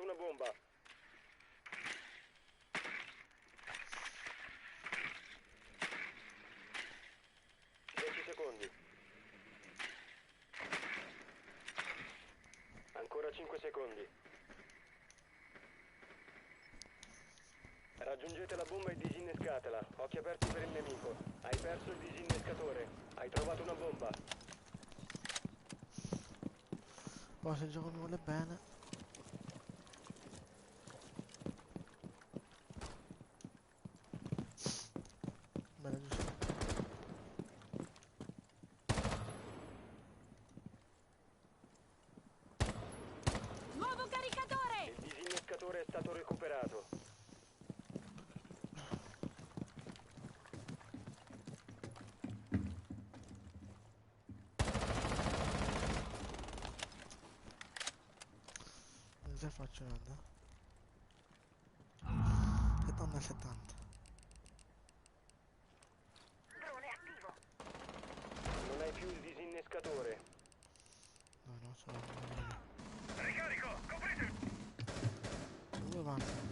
una bomba. Secondi. Ancora 5 secondi. Raggiungete la bomba e disinnescatela. Occhi aperti per il nemico. Hai perso il disinnescatore. Hai trovato una bomba. Poi se il gioco mi vuole bene. Bene, giusto. Nuovo caricatore! Il disinnescatore è stato recuperato. Cosa faccio nada? 70 70. Drone attivo. Non hai più il disinnescatore. No, sono... Ricarico, coprite! Dove vanno?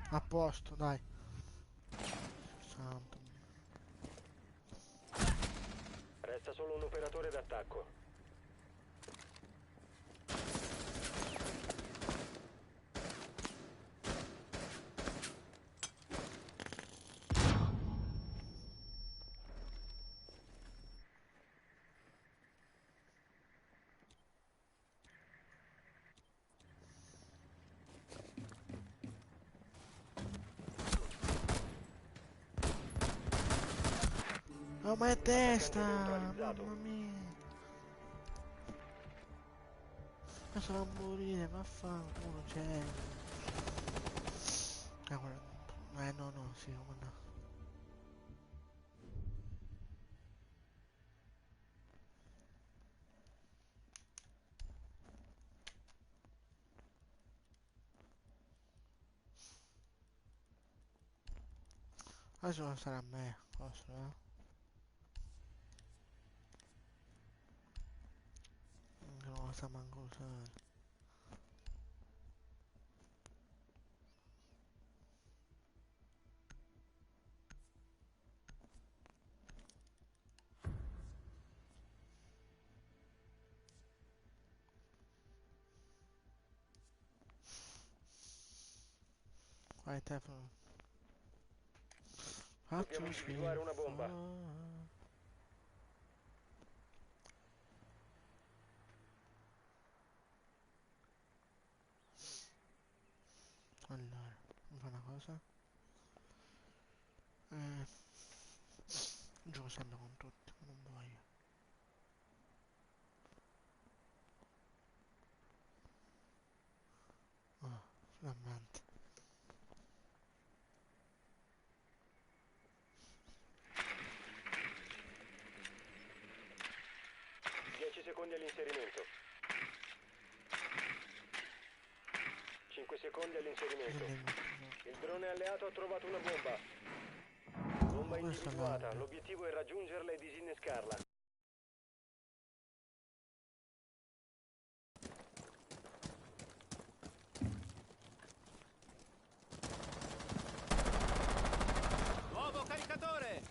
A posto, dai. Santo. Resta solo un operatore d'attacco. Oh, ma è testa! neutralizzato. Mamma mia! Adesso va a morire, vaffanculo, c'è. Guarda. No, sì, come no. Adesso non sarà a me, posso, eh? Non lo sa manco usare. Qua il telefono. Dobbiamo Faccio individuare una schifo. bomba. Allora, mi fa una cosa. Gioco sempre con tutti, ma non voglio. Ah, finalmente. 10 secondi all'inserimento. 5 secondi all'inserimento. Il drone alleato ha trovato una bomba. Bomba Ma questo è individuata. l'audio. L'obiettivo è raggiungerla e disinnescarla. Nuovo caricatore!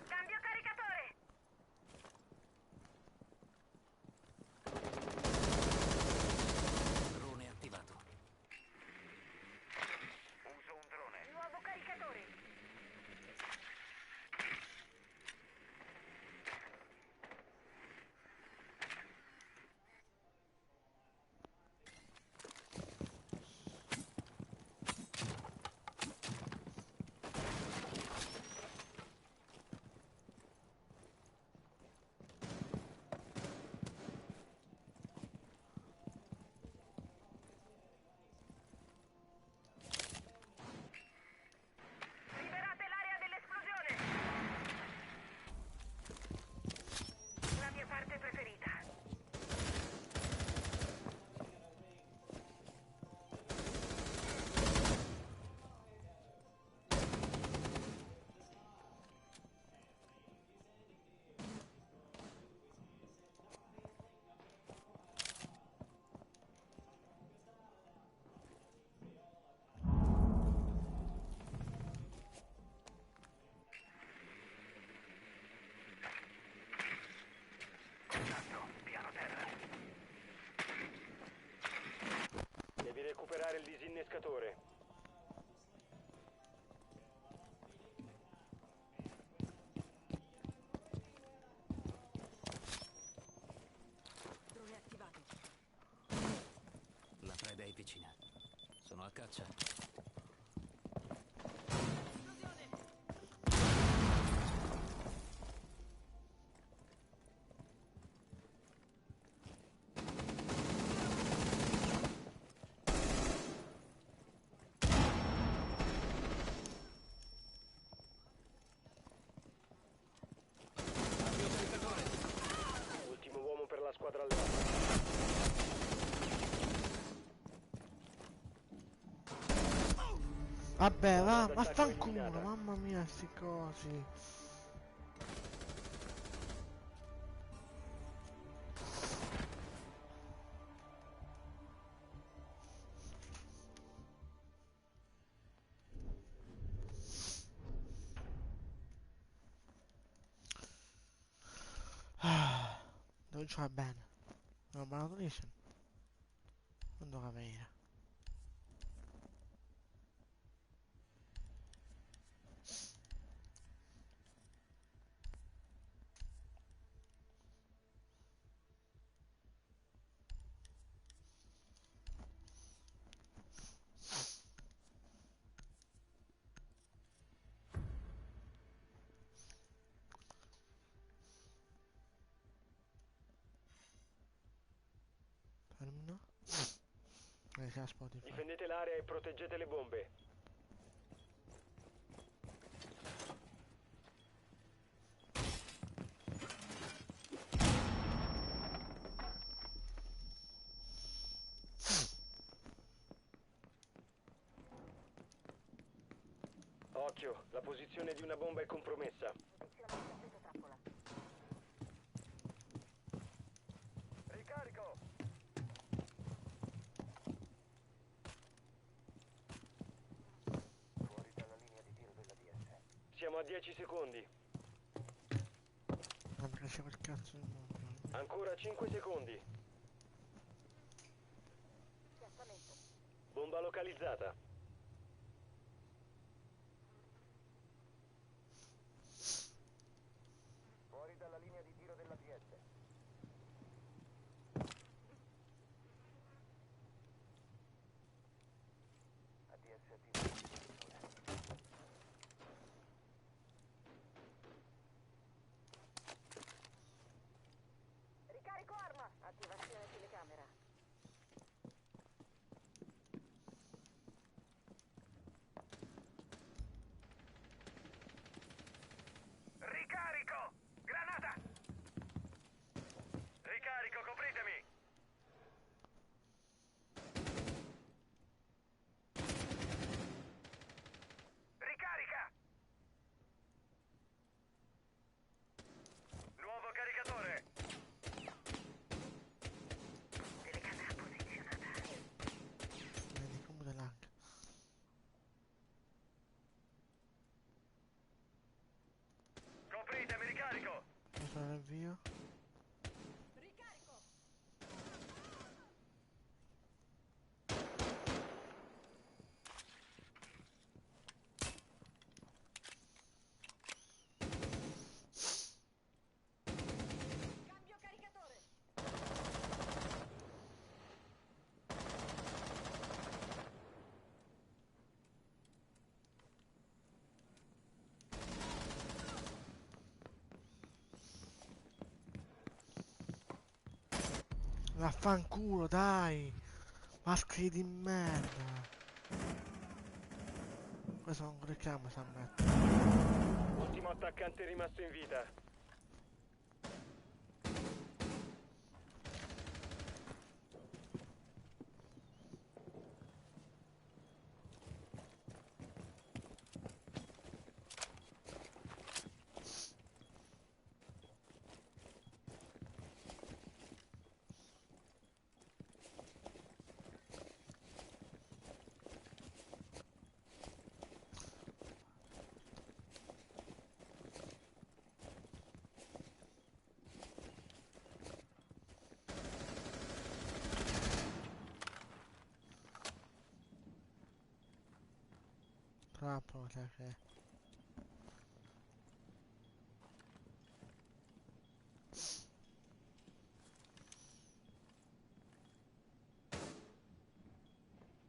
Cambio caricatore! Drone attivato. pescatore. Drone attivato. La preda è vicina. Sono a caccia. Esplosione. Cambio caricatore. Ultimo uomo per la squadra alleata. Vabbè, va, D'attacco vaffanculo, eliminata. mamma mia, sti cosi. Ah, dove c'è bene? Non me la dice? Non doveva venire. Termina. C'è Spotify. Difendete l'area e proteggete le bombe. Occhio, la posizione di una bomba è compromessa. Ricarico! Fuori dalla linea di tiro della DS. Siamo a 10 secondi. Non mi piace quel cazzo di mondo. Ancora 5 secondi. Bomba localizzata. Fuori dalla linea di tiro della DS. ADS attivo. Ricarico arma. Attivazione telecamera. Ricarico! Granata! Ricarico, copritemi! Ricarica! Nuovo caricatore! Telecamera posizionata. Vedi come dell'anche. Copritemi, ricarico! Questo non è via. Ricarico. Cambio caricatore. Vaffanculo, dai! Maschi di merda! Questo non richiamo, sa mettere. Ultimo attaccante rimasto in vita. trappola, cioè che...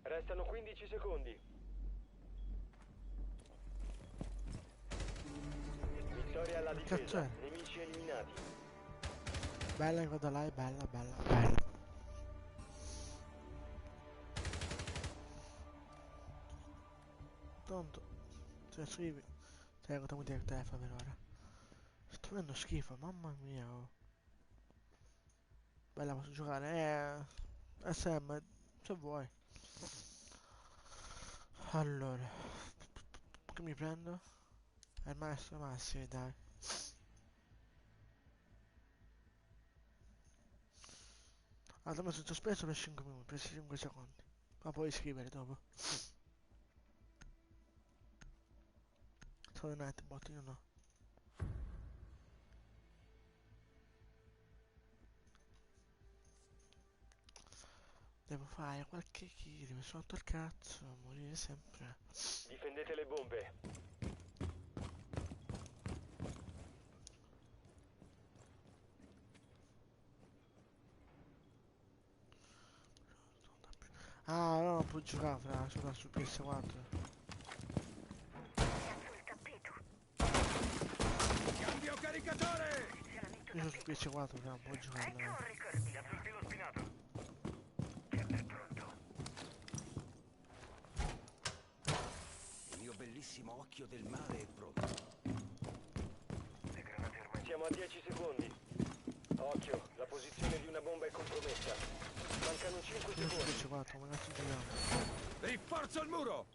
Restano 15 secondi. Vittoria alla Che difesa. cazzo è? Nemici eliminati. Bella in coda là, è bella, bella, bella. Tonto, se scrivi, cioè cosa vuol dire il telefono per ora? Sto venendo schifo, mamma mia, oh. Bella, posso giocare, SM, se vuoi. Allora, che mi prendo? È il maestro, ma sì, dai. Allora, mi sono sospeso per 5 minuti, per 5 secondi. Ma puoi scrivere dopo. Solo Nightbot, io no. Devo fare qualche kill, mi sono rotto il cazzo, morire sempre. Difendete le bombe. Ah, no, non può giocare fra, solo su PS4. Cambio caricatore! Io sono su PS4, fra, non può giocare. Ecco un ricordino. Mi appunti lo spinato. Il mio bellissimo occhio del male è pronto. Le granate ormai. Siamo a 10 secondi. Occhio, la posizione di una bomba è compromessa. Mancano 5 Io su secondi. PS4, ma cazzo giochiamo? Rinforzo il muro!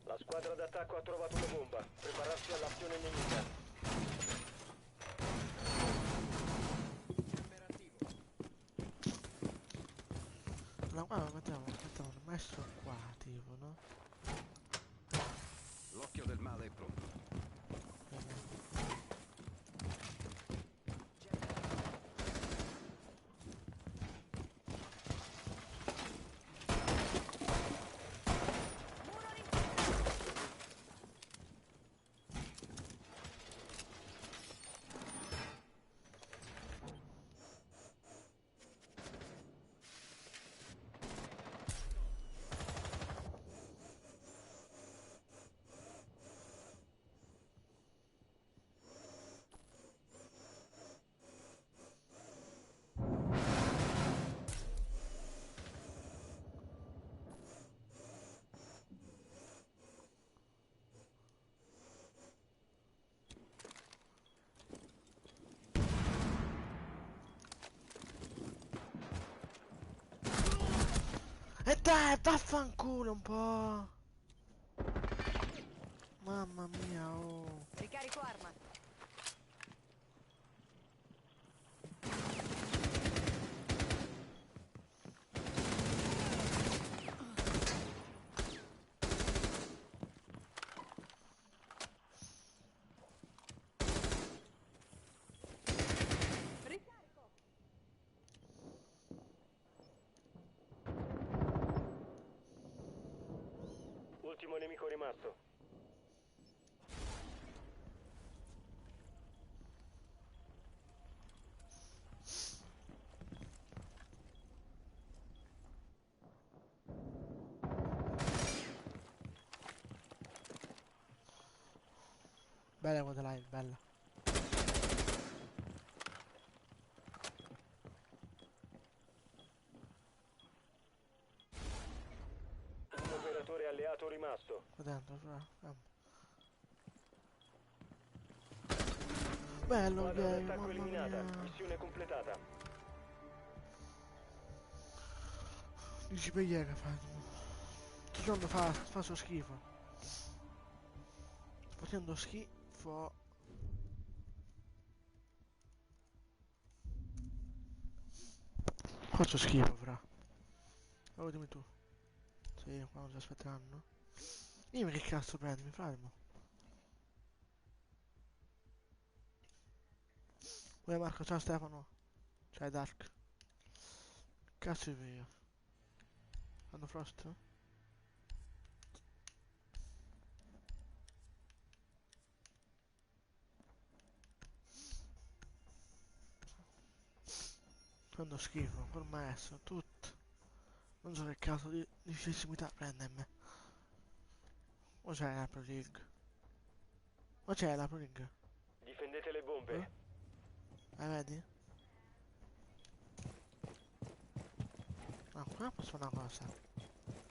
La squadra d'attacco ha trovato una bomba. Prepararsi all'azione nemica. No, qua mettiamo il maestro qua, tipo, no? L'occhio del male è pronto. E dai, vaffanculo un po'! Mamma mia, oh! Ricarico arma. Ricarico. Ultimo nemico rimasto. Bella quella line, bella. Un operatore alleato rimasto. Qua dentro, fra. Bello, Squadra gay, d'attacco mamma eliminata. mia. Missione completata. Dici per ieri che fai? Sto giorno fa so schifo. Sto facendo schifo. Faccio schifo, fra. Oh, dimmi tu. Sì, qua non ci aspetteranno. Dimmi che cazzo prendi, mi fermo. Uè Marco, ciao Stefano. Ciao Dark. Cazzo è vero. Hanno Frost? Fanno schifo, col maestro, tutto. Non so che caso di difficoltà prende a me. O c'è la Pro League? O c'è la Pro League? Difendete le bombe. Vedi? Ah, qua posso fare una cosa.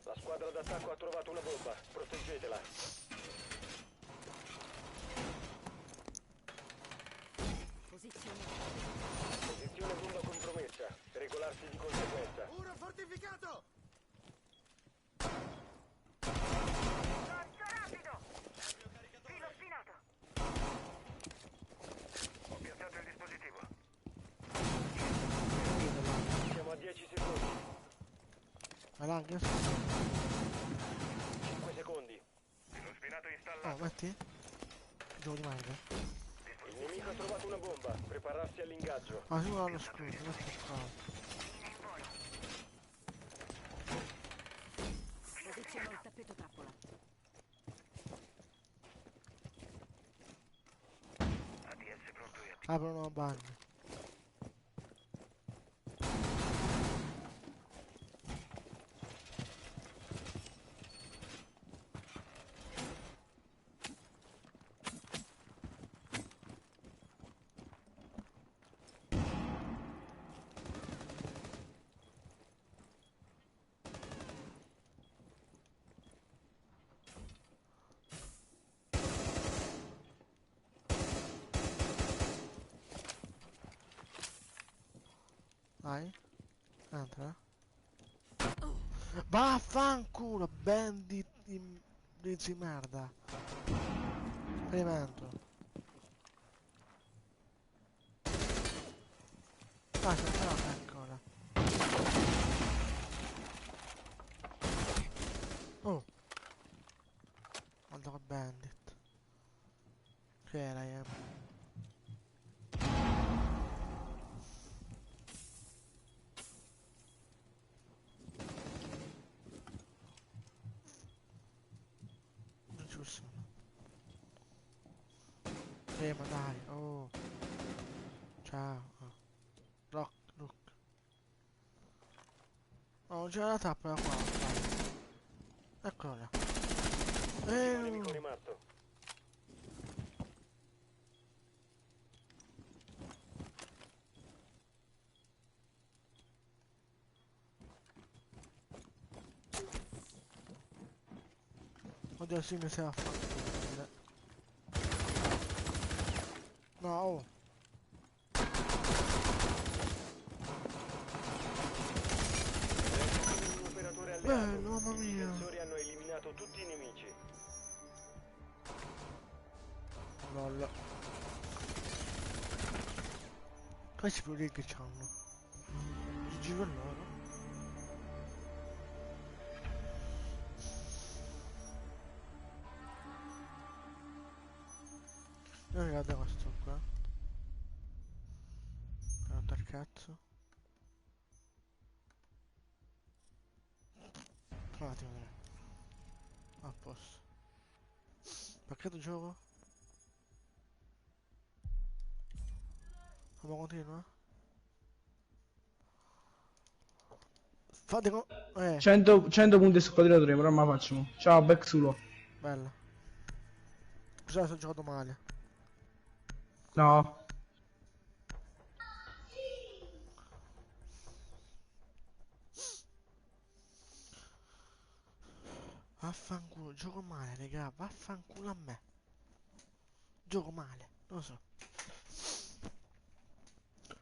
La squadra d'attacco ha trovato una bomba. Proteggetela. Posizione. Posizione bomba compromessa. Regolarsi di conseguenza. Muro fortificato! Lancio rapido! Filo spinato! Ho piazzato il dispositivo. Siamo a 10 secondi. Ma l'anche? 5 secondi. Lo spinato installato. Oh, metti? Devo rimanere. Il nemico ha trovato una bomba. Prepararsi all'ingaggio. Ma si vuole lo scudo, metti qua. Posiziono il tappeto trappola. ADS pronto e Aprono un bagno. Vai. Entra. Vaffanculo, bandit di merda. Esperimento. Ah, c'è ancora. Oh. Guarda che bandit. Che era io? Giusto. Ma dai, oh. Ciao. Oh. Look. Oh, c'è la tappola qua. Vai. Eccola. nemico rimasto. Oddio, sì, mi si va a fare. No, oh. Un operatore alleato. Bello, mamma I mia. difensori hanno eliminato tutti i nemici. Lol. Questi più che c'hanno. GG per loro. Io guarda questo qua. Guarda il cazzo. Un attimo. A posto. Pacchetto gioco? Come continua? Fate con... 100 punti su quadrilatore, però ma facciamo. Ciao, back sulo. Bella. Scusate se ho giocato male. No. Vaffanculo, gioco male, raga. Vaffanculo a me. Gioco male, non lo so.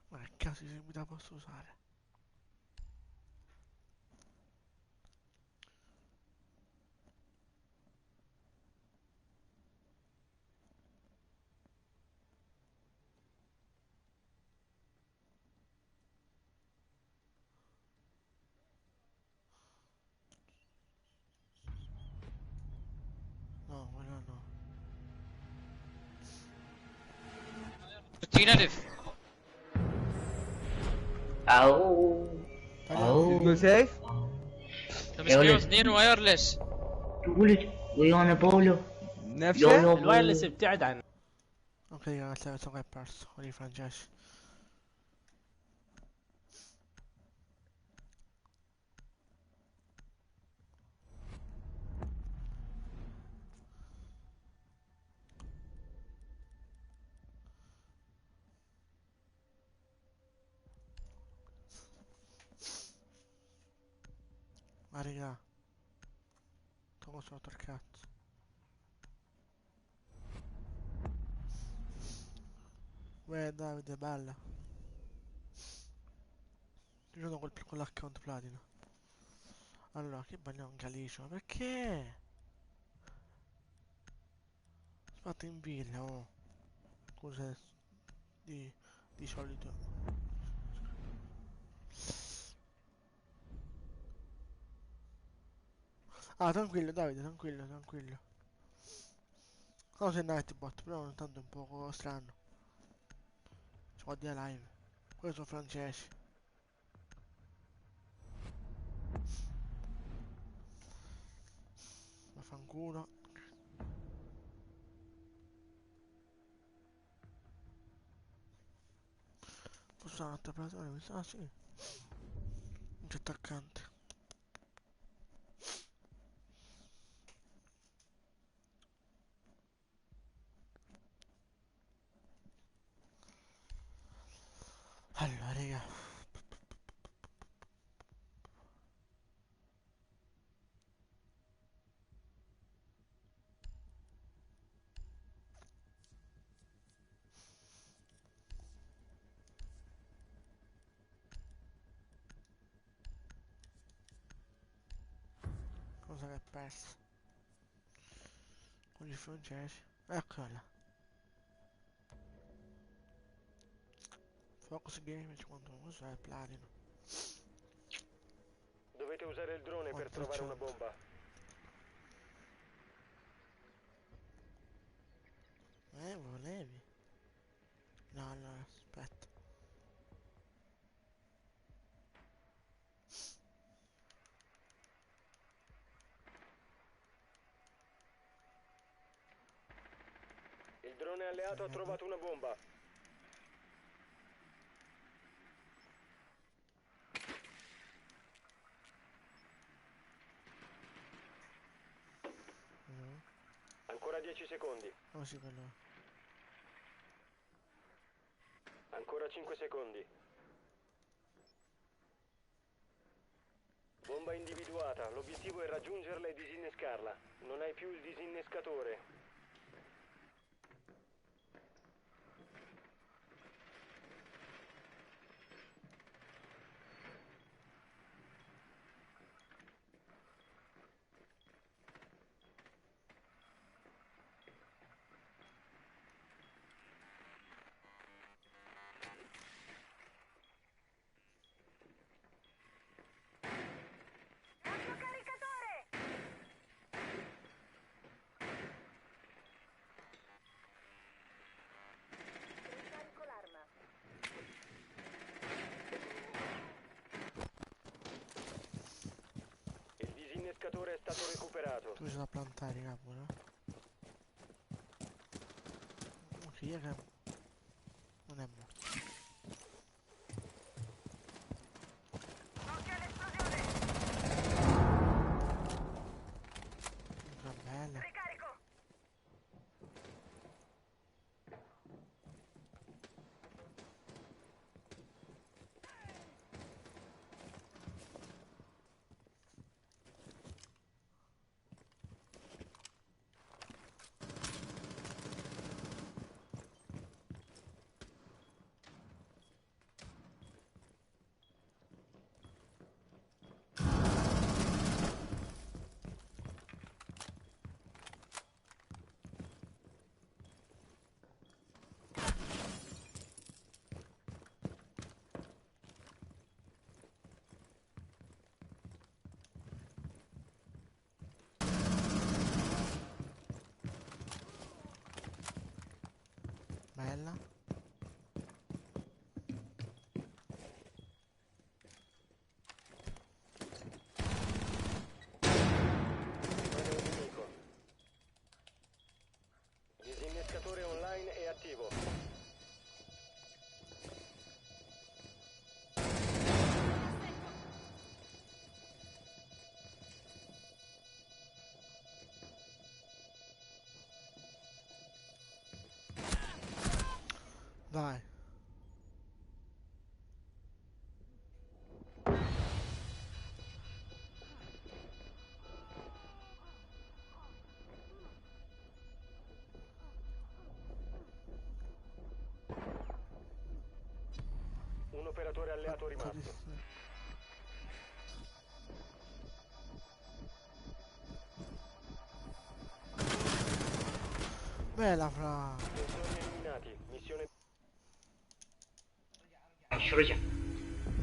Ma che cazzo di seguita posso usare? No, quello no. Tirarif. Au. Tagliamo. Go safe. طب اسمعوا اثنين وايرلس. تقول ويانا بولو نفسه. يلا الوايرلس ابتعد عنه. Ok ragazzi, adesso che è perso con i francesi. Ma raga, tocco sotto il cazzo. Uè Davide, bella. Io sono con l'account platino. Allora, che bagliamo un calicio? Perché? Spatti in villa, oh. Cos'è di, di solito? Ah, tranquillo Davide, tranquillo, tranquillo. No, sei Nightbot, però ogni tanto è un po' strano. Ci guardi a live. Poi sono francesi. Vaffanculo. Posso un altro operatore? Mi sa, sì. Un c'è attaccante. Allora, raga. Cosa che è perso? Con i francesi. Eccola. Focus Game 51, questo è platino. Dovete usare il drone per trovare una 300. bomba. Volevi? No, allora, aspetta. Il drone alleato ha trovato una bomba. Ancora 10 secondi. Oh sì, quello. Ancora 5 secondi. Bomba individuata. L'obiettivo è raggiungerla e disinnescarla. Non hai più il disinnescatore. Cambio caricatore! Ricarico l'arma. Il disinnescatore è stato recuperato. Tu c'è da plantare, capo, no? Ok, io che non è morto. Occhio all'esplosione! Una bella. Ricarico! Bella. Rimane un nemico. Disinnescatore online è attivo. alleato rimasto. Bella fra. Sensori eliminati. Missione شو رجع؟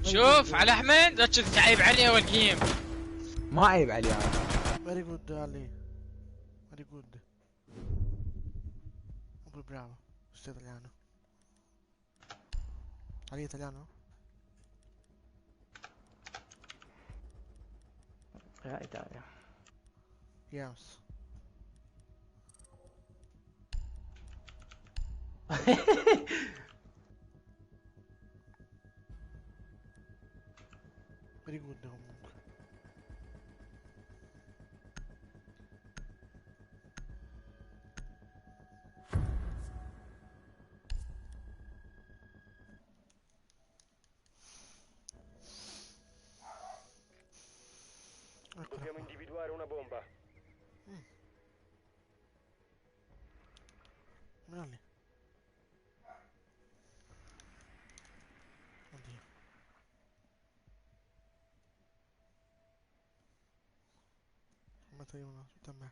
شوف على احمد لا تتعب عليه اول جيم. ما عيب عليه انا. Very good Ali. Very good. Molto bravo. Sei italiano. Ali è italiano? يا إيطاليا. Yes. Very good comunque. Eccola Dobbiamo qua. individuare una bomba. Guarda lì. Oddio. Mettere una tutta a me.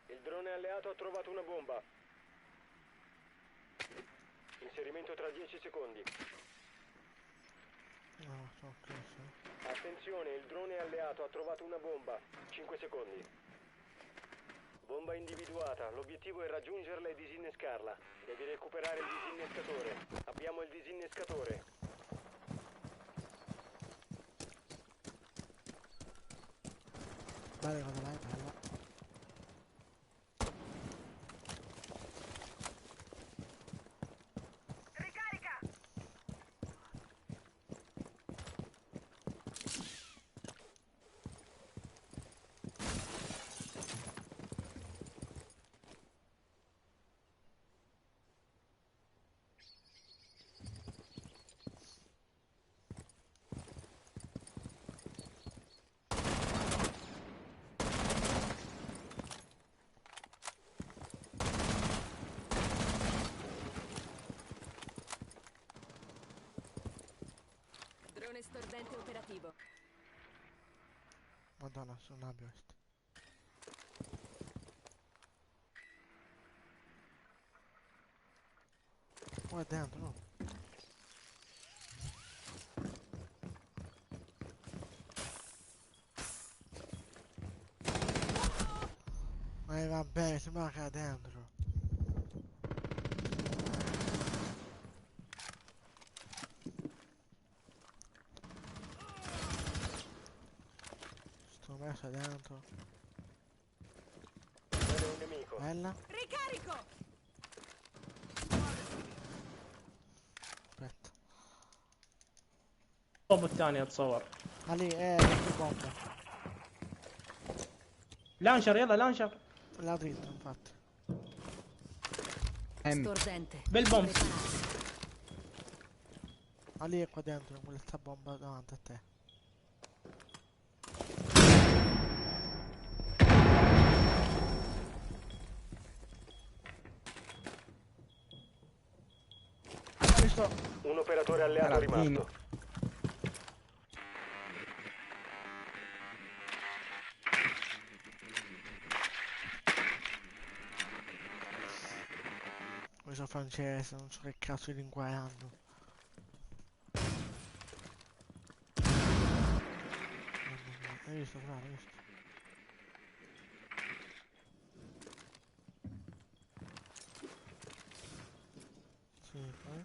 Il drone alleato ha trovato una bomba. Inserimento tra 10 secondi. No, ok, sì. Attenzione, il drone alleato ha trovato una bomba. 5 secondi. Bomba individuata. L'obiettivo è raggiungerla e disinnescarla. Devi recuperare il disinnescatore. Abbiamo il disinnescatore. Bella cosa là, è bella. Ricarica! Drone stordente operativo. Madonna, sono nabbia questa. Oh, è dentro, no? Vabbè, sembra che è dentro. Sto messo dentro. Bene, un nemico. Bella. Ricarico! Aspetta. الصوب الثاني اتصور. Ali, che bomba. لانشر يلا لانشر. La dritta, infatti. Stordente. بالبوم. Preparati. Ali è qua dentro, con questa bomba davanti a te. Visto? Un operatore alleato Carabini. rimasto. Questo francese, non so che cazzo di lingua hanno. Mamma mia, hai visto, Fra, hai visto? Sì, poi.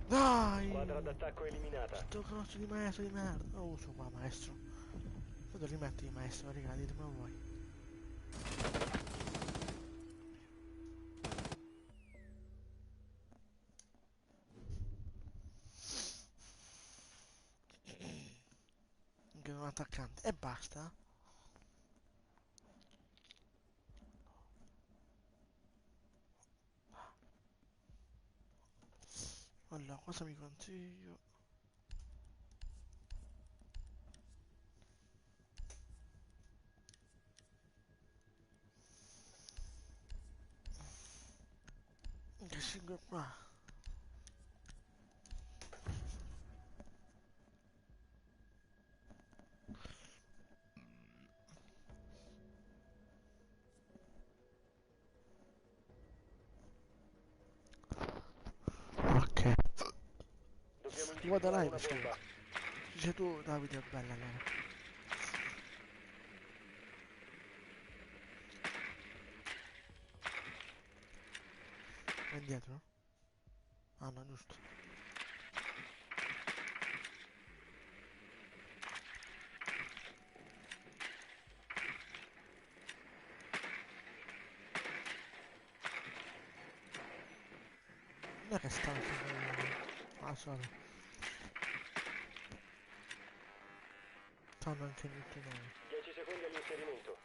Dai! Squadra d'attacco eliminata. Sto cazzo di maestro di merda. Lo uso qua, maestro. Dove rimetti il maestro, raga, ditemelo voi. Anche un attaccante. E basta. Allora, cosa mi consiglio? Che 5 qua. Ok. Dobbiamo Guarda individuare live, una bomba. Dice tu, Davide, è bella allora. Vai indietro? Ah no, giusto. Non è che sta anche ah, solo. Stanno anche tutti noi. 10 secondi all'inserimento.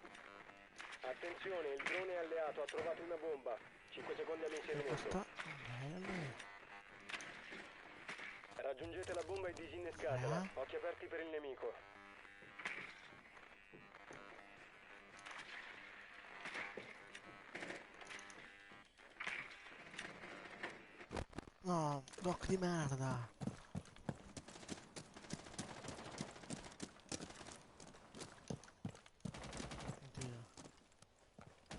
Attenzione, il drone alleato ha trovato una bomba. 5 secondi Ecco all'inserimento. sta. Bello. Raggiungete la bomba e disinnescatela. Occhi aperti per il nemico. No, doc di merda. Oddio,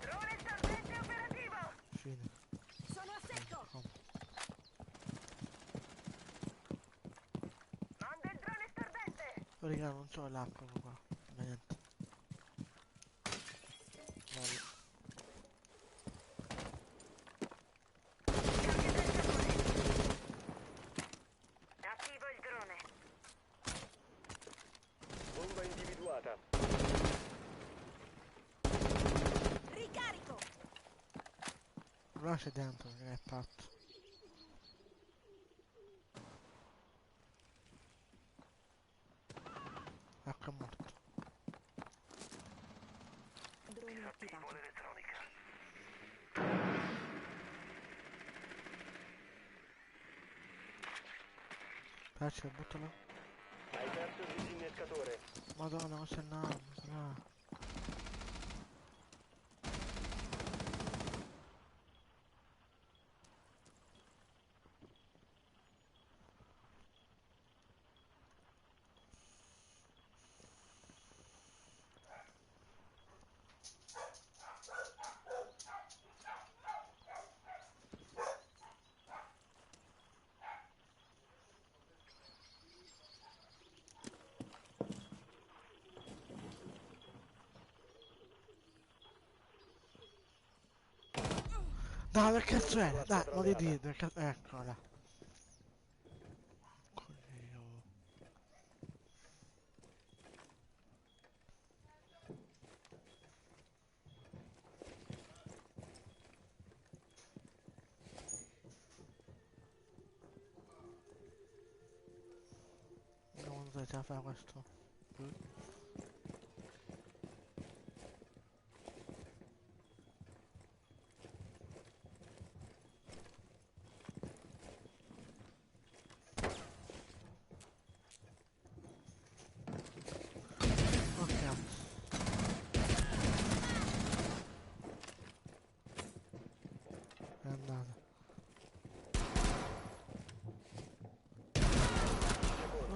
Drone stordente operativo! fine. Sono a secco. Oh, Manda il drone stordente! raga, non so l'acqua qua. Niente. Bello. Attivo il drone. Bomba individuata. Ricarico. Là c'è dentro, che è fatto. Ecco è morto. Drone attivato. Faccio, buttalo. Hai perso il disinnescatore. Madonna, questo è enorme, però. Dai, che cazzo è? Dai, non ti dire, eccola. Coglio. Non so se fa questo. Ok. È andata.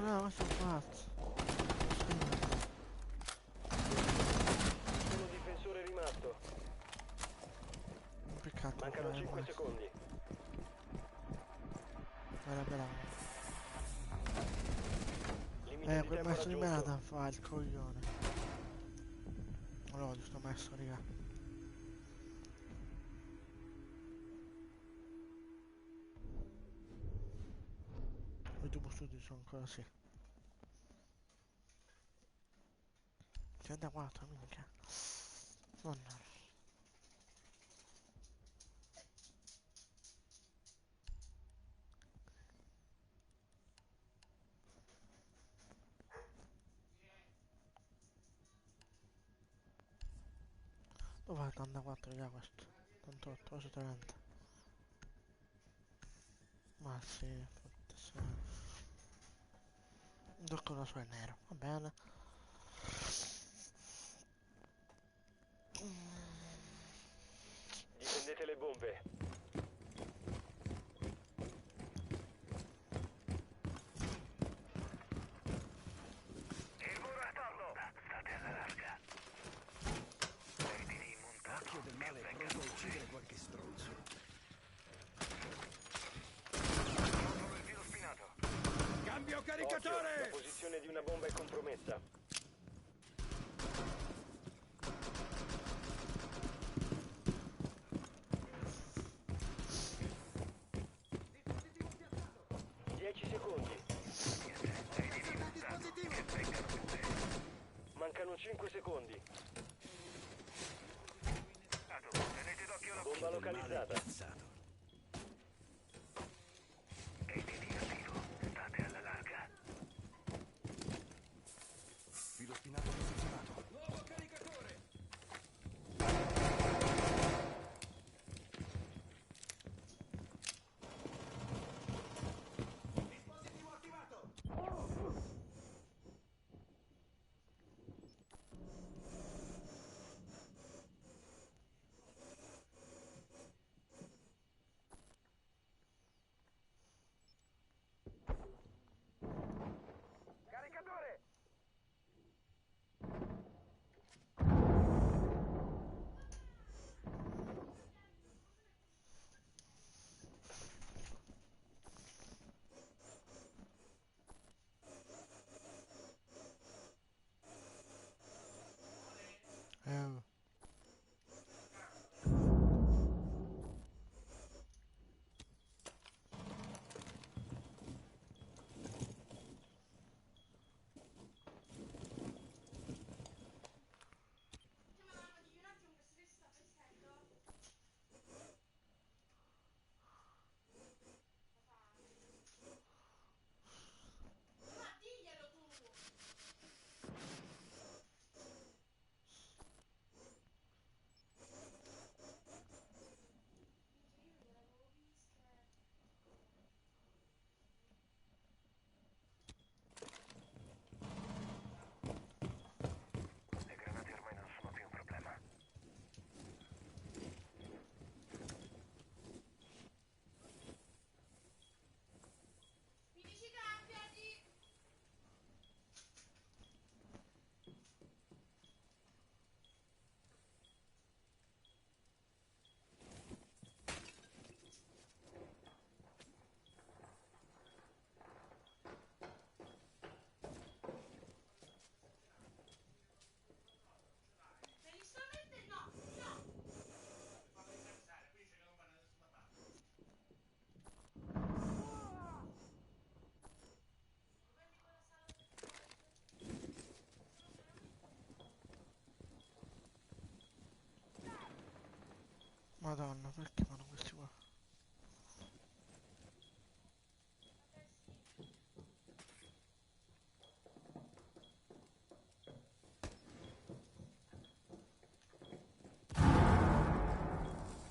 No, questo è un pazzo. Solo difensore rimasto. Un peccato. Mancano fare 5 questo. secondi. Era bravo. Limite di Quel tempo messo di raggiunto. merda fa il coglione. Allora, sto messo, raga. I tuoi studi sono ancora sì. 34, minchia. Madonna. Dove va 84 già questo? 88, questo 30. Ma sì, Ancora su è nero, va bene. Difendete le bombe. Il muro è torno. State alla larga. Crediti immontato. L'occhio del male è pronto a uccidere qualche stronzo. Controllo il filo spinato. Cambio Occhio, la caricatore! posizione di una bomba è compromessa. Secondi. Mancano 5 secondi. Bomba localizzata. State alla larga. Filo spinato posizionato. Nuovo caricatore! Caricatore! Oh. Le granate ormai non sono più un problema. Madonna, perché fanno questi qua?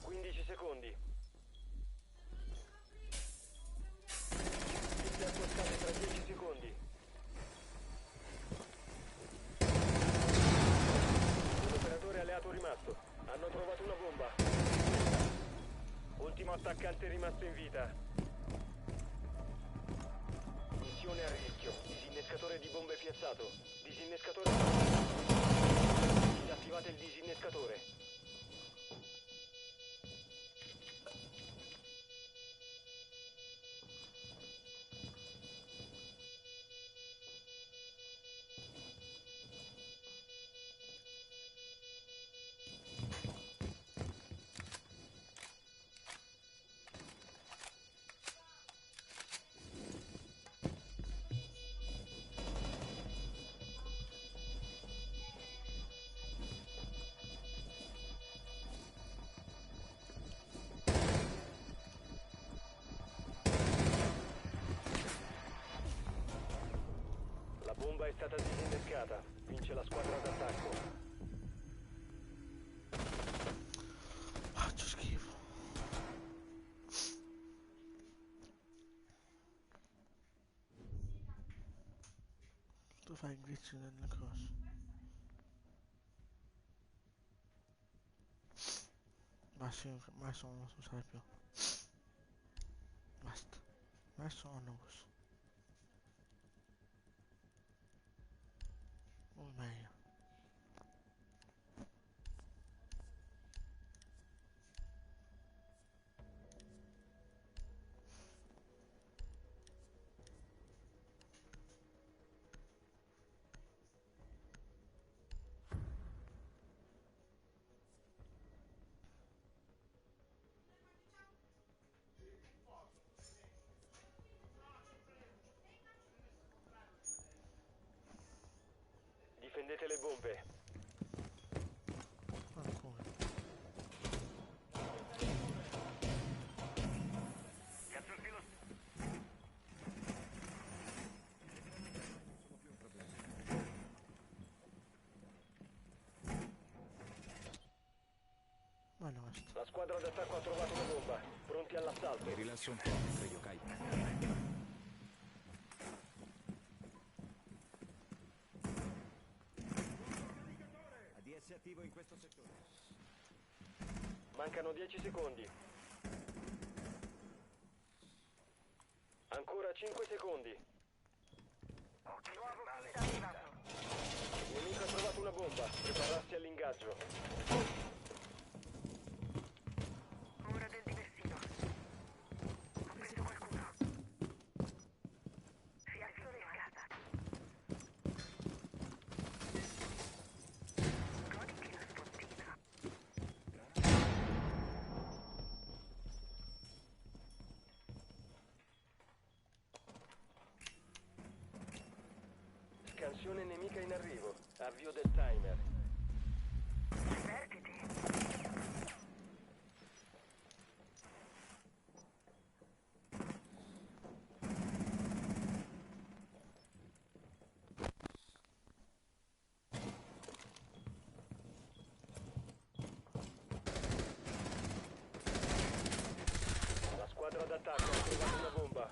15 secondi. Il tempo scade tra 10 secondi. Un operatore alleato rimasto. Hanno trovato una bomba. Ultimo attaccante rimasto in vita. Missione a rischio. Disinnescatore di bombe piazzato. Disinnescatore. Disattivate il disinnescatore. La bomba è stata disinnescata. Vince la squadra d'attacco. Faccio schifo. tu fai il glitch delle cose. Ma sì, ma adesso non lo so usare più. Basta. Adesso non lo uso. O meglio. Difendete le bombe. Ancora. Buono questo. La squadra d'attacco ha trovato una bomba. Pronti all'assalto. Mi rilasso un po', credo, Kai. ADS attivo in questo settore. Mancano 10 secondi. Ancora 5 secondi. Il nemico ha trovato una bomba. Prepararsi all'ingaggio. Ora del diversivo. Ho preso qualcuno. Fiato legata. Goditi la spontina. Scansione nemica in arrivo. Avvio del timer. Divertiti. La squadra d'attacco ha trovato una bomba.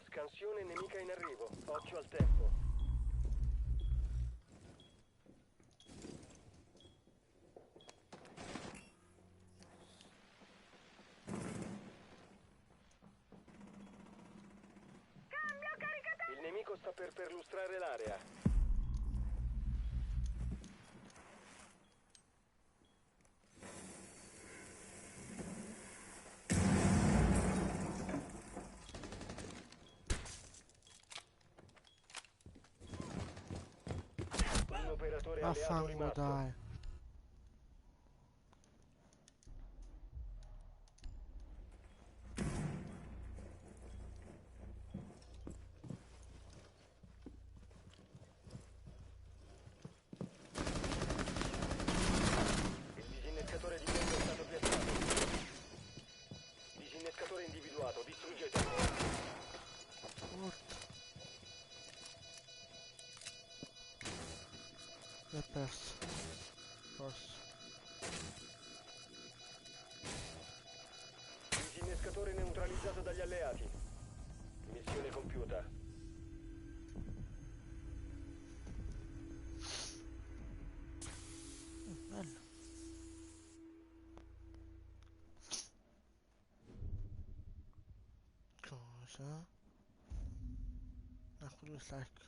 Scansione nemica in arrivo. Occhio al tempo. Cambio caricatore. Il nemico sta per perlustrare l'area. Un operatore alleato Vaffanculo rimasto. dai. Il disinnescatore di bombe è stato piazzato. Disinnescatore individuato. Distruggetelo. Urca. L'ho perso. Forse. Disinnescatore neutralizzato dagli alleati. Missione compiuta. Bello. Cosa? Ecco due stack.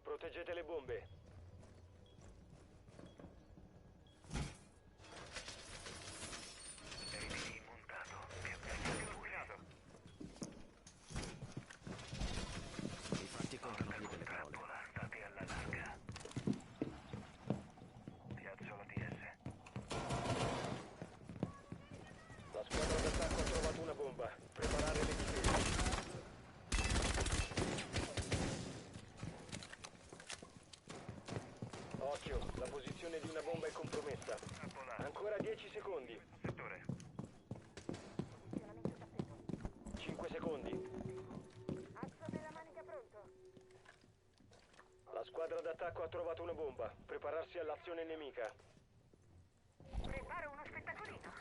Proteggete le bombe. I fatti contano più delle parole. State alla larga. posizione di una bomba è compromessa. Ancora 10 secondi. 5 secondi. Asso nella manica pronto. La squadra d'attacco ha trovato una bomba. Prepararsi all'azione nemica. Preparo uno spettacolino.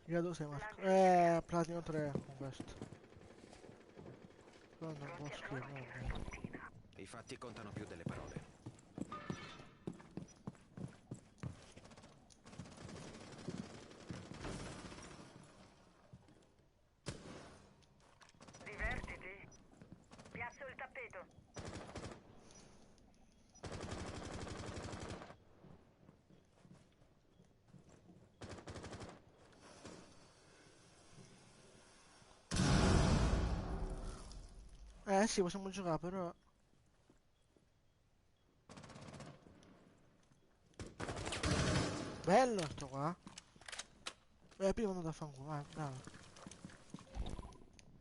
Io dove sei Marco? Platino 3 con questo. Però non può schifo, vabbè. I fatti contano più delle parole. Divertiti. Piazzo il tappeto. Sì, possiamo giocare, però... Bello sto qua. Prima non da fanculo, vai, bravo.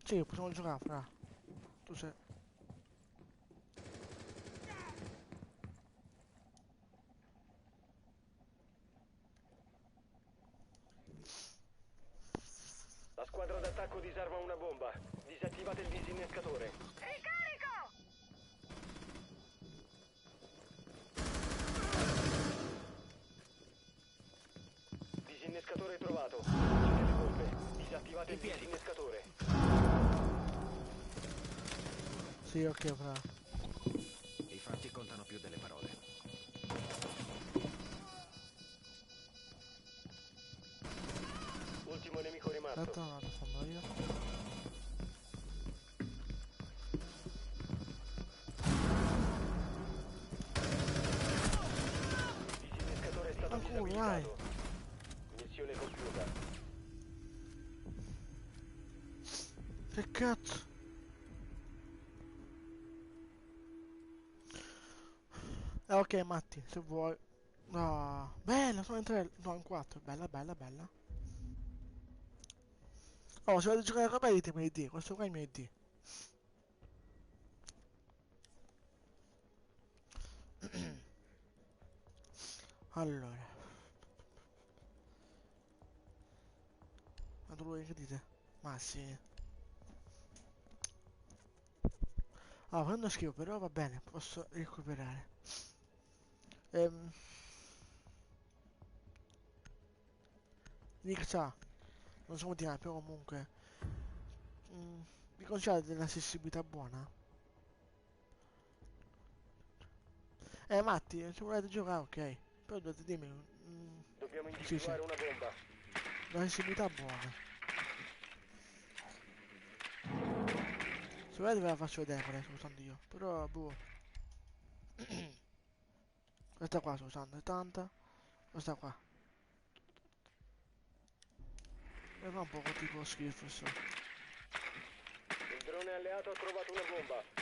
Sì, possiamo giocare, fra. Tu sei... La squadra d'attacco disarma una bomba. Disattivate il disinnescatore. Ricarico! Disinnescatore trovato. Accendete le bombe. Disattivate il disinnescatore. Sì, ok, fra. I fatti contano più delle parole. Ultimo nemico rimasto. Aspetta un attimo, fanno io. Disinnescatore è stato Fanculo, disabilitato. Missione compiuta. Che cazzo? Ok, Matti, se vuoi. No, bella, sono in 3, no, in 4. Bella, bella, bella. Oh, se volete giocare con me ditemi il D, questo qua è il mio ID. Allora. Ma tu che dite? Ma sì. Ah, prendo schifo, però va bene, posso recuperare. Nixa, non so come dire, però comunque. Vi consigliate dell'accessibilità buona? Matti, se volete giocare, ok. Però dovete dirmi. Dobbiamo Sì, sì. individuare una bomba. L'accessibilità buona. Se volete ve la faccio vedere qual è, sto usando io. Però, boh. Questa qua sto usando, 70. Questa qua. E fa un po' tipo schifo, so. Il drone alleato ha trovato una bomba.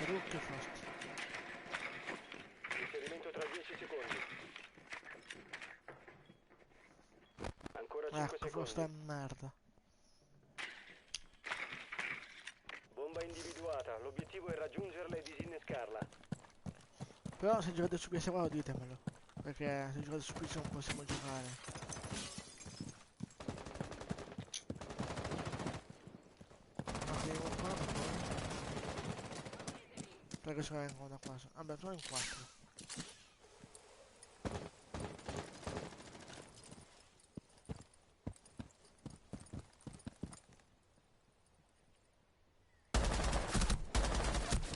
Che fast. Inserimento tra 10 secondi. Ancora 5 Ecco, frost è secondi. merda. Bomba individuata. L'obiettivo è raggiungerla e disinnescarla. Però se giocate su PS4 ditemelo. Perché se giocate su PC non possiamo giocare. Ma che devo fare? Perché se ne vengono da qua. Vabbè, sono in 4.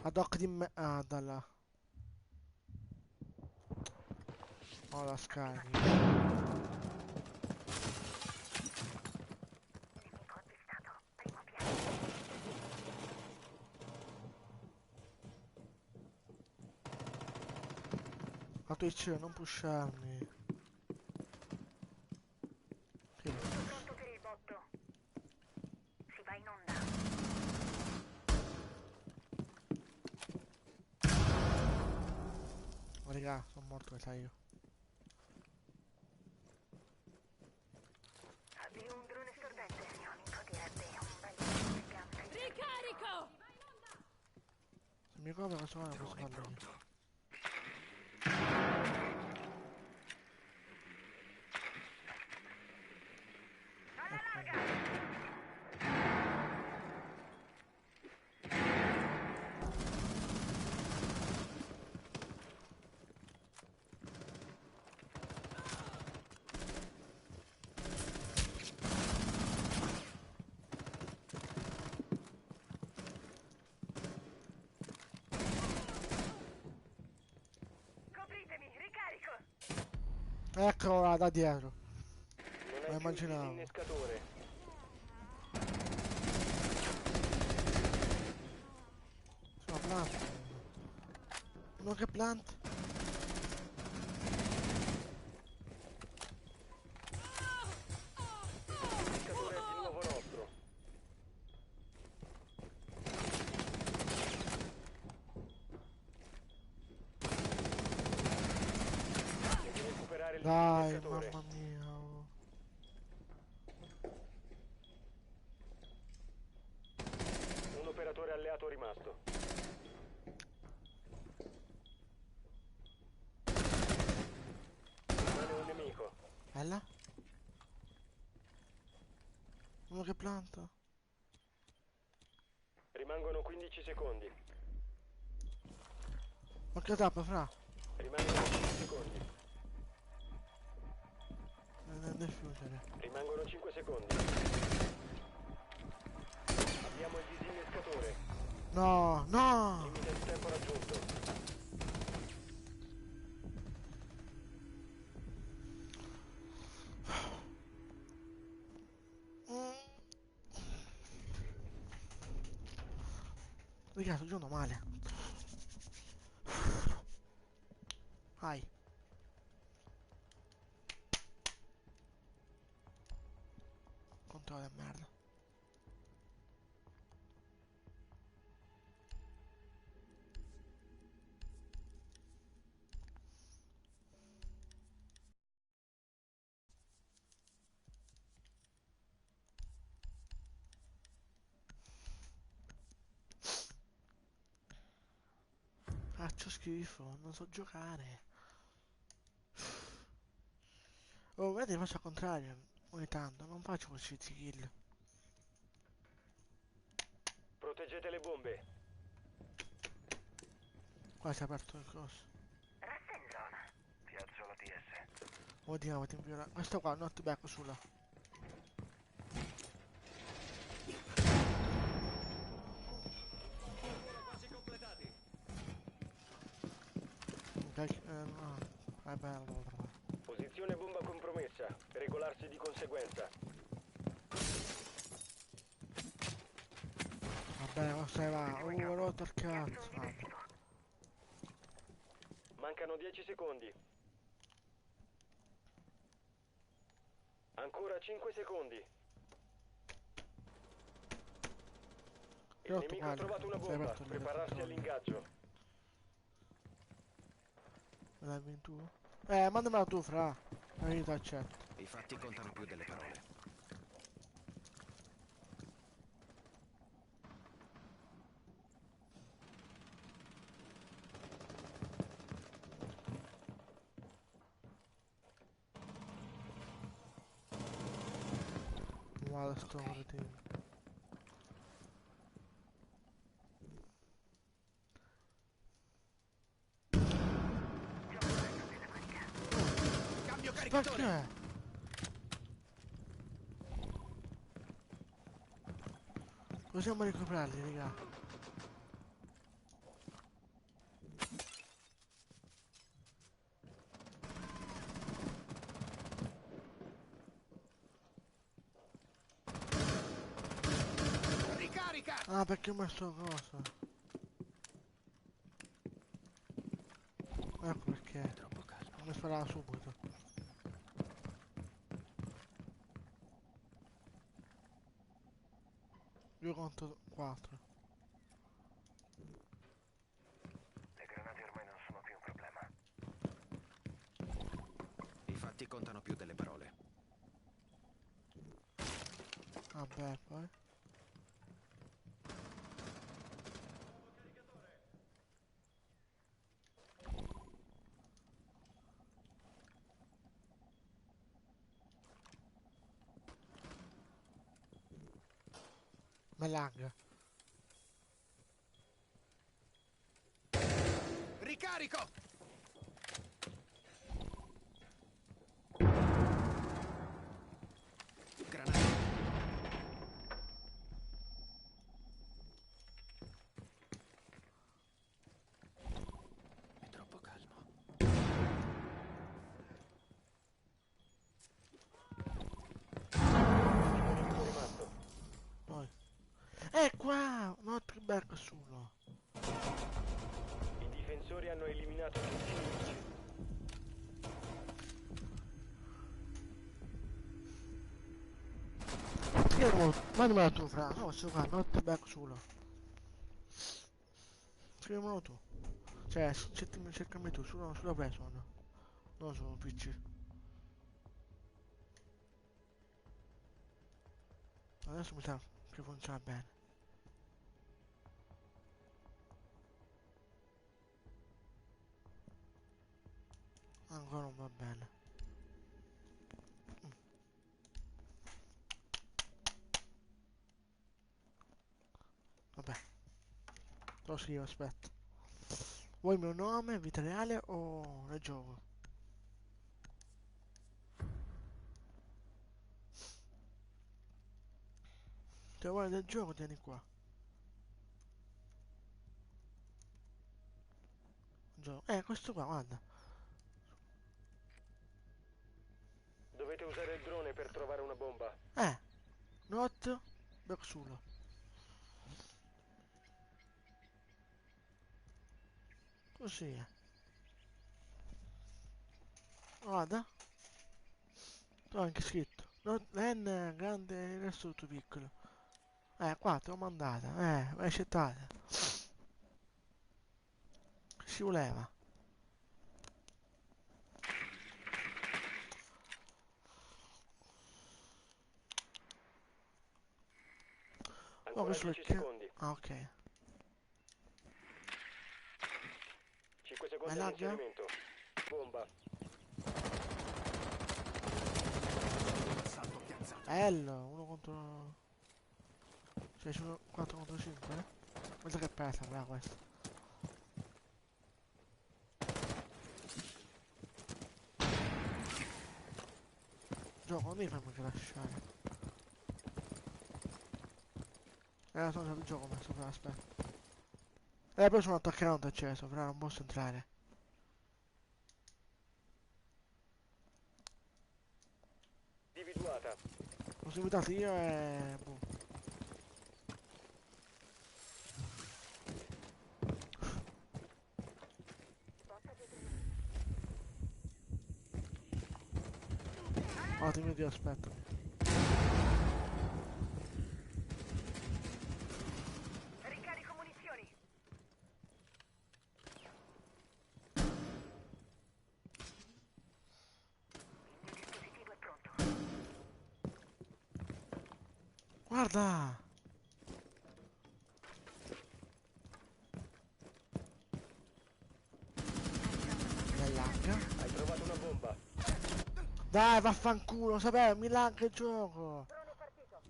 Ad hoc di me... Ah, da là. Oh, la scarichi. Nemico avvistato. Primo piano. A Twitch, non pusharmi. Sì. Pronto per il botto. Si va in onda. Ma raga, sono morto, che sai io. Avvio un drone stordente. Ionico direbbe un bel gambe. Ricarico! Se mi copre questo qua non posso farlo io. Alla larga! Copritemi, ricarico! Eccola da dietro. Non Ma hai più il immaginavo. disinnescatore. Sono plant. No, che plant? Disinnescatore è di nuovo nostro. Devi recuperare il Dai, disinnescatore. mamma mia. Oh. Un operatore alleato rimasto. Rimane un nemico. Bella? Uno che planta? Rimangono 15 secondi. Ma che tappa, fra? Rimangono 5 secondi. Diffusere. Rimangono 5 secondi. Abbiamo il disinnescatore. No, no! Limite di tempo raggiunto. Raga, sto giocando male. Vai. Controllo di merda. Faccio schifo, non so giocare. Oh, vedi, faccio al contrario. Ogni tanto, non faccio questi kill. Proteggete le bombe. Qua si è aperto il coso. Resta in zona. Piazzo la TS. Oddio, ti invio la... Questo qua, not back sulla. Ok, no. Bello. Posizione bomba compromessa. Regolarsi di conseguenza. Vabbè, ma stai va. Oh, rotto il cazzo. Vabbè. Mancano 10 secondi. Ancora 5 secondi. Il Rotto nemico ha qua, trovato una sei bomba. aperto lì, Prepararsi controllo. all'ingaggio. Me l'hai vinto tu? Mandamela tu, fra. Io ti accetto. I fatti contano più delle parole. Guarda sto cretino. Cambio caricatore! Perché? Possiamo recuperarli, raga. Ricarica! Ah, perché ho messo cosa? Ecco perché. Troppo calmo. Mi sparava subito. Io conto 4. Le granate ormai non sono più un problema. fatti contano più delle parole. Vabbè, poi. Ma lag. Ricarico! Granata. È troppo calmo. Nemico rimasto. Poi. Qua! Knockback solo. I difensori hanno eliminato tutti i nemici. Mandamela tu, fra. No, sto qua, knockback solo. Scrivimelo tu. Cioè, cercami tu, sulla persona. Non su PC. Adesso mi sa che funziona bene. Ancora non va bene. Vabbè. Lo scrivo, aspetta. Vuoi il mio nome, vita reale o nel gioco? Se vuoi del gioco, tieni qua. Gioco. Questo qua, guarda. Dovete usare il drone per trovare una bomba. Not back solo. Così è. Guarda. Ho anche scritto. N grande, il resto tutto piccolo. Qua te l'ho mandata. Vai accettata. Si voleva. Ancora questo 10 perché? secondi. Ah, ok. 5 secondi Ma all'inserimento. Bomba. Assalto piazzato. Bello, uno contro. Cioè sono 4 contro 5, eh? Guarda che persa, brava questa. Gioco, non mi fai mica lasciare. Sono il gioco messo, però aspetta. Poi sono attaccato acceso, però non posso entrare. Individuata. L'ho invitato io e. Boh. Ottimo, ti aspetto. Ricarico munizioni. Il mio dispositivo è pronto. Guarda! Bell'anca. Hai trovato una bomba. Dai, vaffanculo, sapevo, mi lagga il gioco. Drone partito.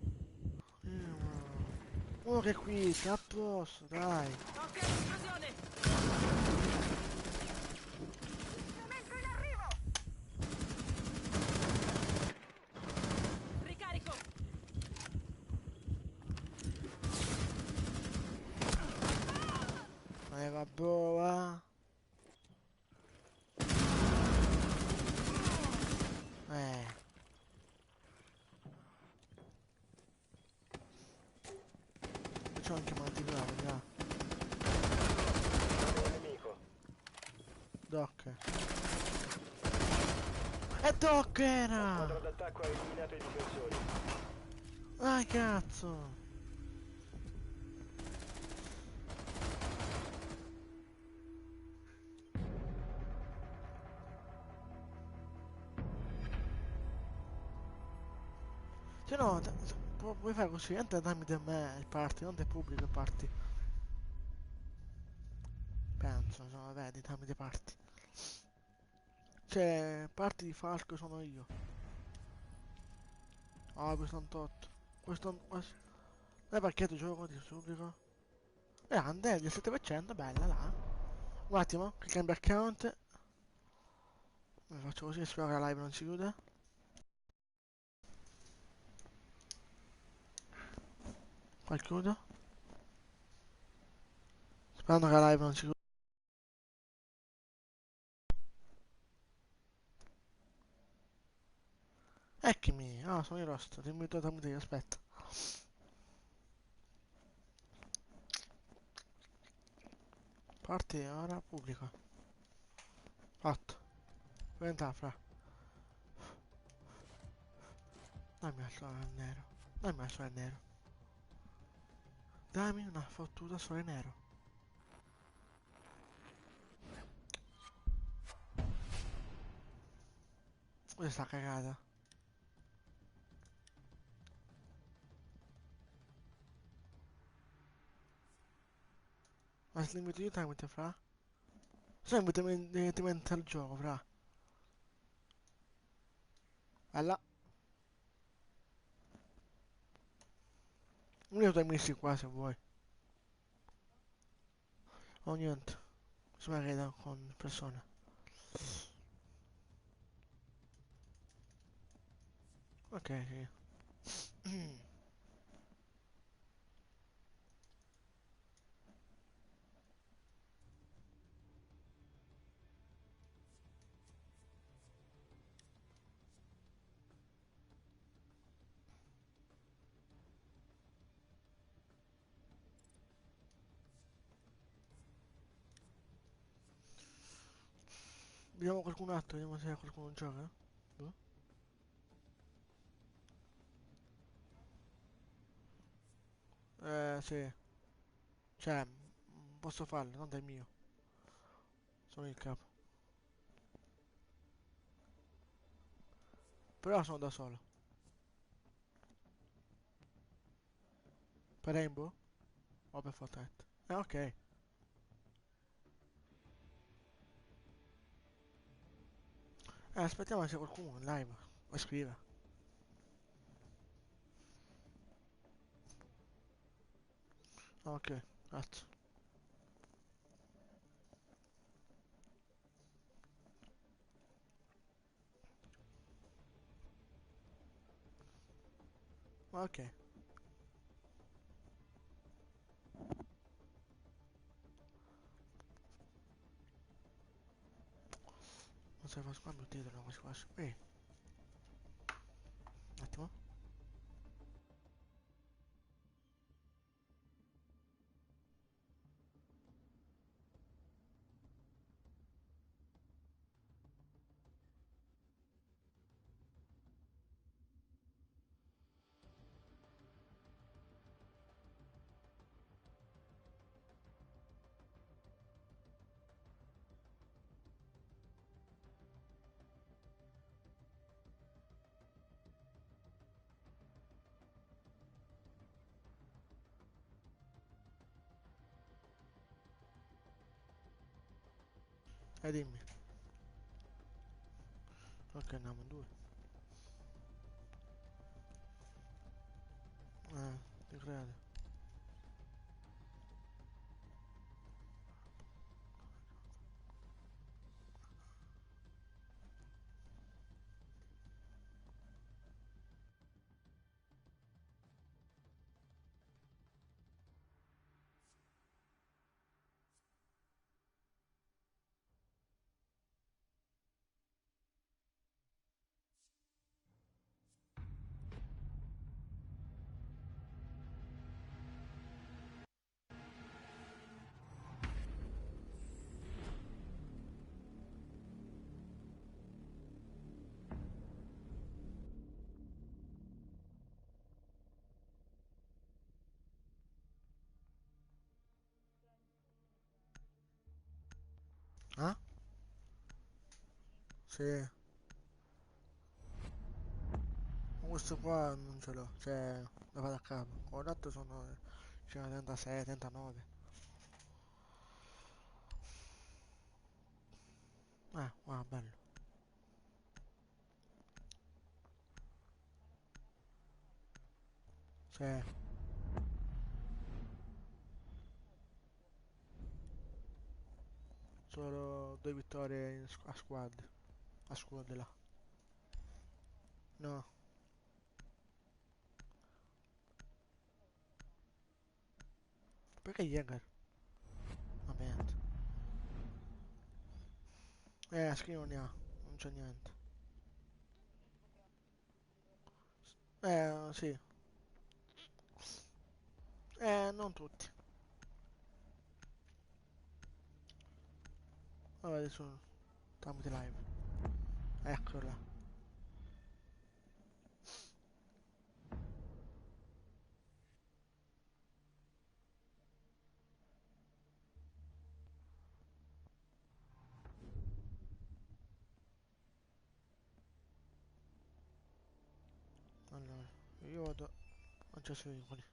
Uno che qui, sta addosso, dai. Ok, esplosione! Cemento in arrivo. Ricarico! Vabbè, va. C'ho anche manipolato, già. Un nemico. Doc. E Doc La era! squadra d'attacco ha eliminato i difensori. Dai, cazzo! Cioè no, puoi fare così, entra tramite me il party, non è pubblico il party. Penso, insomma, vedi, tramite party. Cioè, party di Falco sono io. Ah, questo è un tot. Questo. Dai pacchetto gioco di pubblico. Grande, il 17%, bella là. Un attimo, che cambia account. Mi faccio così, spero che la live non si chiude. Qua chiudo. Sperando che la live non si chiuda. Eccomi, ah, sono in rosto, ti invito a mutare, aspetta. Parti ora pubblico. Fatto. Puoi entrare, fra. Dammi il sole nero. Dammi il sole nero. Dammi una fottuta sole nero. Questa sta cagata. Ma se li invito io tramite, fra? Se invito direttamente al gioco, fra. Bella. Un minuto ai messi qua se vuoi. O niente. Si magari con persone. Ok, sì. Vediamo qualcun altro, vediamo se qualcuno gioca. Sì. Cioè, posso farlo, non è mio. Sono il capo. Però sono da solo. Per Rainbow? O per Fortnite? Ok. Aspettiamo se qualcuno in live. O scrive. Ok, grazie. Ok. Non so fare scambio titolo quasi quasi. Un attimo. Dimmi. Ok, andiamo in due. Ti credo. Ah? Sì. Questo qua non ce l'ho, cioè da fare a capo. Come ho detto sono 36, 39. Guarda, bello. Sì. Solo 2 vittorie a squad. A squad là. No. Perché Jäger? Vabbè. Scrivo ne ha. Non c'è niente. Sì. Non tutti. Vabbè, adesso tramite live. Eccola. Allora, io vado accesso ai veicoli.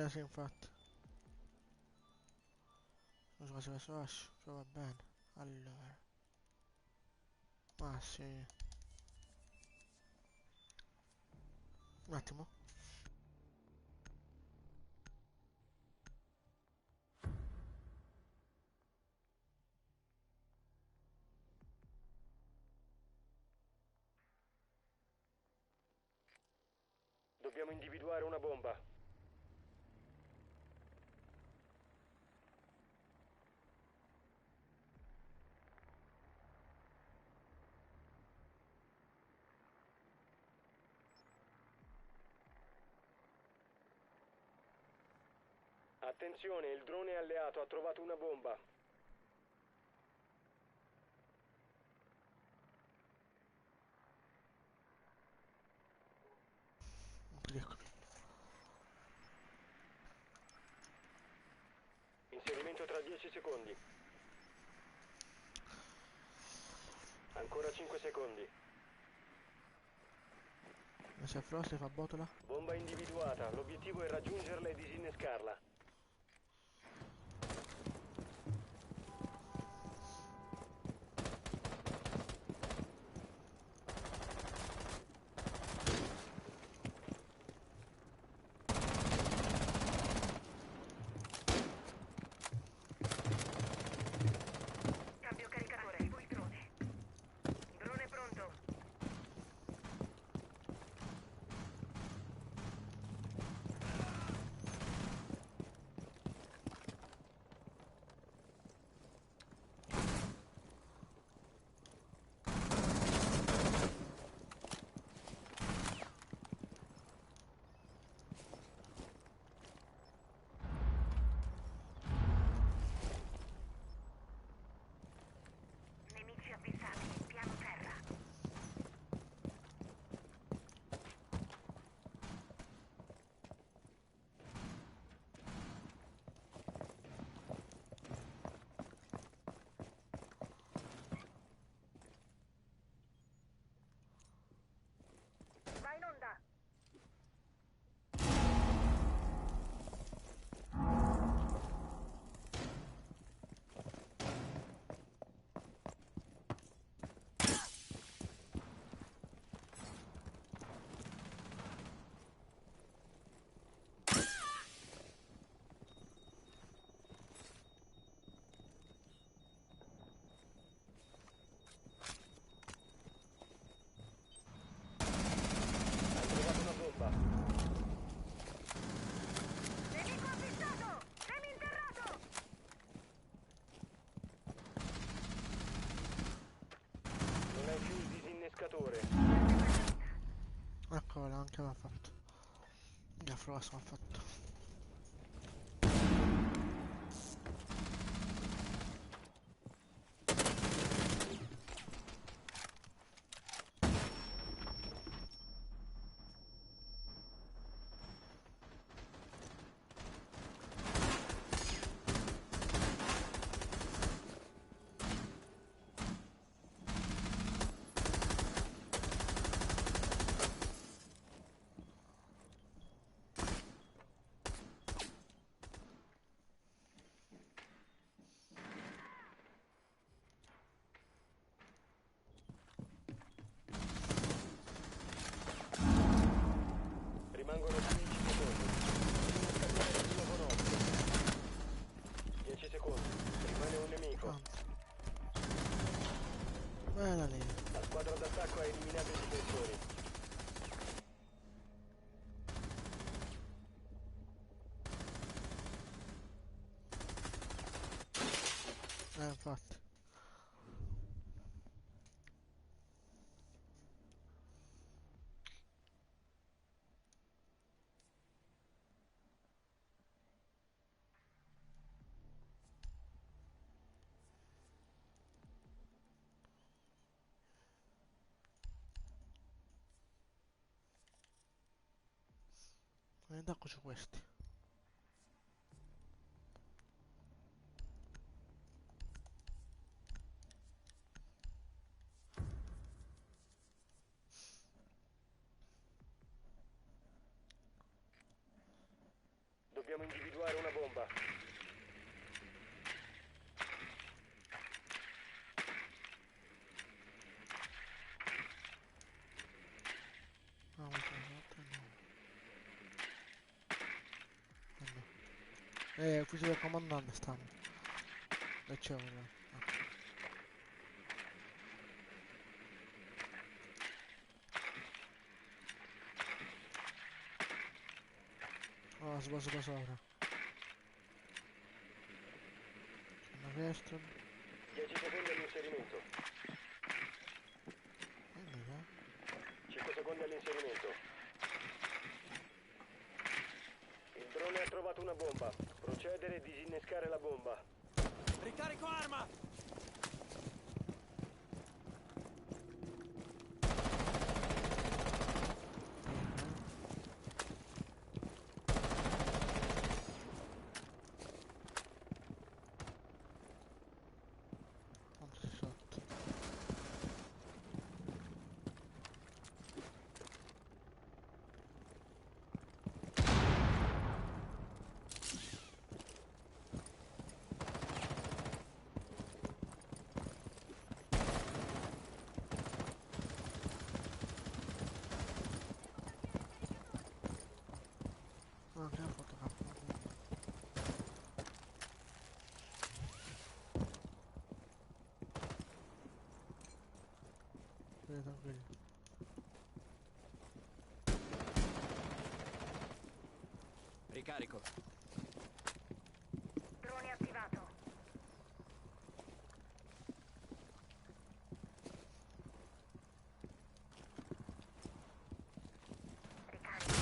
Sì, infatti. Non so se adesso esce, cioè va bene. Allora. Sì. Un attimo. Dobbiamo individuare una bomba. Attenzione, il drone alleato ha trovato una bomba. Eccomi. Inserimento tra 10 secondi. Ancora 5 secondi. Se Frost fa botola. Bomba individuata. L'obiettivo è raggiungerla e disinnescarla. Cambio caricatore, attivo il drone. Drone pronto. Nemici avvisati, piano terra. Va in onda. Ha trovato una bomba. Nemico avvistato! Seminterrato! Non hai più il disinnescatore. Eccola, anche l'ha fatto. Già Frost l'ha fatto. Infatti. E eccoci questi. Dobbiamo individuare una bomba. No, ufficio del comandante stanno. E c'è uno. Ah, sopra. C'è una Veston. 10 secondi all'inserimento. 5 secondi all'inserimento. Il drone ha trovato una bomba. Procedere e disinnescare la bomba. Ricarico arma! Sotto. Ah, che ha fatto capo. Tranquillo. Ricarico. Drone attivato. Ricarico.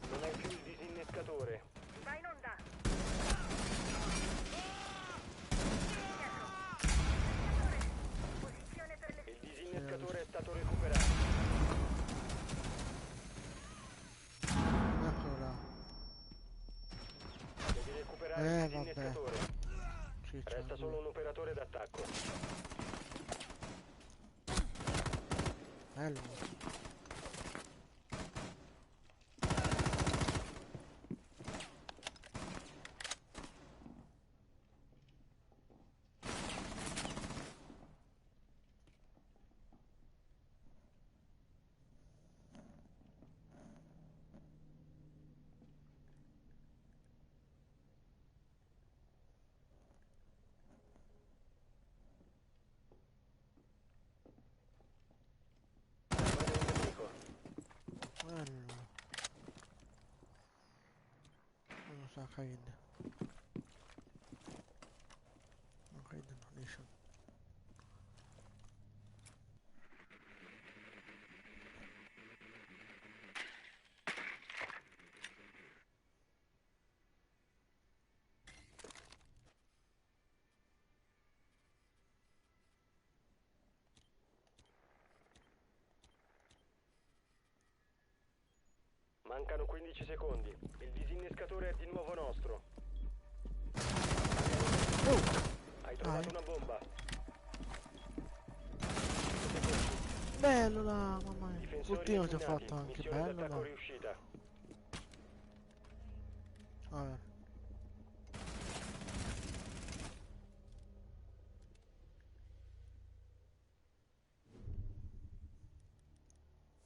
Non hai più il disinnescatore. Si va in onda. Posizione per le... Il disinnescatore è stato recuperato. Eccolo là. Devi recuperare il Vabbè. disinnescatore. Ciccio, Resta solo un operatore d'attacco. bello. Rimane un nemico. Bello. Non so, Kaid. No, Kaid no, Nation. Mancano 15 secondi. Il disinnescatore è di nuovo nostro. Hai trovato una bomba. Bello là, mamma mia. Difensori Puttino ti ho eliminati. fatto anche, Missione bello d'attacco là. riuscita. Vabbè.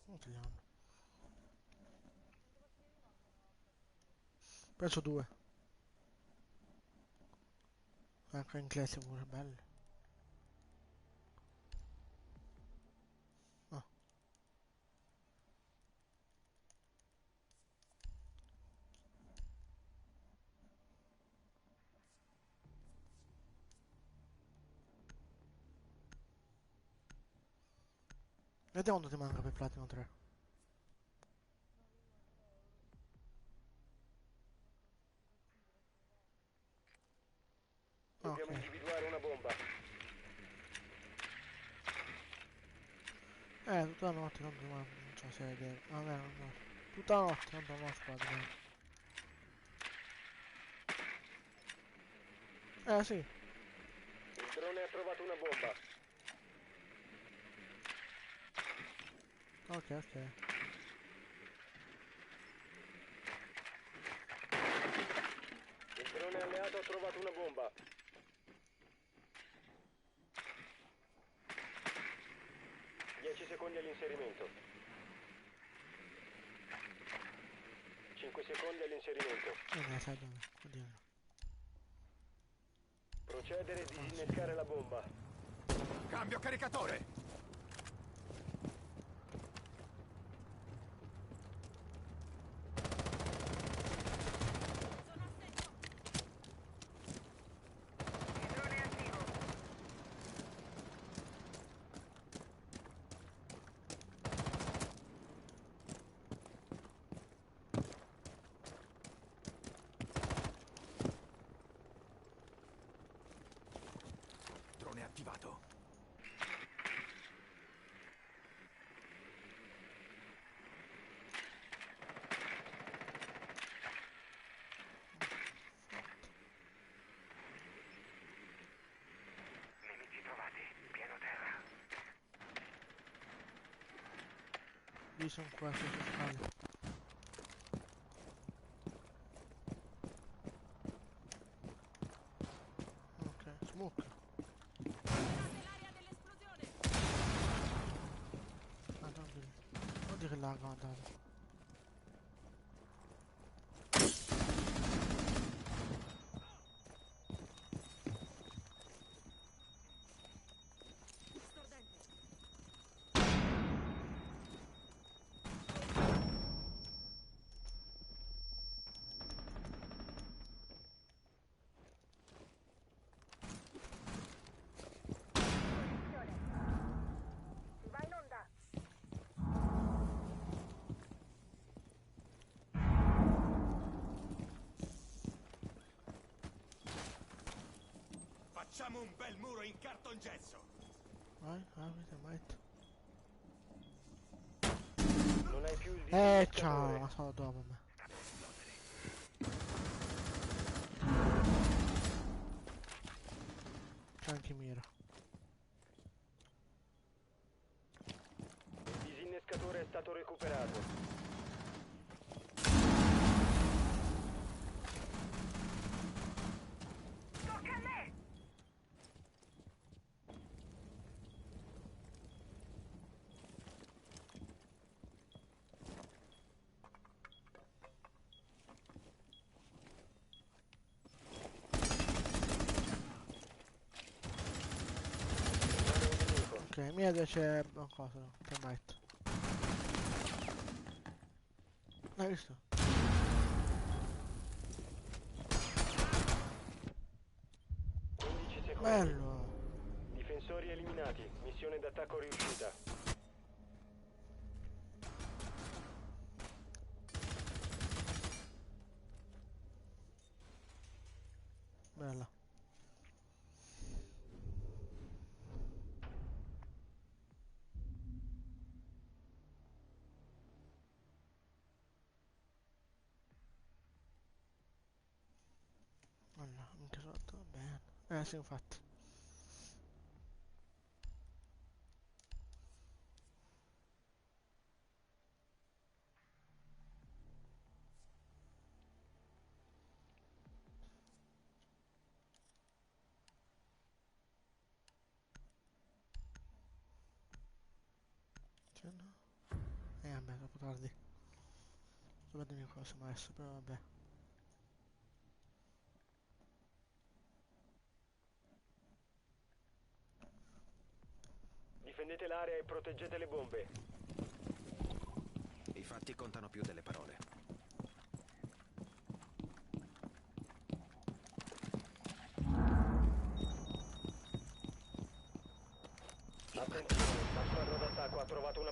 Non ce li hanno. Preso due. Anche in classe pure, bello. Ah. Vediamo quanto ti manca per platino 3. Dobbiamo Ok. individuare una bomba. Tutta la notte, tanto non c'ho serie. Vabbè, no. Tutta la notte, tanto non ho squadra. Sì. Il drone ha trovato una bomba. Ok, ok. Il drone alleato ha trovato una bomba. Dieci secondi all'inserimento. 5 secondi all'inserimento. Non sai dove. Oddio. Procedere e disinnescare la bomba. Cambio caricatore! Sono a secco. Il drone è attivo. Drone attivato. Nemici trovati. Piano terra. Lì sono qua sotto scale. Ok, smoke. Guardate l'area dell'esplosione. Ah, non dire che l'ha guardato. Stordente. Posizione. Si va in onda. Facciamo un bel muro in cartongesso. Vai, apri, metto. Non hai più il Ciao, disinnescatore. ma sono dopo me. C'è anche Mira. Il disinnescatore è stato recuperato. Tocca a me! Rimane un nemico. Ok, Mira c'è una cosa, che metto. L'hai visto? 15 secondi. Bello! Difensori eliminati. Missione d'attacco riuscita. Bella. Allora, minchia sotto, bene. Sì, infatti. Cioè, no? Vabbè, troppo tardi. Sto vedendo cosa mi ha messo, però vabbè. Difendete l'area e proteggete le bombe. I fatti contano più delle parole. Attenzione, la squadra d'attacco ha trovato una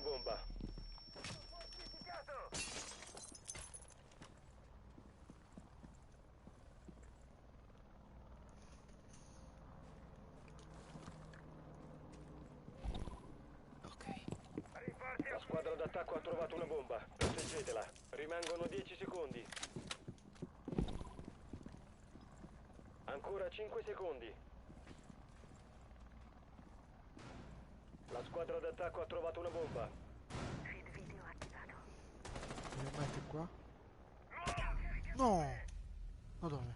trovato una bomba. Proteggetela. Rimangono 10 secondi. Ancora 5 secondi. La squadra d'attacco ha trovato una bomba. Feed video attivato. Mi metti qua? No! Ma dove?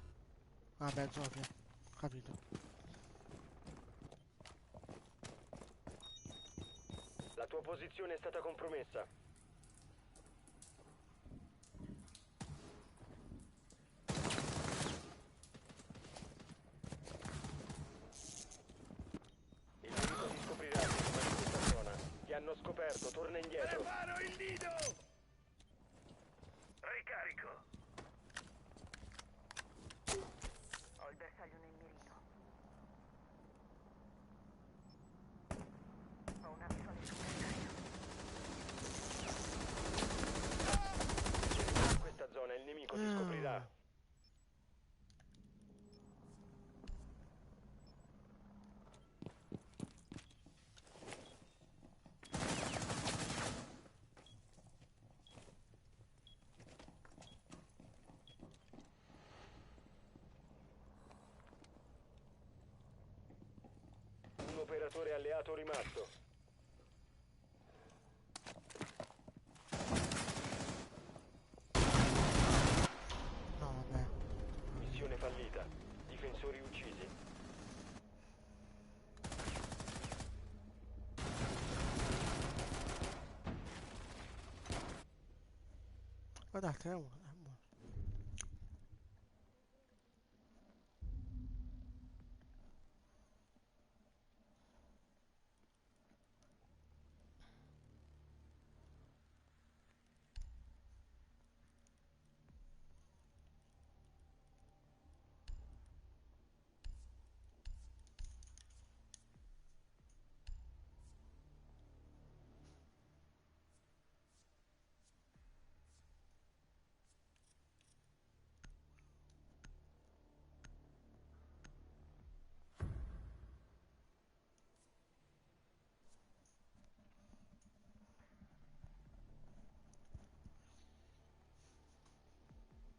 Vabbè, Zofia. Capito. La tua posizione è stata compromessa. Il nemico ti scoprirà se rimani in questa zona. Ti hanno scoperto, torna indietro. Preparo il nido! Ricarico. Ho il bersaglio nel mirino. Ho una visuale sul bersaglio. Se rimani in questa zona il nemico ti scoprirà. Un operatore alleato rimasto. No, vabbè. Missione fallita. Difensori uccisi. Guardate, è uno. È buono.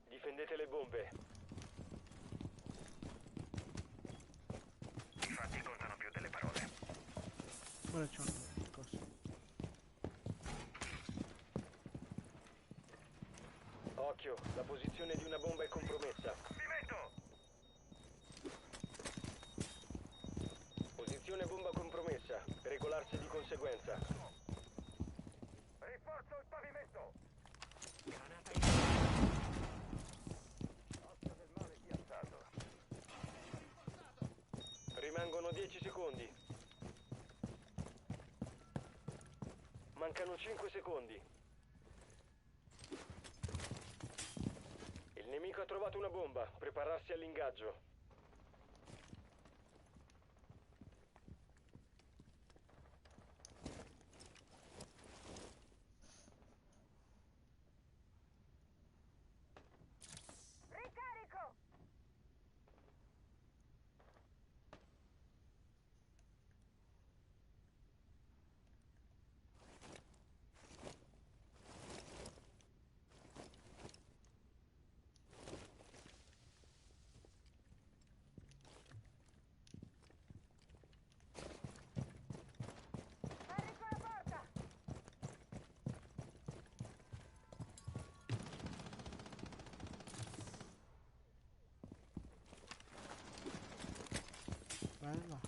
Difendete le bombe. I fatti contano più delle parole. Ora c'è un discorso. Occhio, la posizione di una bomba è compromessa. Mi metto! Posizione bomba compromessa. Regolarsi di conseguenza. Rinforzo il pavimento! Ossa del male piazzato. Rimangono 10 secondi. Mancano 5 secondi. Il nemico ha trovato una bomba. Prepararsi all'ingaggio. Ricarico! Carico la porta! Bella.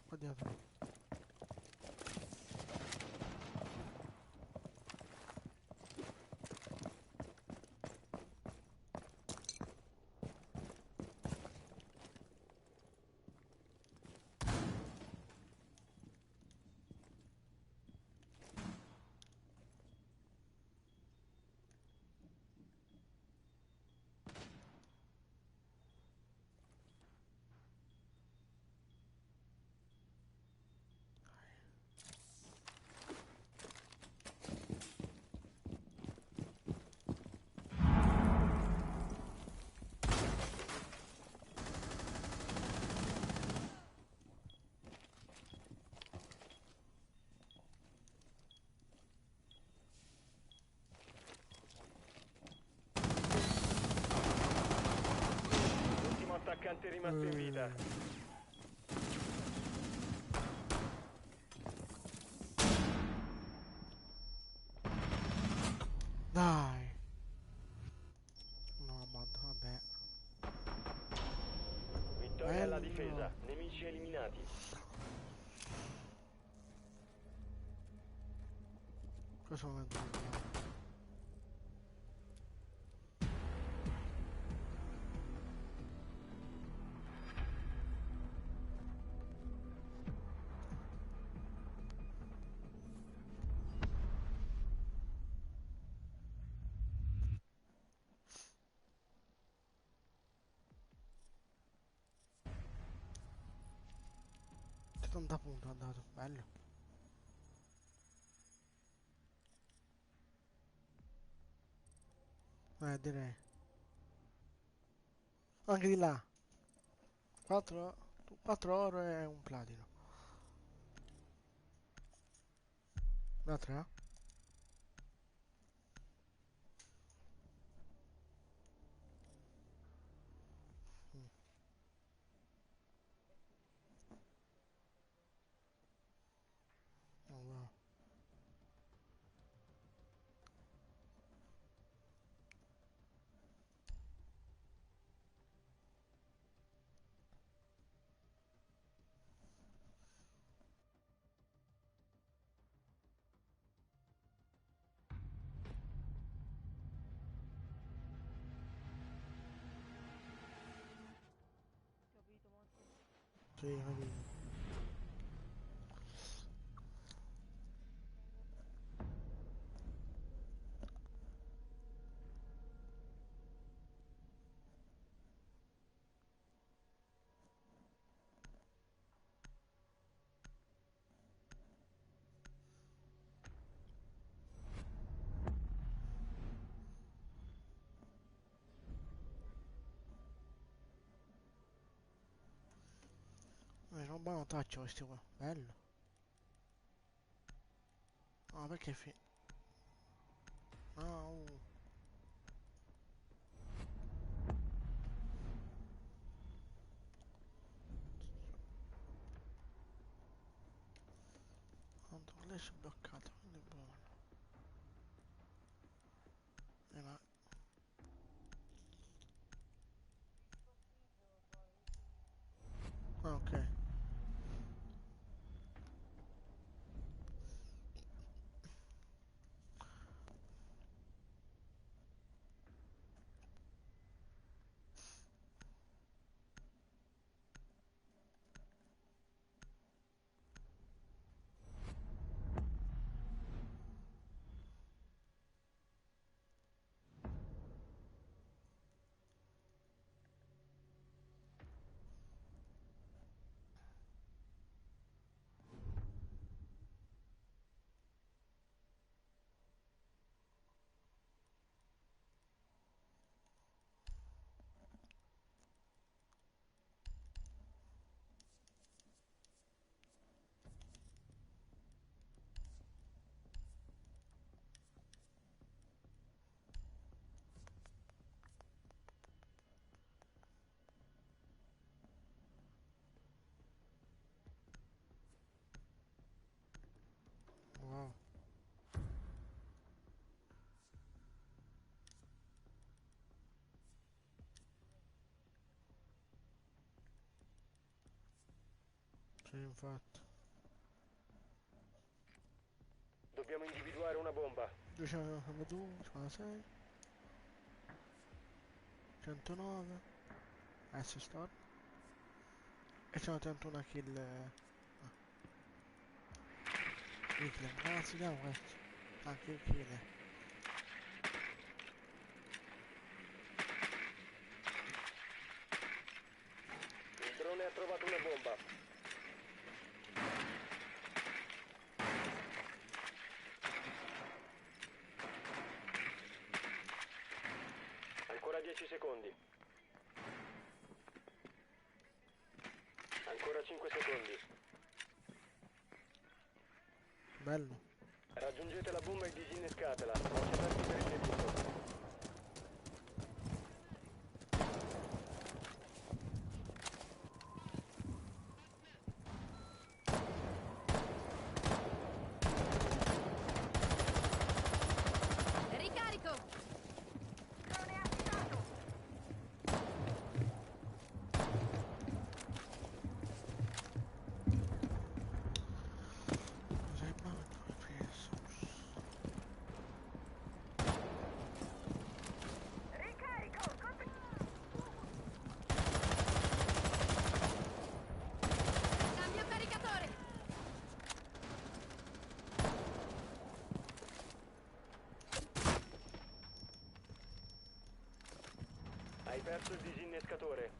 Qua dietro. rimasto in vita. Dai. No, ma vabbè. Vittoria alla Bello. difesa, nemici eliminati. Cosa vuoi dire? Che 80 punti ha dato, bello. Direi. Anche di là. 4 oro e un platino. Da 3? Oh, wow. Sì, capito. Sono un buon taccio questi qua, bello. Ah, perché Ah, Tanto lei si è bloccato, quindi è buono. Ma... Ah, ok. Wow. Sì, infatti. Dobbiamo individuare una bomba. 292, 56, 109, S-Star. E c'è 81 kill. Hitler, ragazzi, diamo questo. Anche il kill. Il drone ha trovato una bomba. Ancora 10 secondi. Ancora 5 secondi. Bello. Raggiungete la bomba e disinnescatela. Non c'è tempo per il nemico. perso il disinnescatore.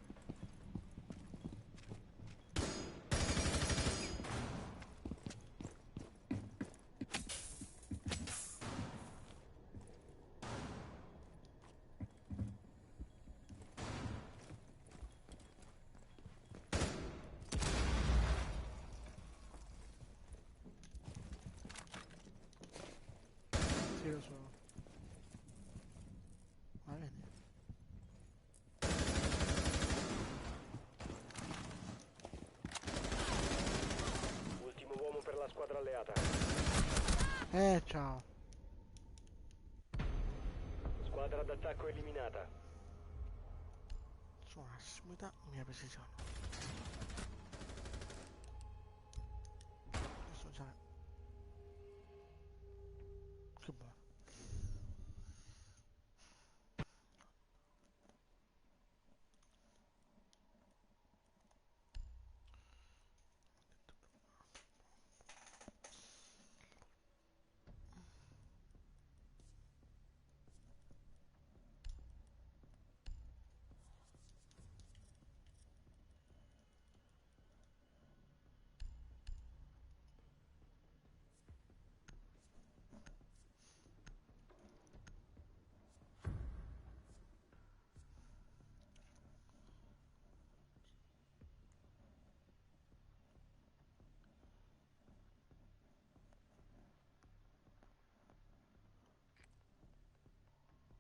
Sì, lo so. Ma vedi? Ultimo uomo per la squadra alleata. Ciao. Squadra d'attacco eliminata. Su una sessualità, mia precisione. Posso usare. Che buono.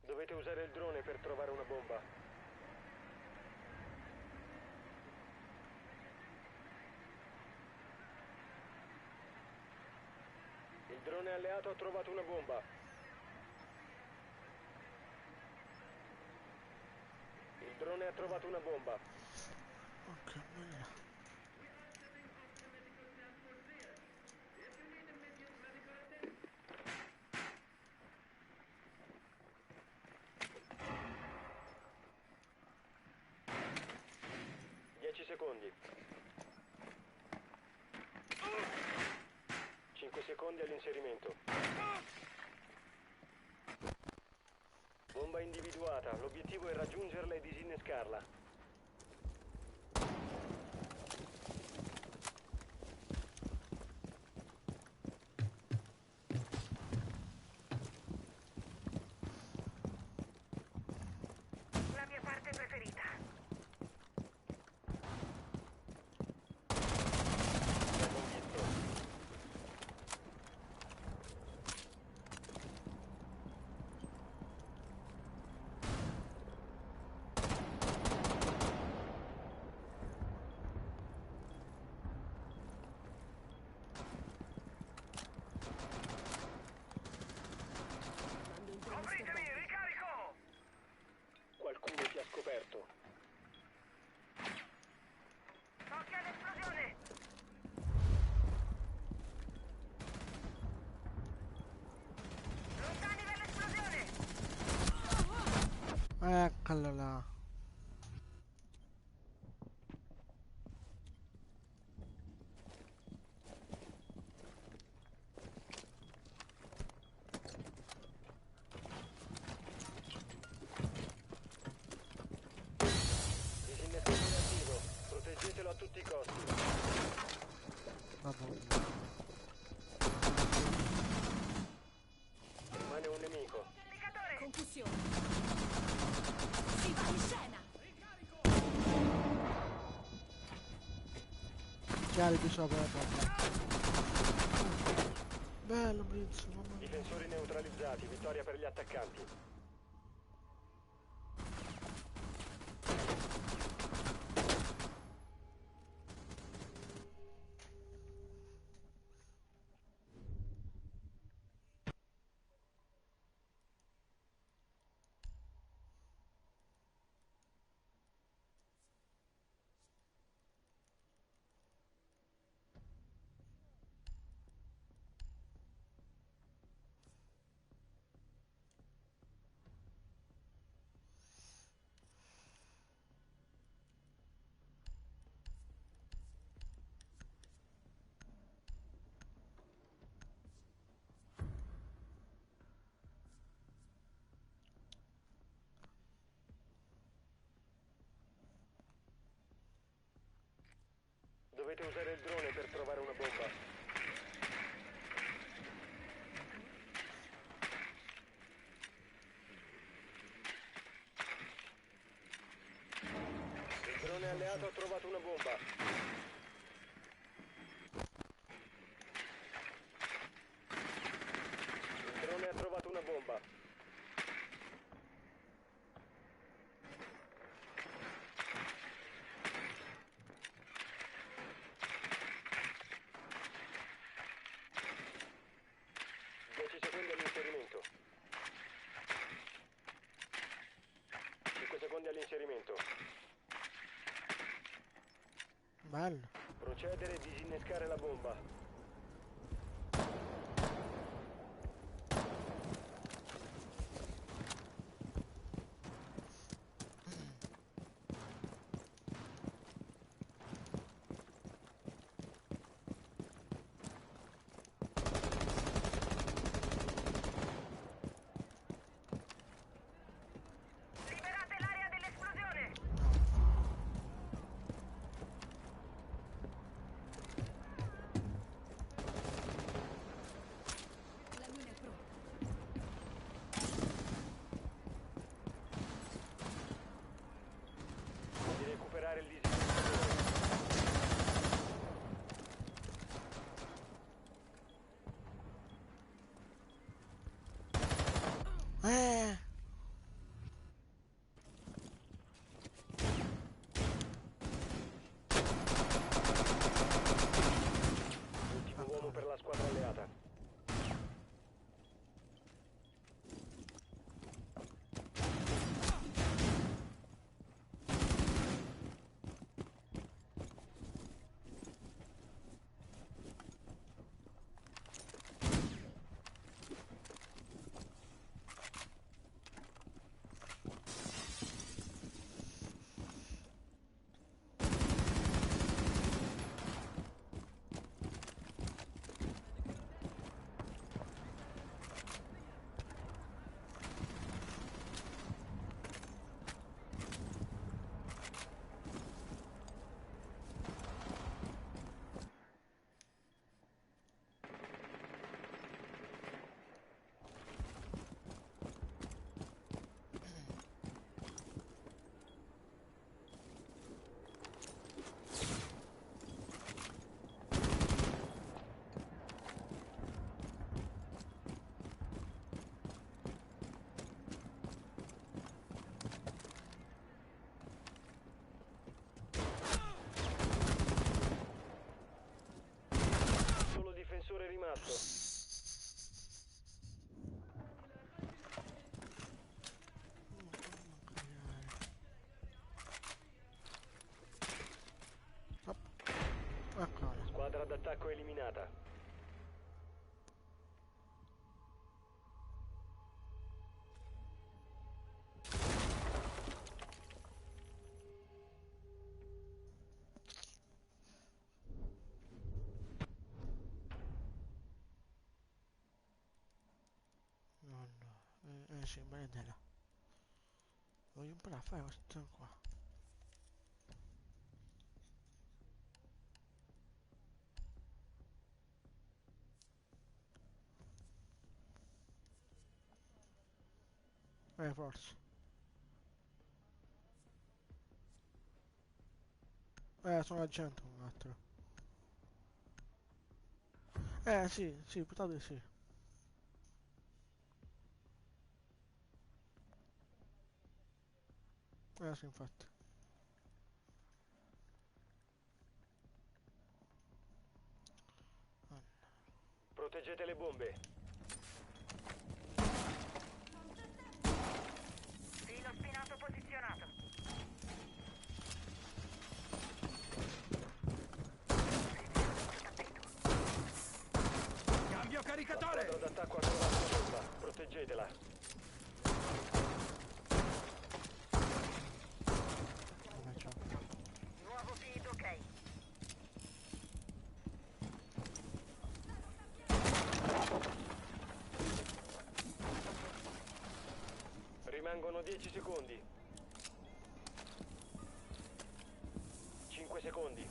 Dovete usare il drone per trovare una bomba. Il drone alleato ha trovato una bomba. Il drone ha trovato una bomba. Ok, bella. 10 secondi. 5 secondi all'inserimento. Bomba individuata. L'obiettivo è raggiungerla e disinnescarla. La mia parte preferita. Abbiamo visto. Copritemi, ricarico! Qualcuno ti ha scoperto. Occhio all'esplosione! Lontani dall'esplosione! Eccola là. Disinnescatore attivo. Proteggetelo a tutti i costi. Vabbè. Rimane un nemico. Indicatore! Concussione. Si va in scena. Chiari di sopra la porta. Bello Blitz, mamma mia. Difensori neutralizzati. Vittoria per gli attaccanti. Dovete usare il drone per trovare una bomba. Il drone alleato ha trovato una bomba. Il drone ha trovato una bomba. Secondi all'inserimento. 5 secondi all'inserimento. Bello. Procedere e disinnescare la bomba. Liberate l'area dell'esplosione! La luna è pronta. Di recuperare il disinnescatore. Eh. Ultimo uomo per la squadra alleata. Solo difensore rimasto. Eccola. Squadra d'attacco eliminata. No, no. Sì, vedela. Voglio imparare a fare questo qua. Forse. Sono agente un altro. Sì, sì, purtroppo di sì. Sì, infatti. Proteggete le bombe. Filo spinato posizionato. Cambio La caricatore! squadra d'attacco ha trovato una bomba. Proteggetela. Ciao. Nuovo feed ok. Rimangono 10 secondi. 5 secondi.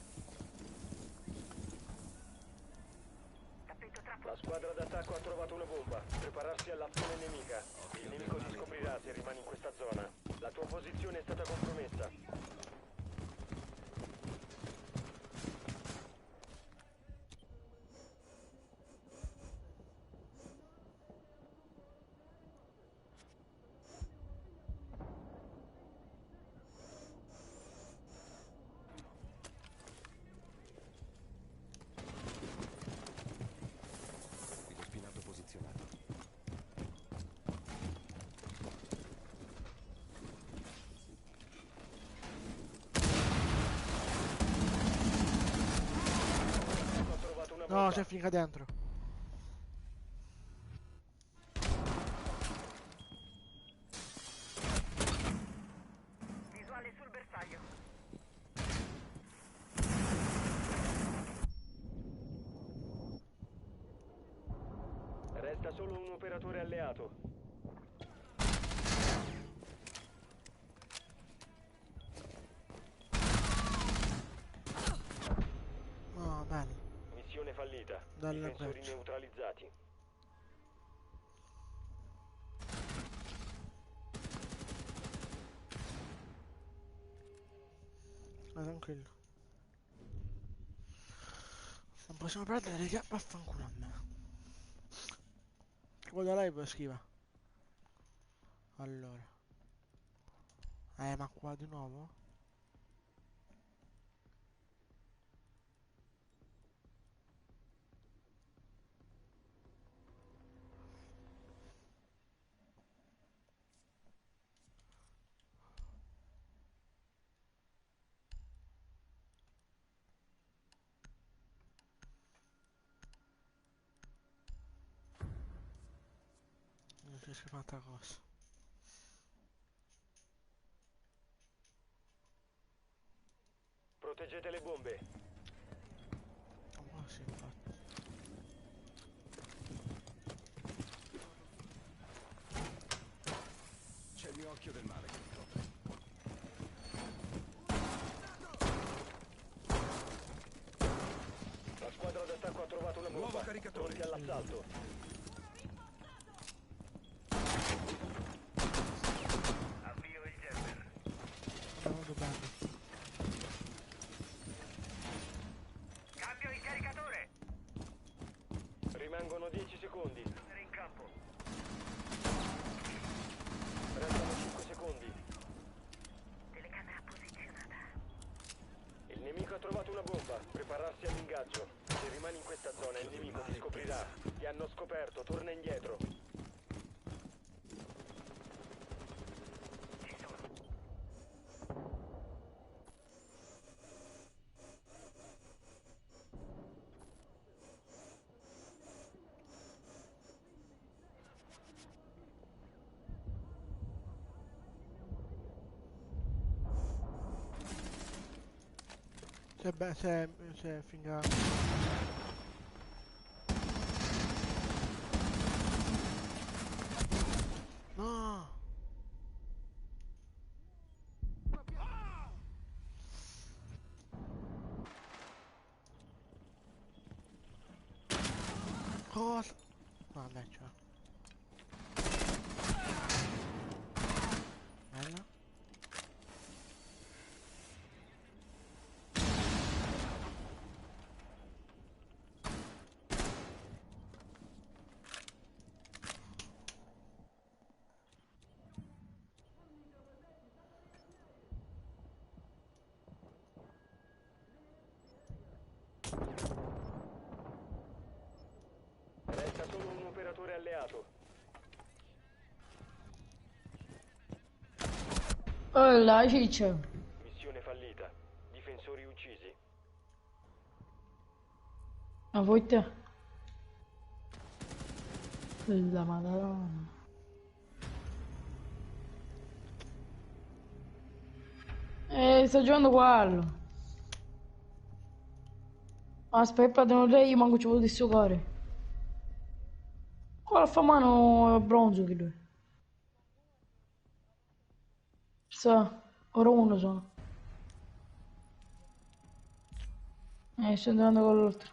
squadra d'attacco ha trovato una bomba. Prepararsi all'azione nemica. Il nemico ti scoprirà se rimani in questa zona. La tua posizione è stata compromessa. Filo spinato posizionato. Ho trovato una bomba. No, c'è finca dentro. Visuale sul bersaglio. Resta solo un operatore alleato. No, bello. Missione fallita. Dalle Difensori braccia. neutralizzati. Ma tranquillo. Non possiamo perdere, raga. Vaffanculo a me. Guarda live scriva. Allora. Ma qua di nuovo? Non riesco a fare altra cosa. Proteggete le bombe. Oh, sì, infatti. C'è il mio occhio del male che mi copre. La squadra d'attacco ha trovato una bomba. Nuovo caricatore. Pronti all'assalto. Avvio il jammer. Molto bello. Cambio il caricatore. Rimangono 10 secondi. In campo. Restano 5 secondi. Telecamera posizionata. Il nemico ha trovato una bomba. Prepararsi all'ingaggio. Se rimani in questa zona il nemico ti scoprirà. Ti hanno scoperto, torna indietro. Ci sono. C'è finga. No! Cosa? No, vabbè, cioè. Bella. Resta solo un operatore alleato. Oh, la ciccia. Missione fallita. Difensori uccisi. Ma vuoi te? La madonna. Sta giocando quello. Aspetta, devo dire, io manco ci voglio disturbare. Qua fa mano a bronzo che lui. Sa, ora uno sono. Sto andando con l'altro.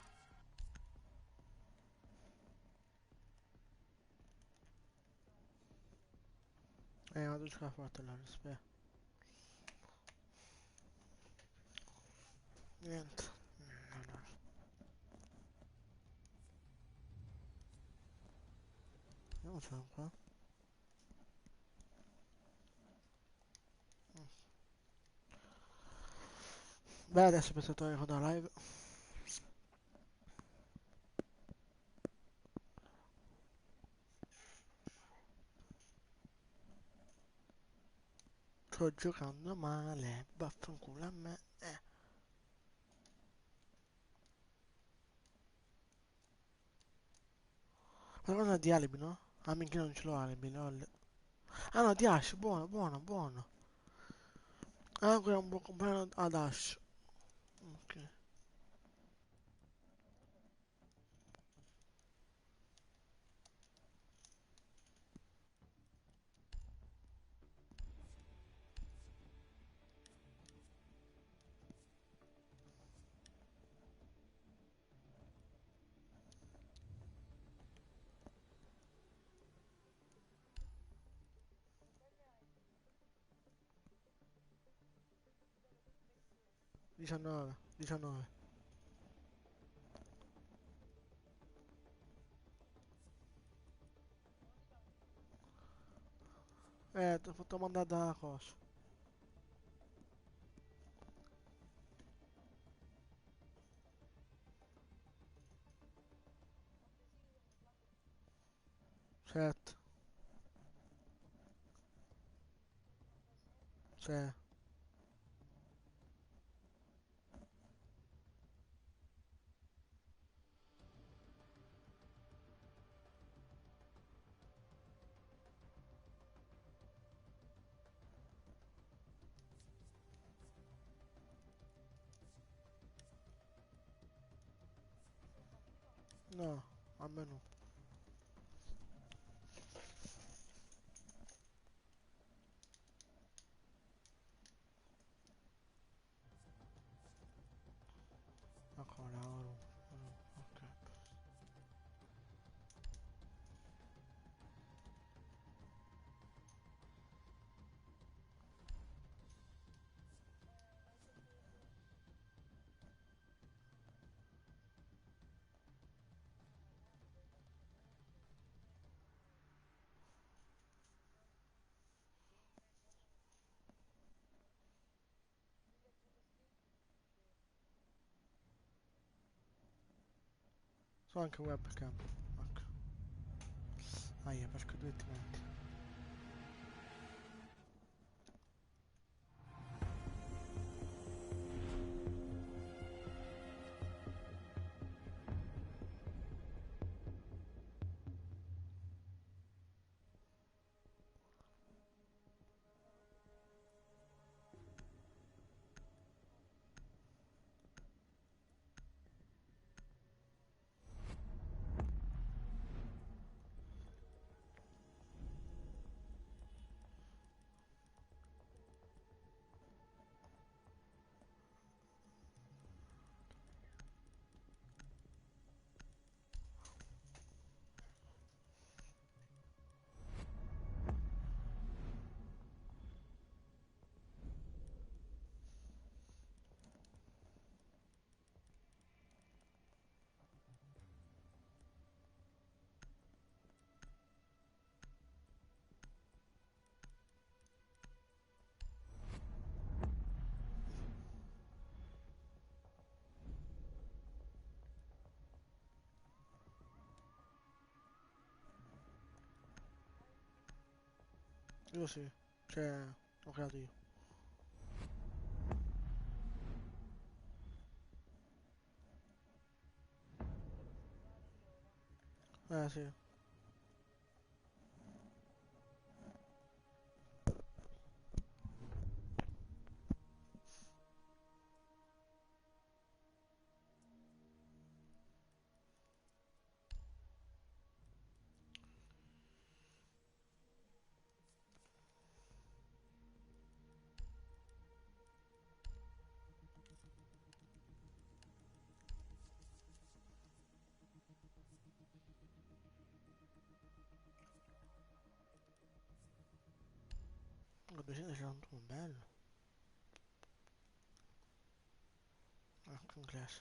vado a giocare forte allora, aspetta. Niente. Allora. Non c'è qua. Beh, adesso penso di tornare con la live. Sto giocando male, vaffanculo a me. Ma cosa di alibi, no? Ah, minchia non ce l'ho alibi, lol. Ah no, di Ash, buono, buono, buono. Ah, ancora un buon compagno ad Ash. Ok. Diciannove, 19. Ti ho fatto mandare da cosa. Certo. Sì. No, a me no. Ancora oro. Ok. So anche webcam. Ecco. Aia, pesco direttamente. Io sì. Cioè, ho creato io. Sì. 261, bello. Anche in classe.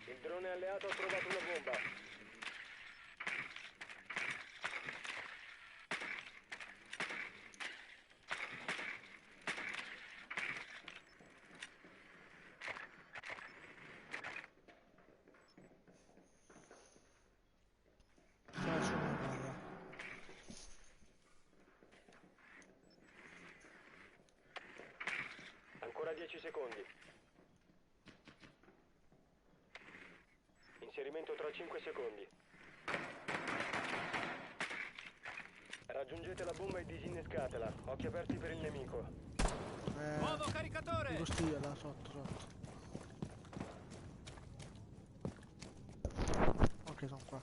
Il drone alleato ha trovato una bomba. Faccio una guarda. Ancora 10 secondi. Inserimento tra 5 secondi. Raggiungete la bomba e disinnescatela. Occhi aperti per il nemico. Nuovo caricatore! Lo stile là sotto. Ok, sono qua.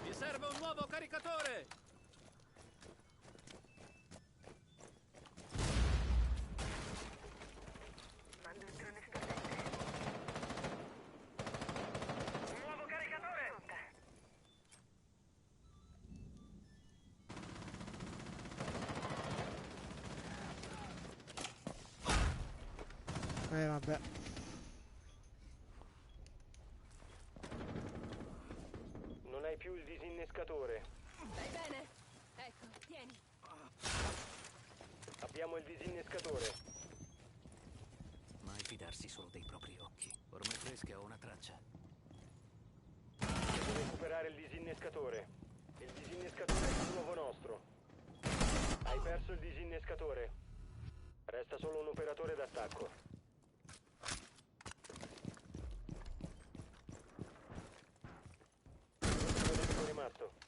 Mi serve un nuovo caricatore! Mando il drone scorrente. Nuovo caricatore! Pronta. Vabbè. Non hai più il disinnescatore. Stai bene? Ecco, tieni. Abbiamo il disinnescatore. Mai fidarsi solo dei propri occhi. Ormai fresca ho una traccia. Devo recuperare il disinnescatore. Il disinnescatore è il nuovo nostro. Hai perso il disinnescatore. Resta solo un operatore d'attacco. L'ultimo nemico rimasto.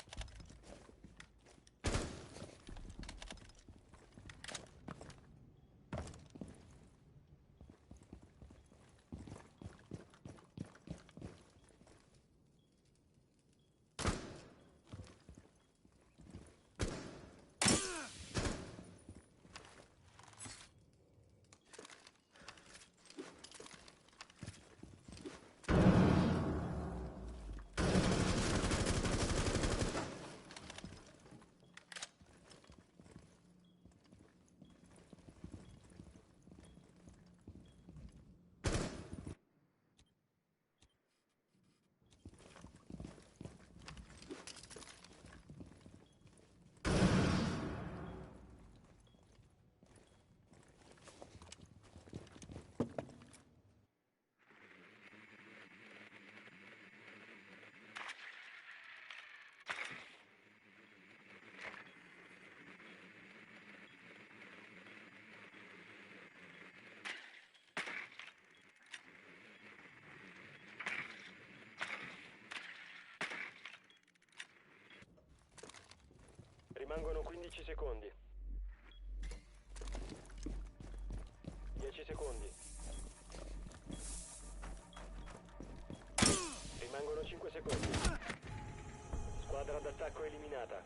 Rimangono 15 secondi. 10 secondi. Rimangono 5 secondi. Squadra d'attacco eliminata.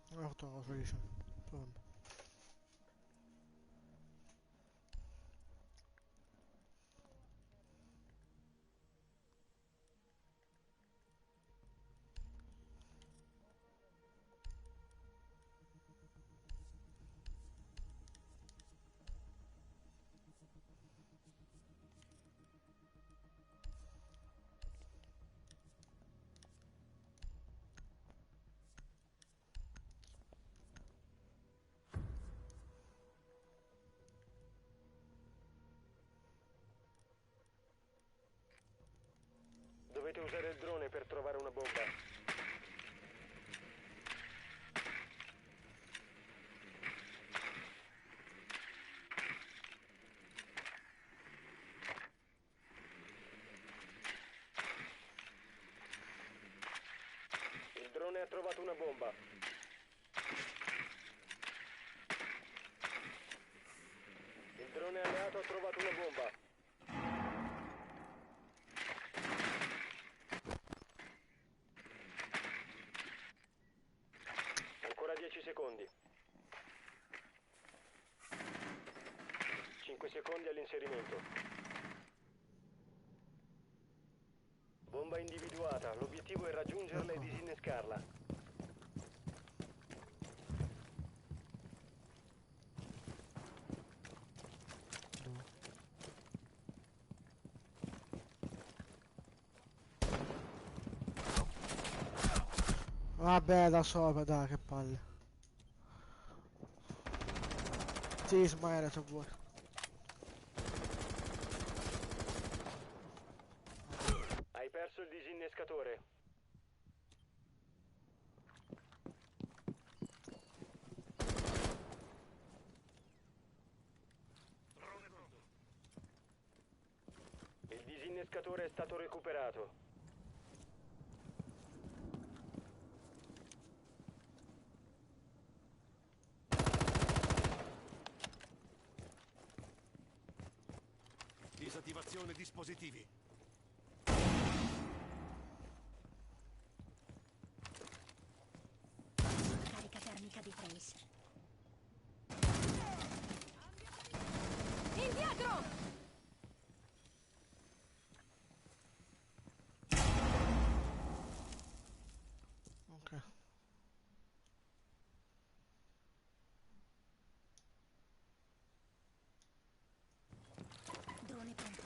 Non ho fatto una cosa felice. Vabbè. Dovete usare il drone per trovare una bomba. ha trovato una bomba. Il drone alleato ha trovato una bomba. Ancora 10 secondi. 5 secondi all'inserimento. Bomba individuata. L'obiettivo è raggiungerla e disinnescarla. Vabbè, da sopra, dai, che palle. Sì, Ismaele, se vuoi. Hai perso il disinnescatore. Il disinnescatore è stato recuperato. Disattivazione dispositivi. Carica termica di Tracer. Indietro! Ok. Drone pronto.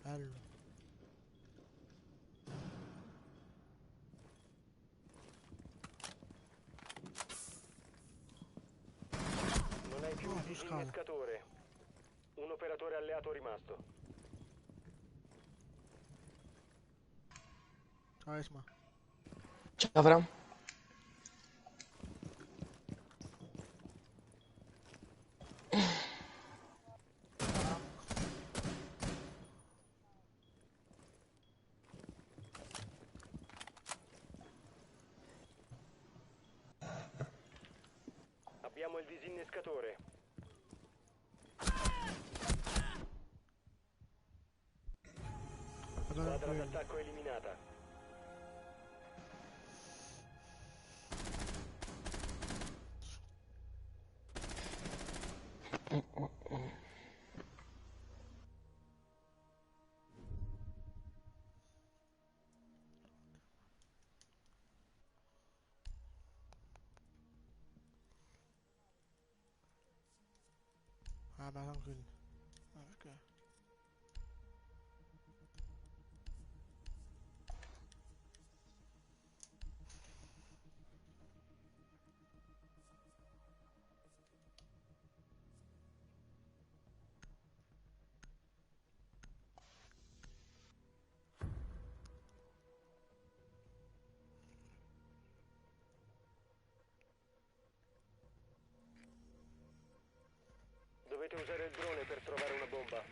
Bello. Non hai più No, un su scala. disinnescatore. Un operatore alleato rimasto. Ciao, Isma. Ciao Fra. Abbiamo il disinnescatore. Squadra d'attacco eliminata. Ah, ma tranquillo. Ok. Dovete usare il drone per trovare una bomba.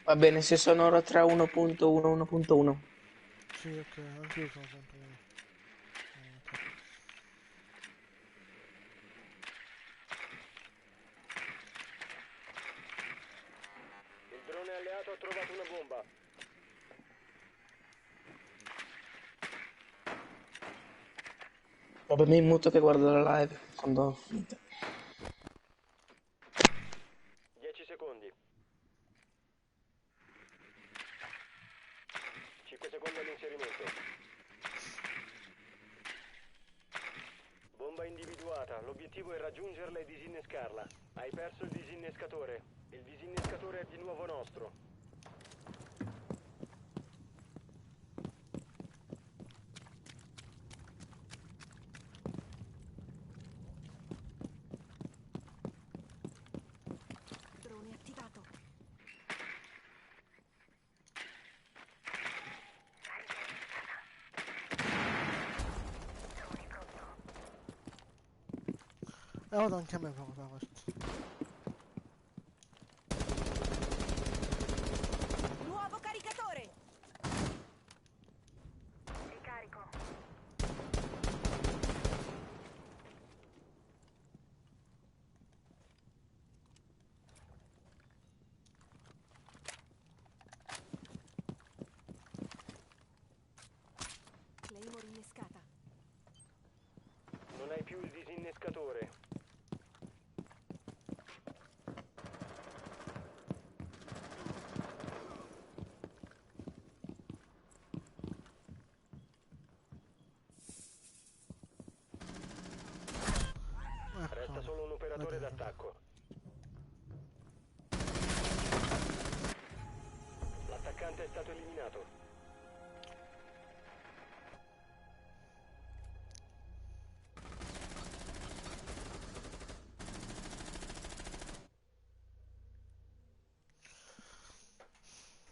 Va bene, se sono ora tra 1.1 e 1.1. Sì, ok, anch'io sono sempre uno. Il drone alleato ha trovato una bomba. Vabbè, mi muto che guardo la live quando ho finito. 10 secondi. 5 secondi all'inserimento. Bomba individuata. L'obiettivo è raggiungerla e disinnescarla. Hai perso il disinnescatore. Il disinnescatore è di nuovo nostro. Drone attivato. Drone vado anche a me proprio da questo. Nuovo caricatore! Ricarico. Claymore innescata. Non hai più il disinnescatore. Resta solo un operatore d'attacco. L'attaccante è stato eliminato.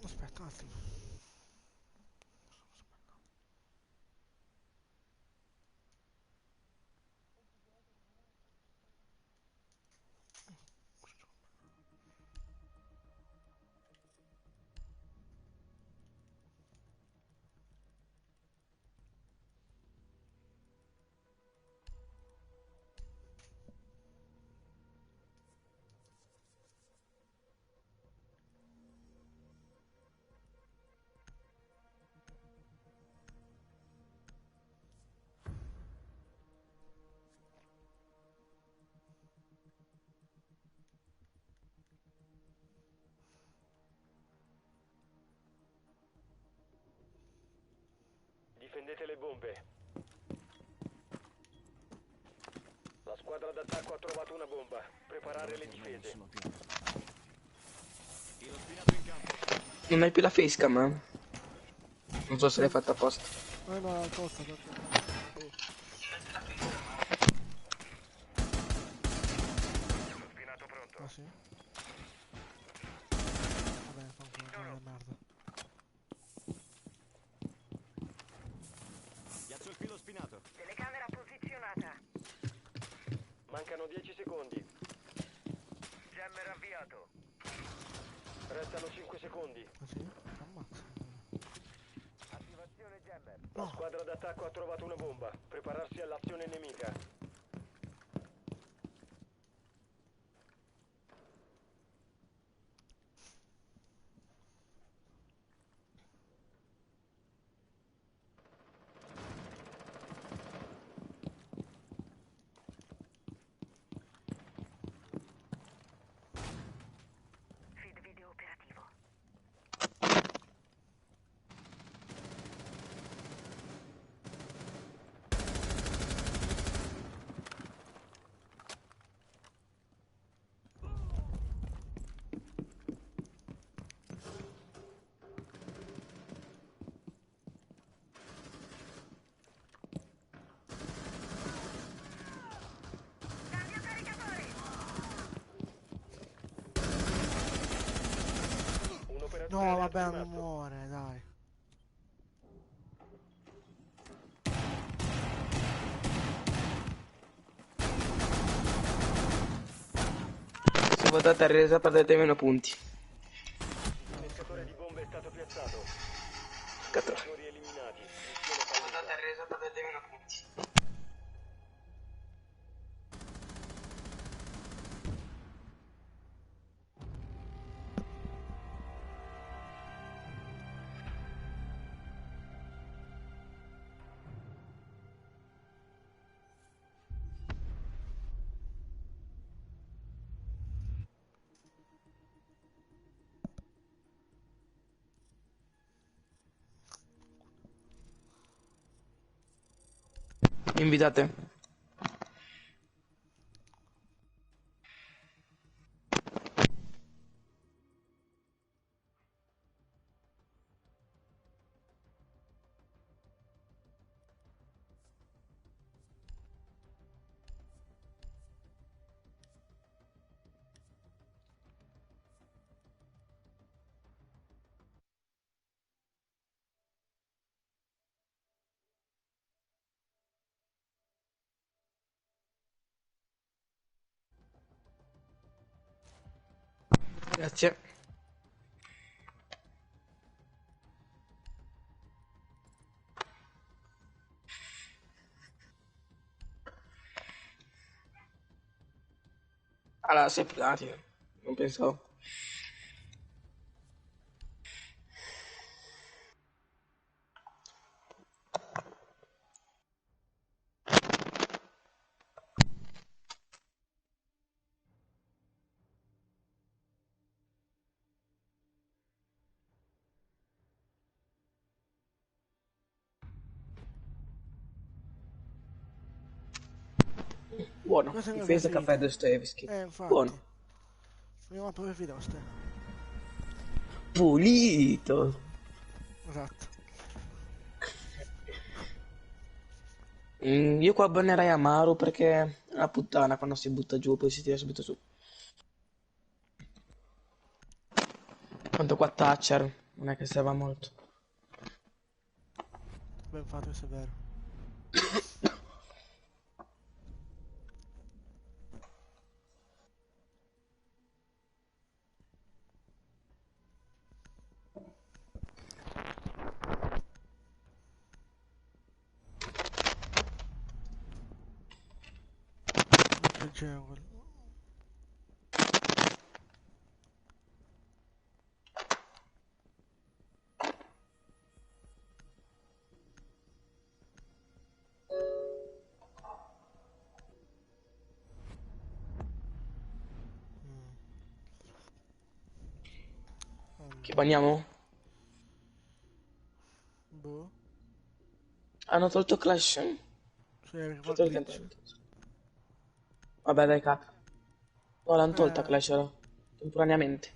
Aspetta un attimo. Difendete le bombe. La squadra d'attacco ha trovato una bomba. Preparare le difese. Non hai più la facecam, eh? Non so se l'hai fatta apposta. No, cosa perché... Spinato pronto. Ah sì? Vabbè, fa un po' di merda. Piazzo il filo spinato. Telecamera posizionata. Mancano 10 secondi. Jammer avviato. Restano 5 secondi. Ah sì? Ammazza. Attivazione Jammer. La squadra d'attacco ha trovato una bomba. Prepararsi all'azione nemica. Feed video operativo. Cambio caricatore. Un operatore No, vabbè, non riattivato. muore, dai. Se votate a resa perdete meno punti. Il disinnescatore di bombe è stato piazzato. Cazzo. Operatori eliminati. Missione fallita. resa perdete meno punti. Invitate. Grazie. Allora, sei privati. Non pensavo. Buono. Questo è il mio Difesa preferito. caffè Dostoevsky. Infatti. Buono. Il mio mappa preferito è ste. Pulito. Esatto. Io qua bannerei Amaru perché è una puttana quando si butta giù, poi si tira subito su. Quanto qua Thatcher, non è che serva molto. Ben fatto, questo è vero. Che jungle. Che banniamo? Boh. Hanno tolto Clash? Sì, perché fa Tolto il glitch. campionato. Vabbè dai cap. No, l'hanno tolta Clash ora. Temporaneamente.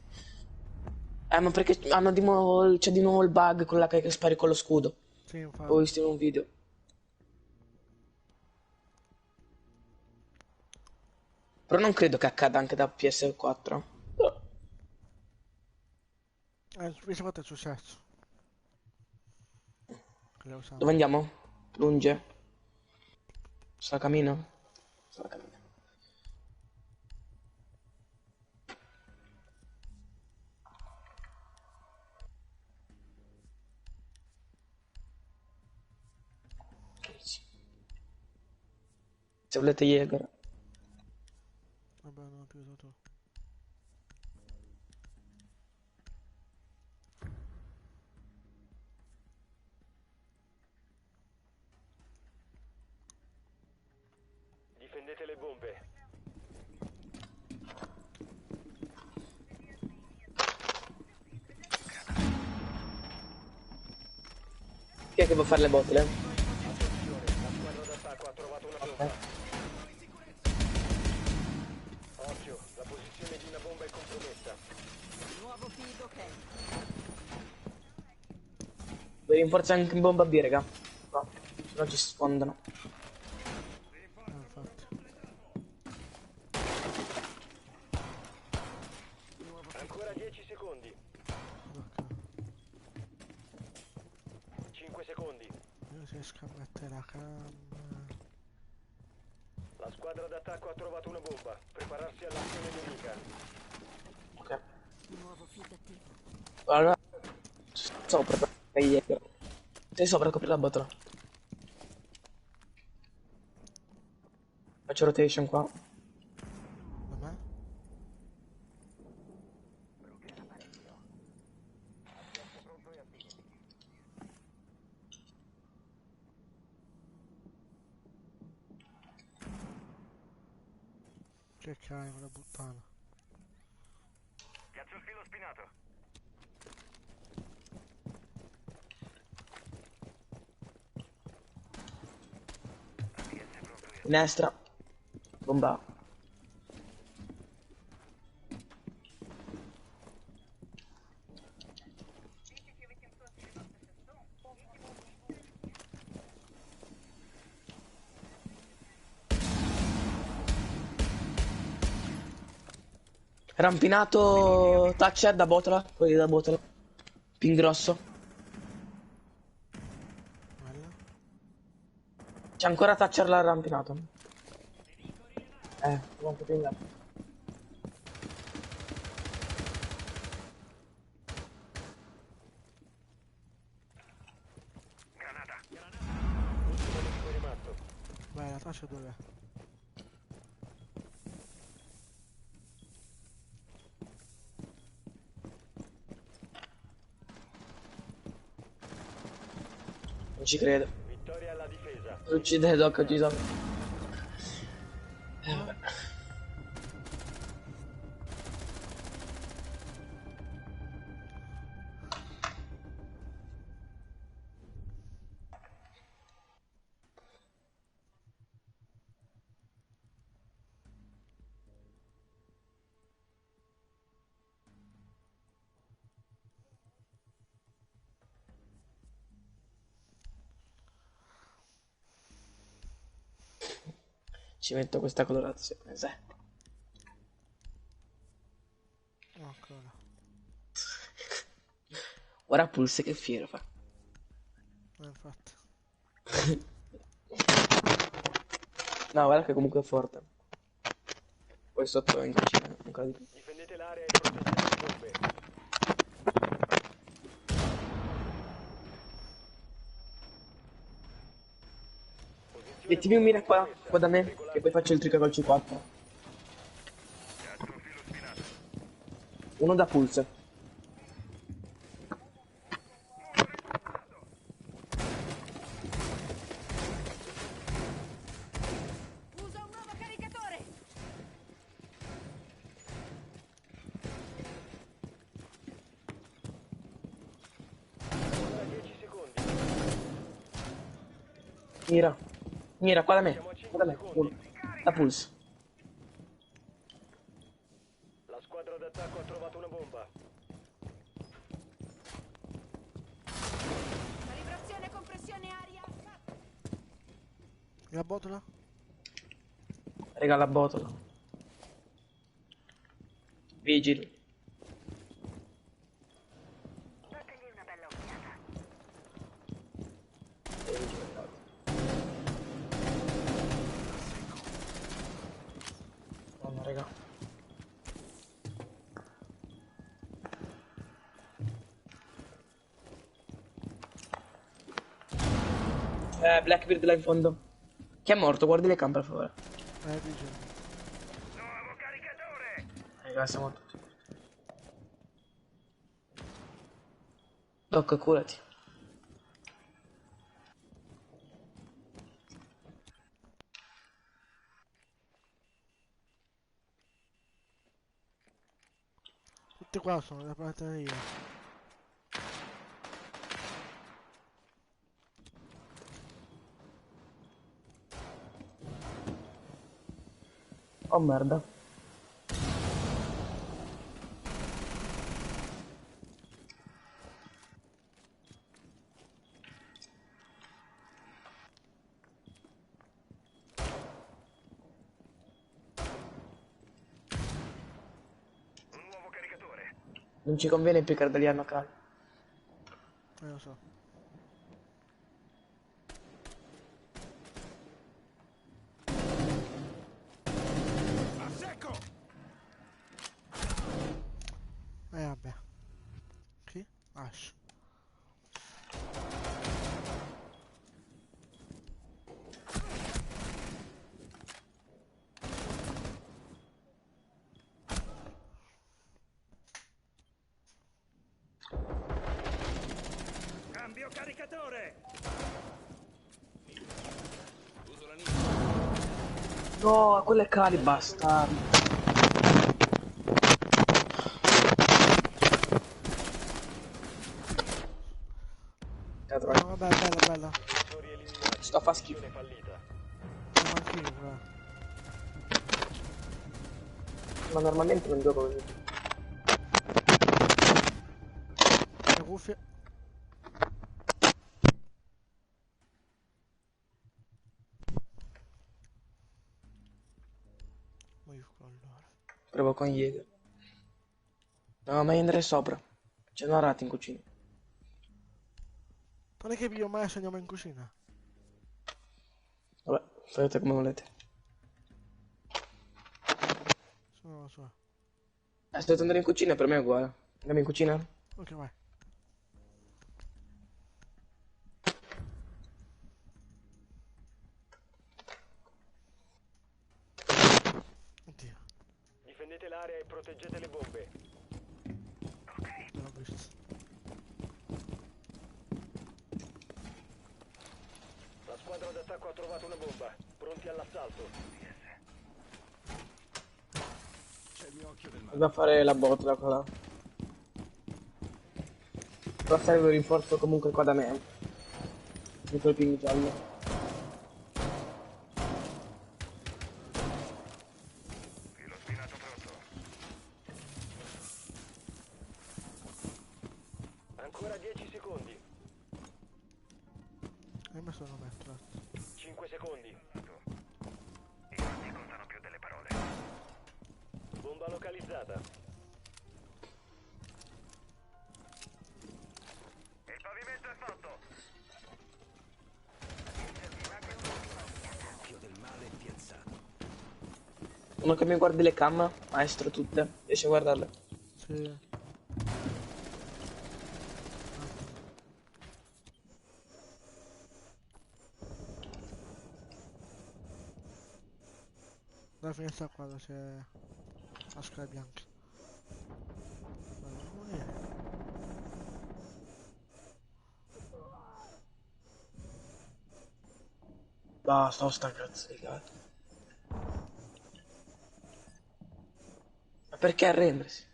Ma perché hanno di nuovo, c'è di nuovo il bug con la che spari con lo scudo. Sì, infatti. L'ho visto in un video. Però non credo che accada anche da PS4. Però... PS4 è successo. Che lo usiamo. Dove andiamo? Lunge? Sta cammino? Sta cammino. Se volete Jäger. Vabbè, non ho più usato. Difendete le bombe. Chi è che può fare le bottle? Attenzione, la squadra d'attacco ha trovato una bomba. Occhio, la posizione di una bomba è compromessa. Nuovo feed, ok. Devi rinforzare anche in bomba B, raga. No, se no ci sfondano. Infatti. Ancora 10 secondi. Ok. 5 secondi. Io si riesco a mettere la camera. La squadra d'attacco ha trovato una bomba. Prepararsi all'azione nemica. Ok. Nuovo feed attivo. Allora, sopra per Jäger. Sei sopra a coprire la botola. Faccio rotation qua. Da me? Che cai quella puttana. Cazzo il filo spinato. Finestra. Bomba. Rampinato Thatcher da botola, quelli da botola. Pin grosso. Bella. C'è ancora Thatcher là rampinato. Quanto più in là. Vai, la traccia dov'è? Non ci credo. Vittoria alla difesa. Uccide Doc, ucciso. Vabbè. Ci metto questa colorazione, sai. Ancora. Ora Pulse che fiero fa. Infatti. No, guarda che comunque è forte. Poi sotto in cucina, ancora di più. Difendete l'area e proteggete le bombe. Posizione Mettimi un mira bomba qua da me, che poi faccio il trick col C4. Uno da Pulse. Usa un nuovo caricatore. ancora 10 secondi. Mira. Mira, qua da me. Qua da me. Uno. Da Pulse. La squadra d'attacco ha trovato una bomba. Calibrazione compressione aria. E la botola? Regala la botola. Vigili. Dategli una bella occhiata. Oh no, raga. Blackbeard là in fondo. Chi è morto? Guardi le camere per favore. Dice. Raga, siamo tutti. Doc, curati. Tutti qua sono da batteria. Oh merda. Non ci conviene più cardaliano a Cal. Lo so. A secco! Vabbè. Chi? Ash. Cambio caricatore! Uso la ninja. No, quello è Cali, bastardo. No, vabbè, bella, bella. Difensori eliminati. Sto a fa schifo. Missione fallita. Siamo anch'io, qua. Ma normalmente non gioco così. Le cuffie. Allora. Provo con Jäger. No, ma io andrei sopra. C'è una rata in cucina. Non è che io mai se andiamo in cucina. Vabbè, fate come volete. Non lo so. Se dovete andare in cucina per me è uguale. Andiamo in cucina? Ok, vai. l'area e proteggete le bombe. Non l'ho visto. La squadra d'attacco ha trovato una bomba. Pronti all'assalto. C'è il mio occhio del male. Vado a fare la botola qua. Però serve un rinforzo comunque qua da me. Di quel ping giallo. Filo spinato pronto. Ancora 10 secondi. Hai messo un metro. 5 secondi. I fatti contano più delle parole. Bomba localizzata. Il pavimento è fatto. L'occhio del male è piazzato. Uno che mi guardi le cam, maestro tutte. Riesci a guardarle? Sì. La finestra qua dove c'è la scala bianca. Basta, sta cazzo di gatto. Ma perché arrendersi?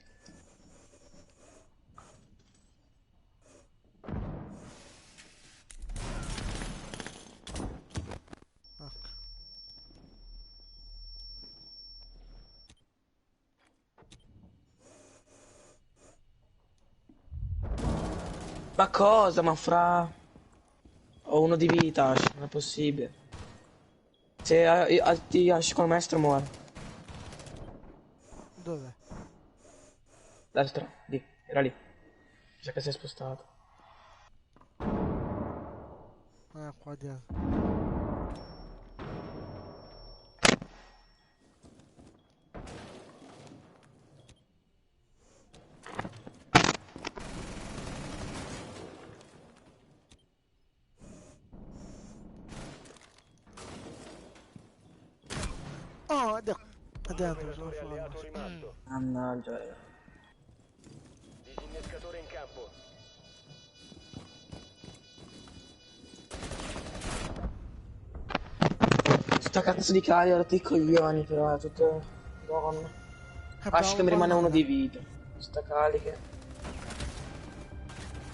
Ecco. Ma cosa? Ma fra... Ho uno di vita, Ash, non è possibile. Se ti Ash con il maestro muore. Dov'è? Destra, lì, era lì. Mi sa che si è spostato. Ah, qua dietro. Oh, è dentro, sono Alleato fuori. rimasto. Mannaggia. Disinnescatore in campo. Sta cazzo di cali, ora i coglioni, però è tutto... Madonna. Ash che mi rimane uno di vita. Sta cali che...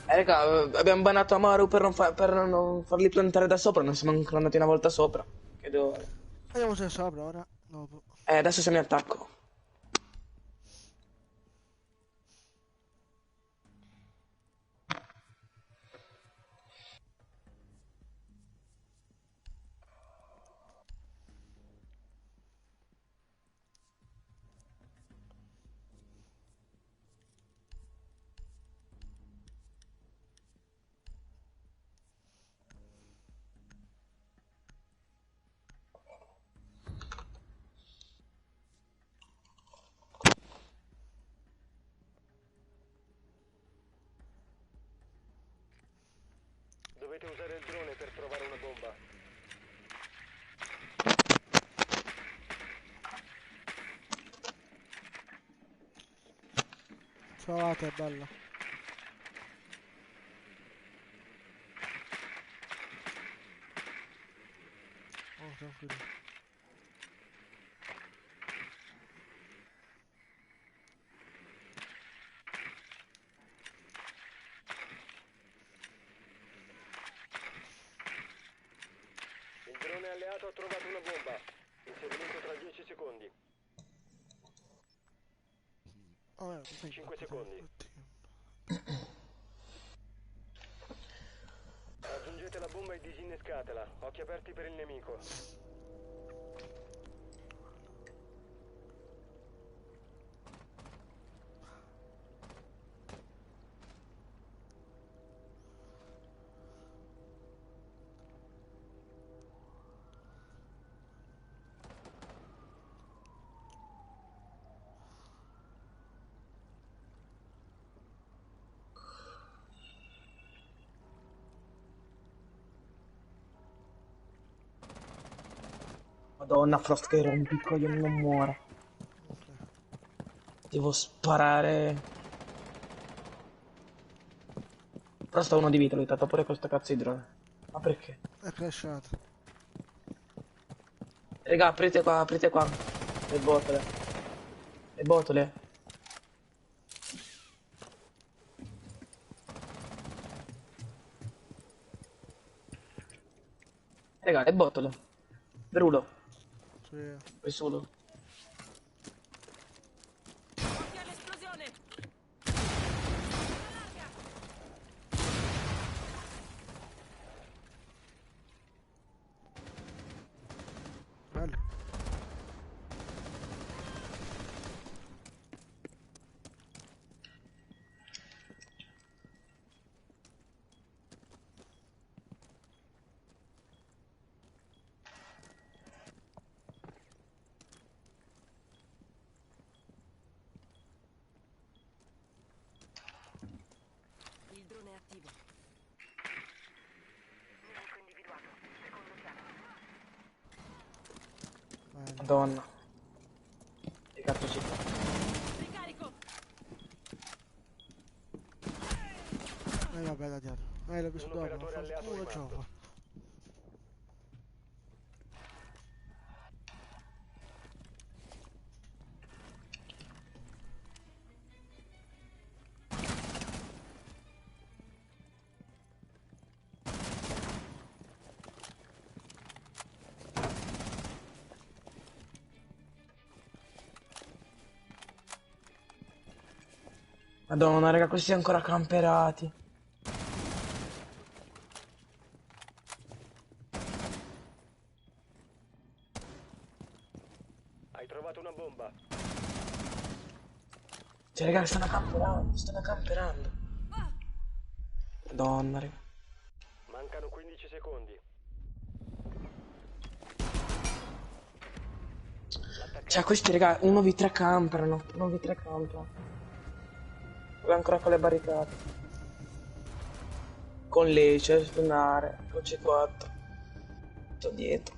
raga, abbiamo bannato Amaru per non farli plantare da sopra, non siamo ancora andati una volta sopra. Che devo... Vediamo se è sopra ora. Dopo. Adesso siamo in attacco. Dovete usare il drone per trovare una bomba. Trovate, è bello. Oh, tranquillo. Il drone alleato ha trovato una bomba. Inserimento tra 10 secondi. Oh, 5 secondi. Raggiungete la bomba e disinnescatela. Occhi aperti per il nemico. Madonna, Frost che rompi i coglioni, non muore. Devo sparare. Però sta uno di vita, lui ha dato pure questo cazzo di drone. Ma perché? È crashato. Raga, aprite qua, aprite qua. Le botole. Le botole. Raga, le botole. Verulo. Sì. Vai solo. Occhio all'esplosione. Bello. Il drone è attivo. Nemico individuato. Secondo piano. Bello. Madonna. Che cazzo ci fa? Ricarico. Vabbè, da dietro. L'ho visto Un dopo. operatore alleato Fanculo rimasto. gioco. Madonna, raga, questi ancora camperati. Hai trovato una bomba. Cioè, raga, stanno camperando, stanno camperando. Madonna, raga. Mancano 15 secondi. Cioè, questi, raga, 1v3 camperano. 1v3 camperano. E ancora con le barricate. Con l'Ece, spennare, con C4. Sto dietro.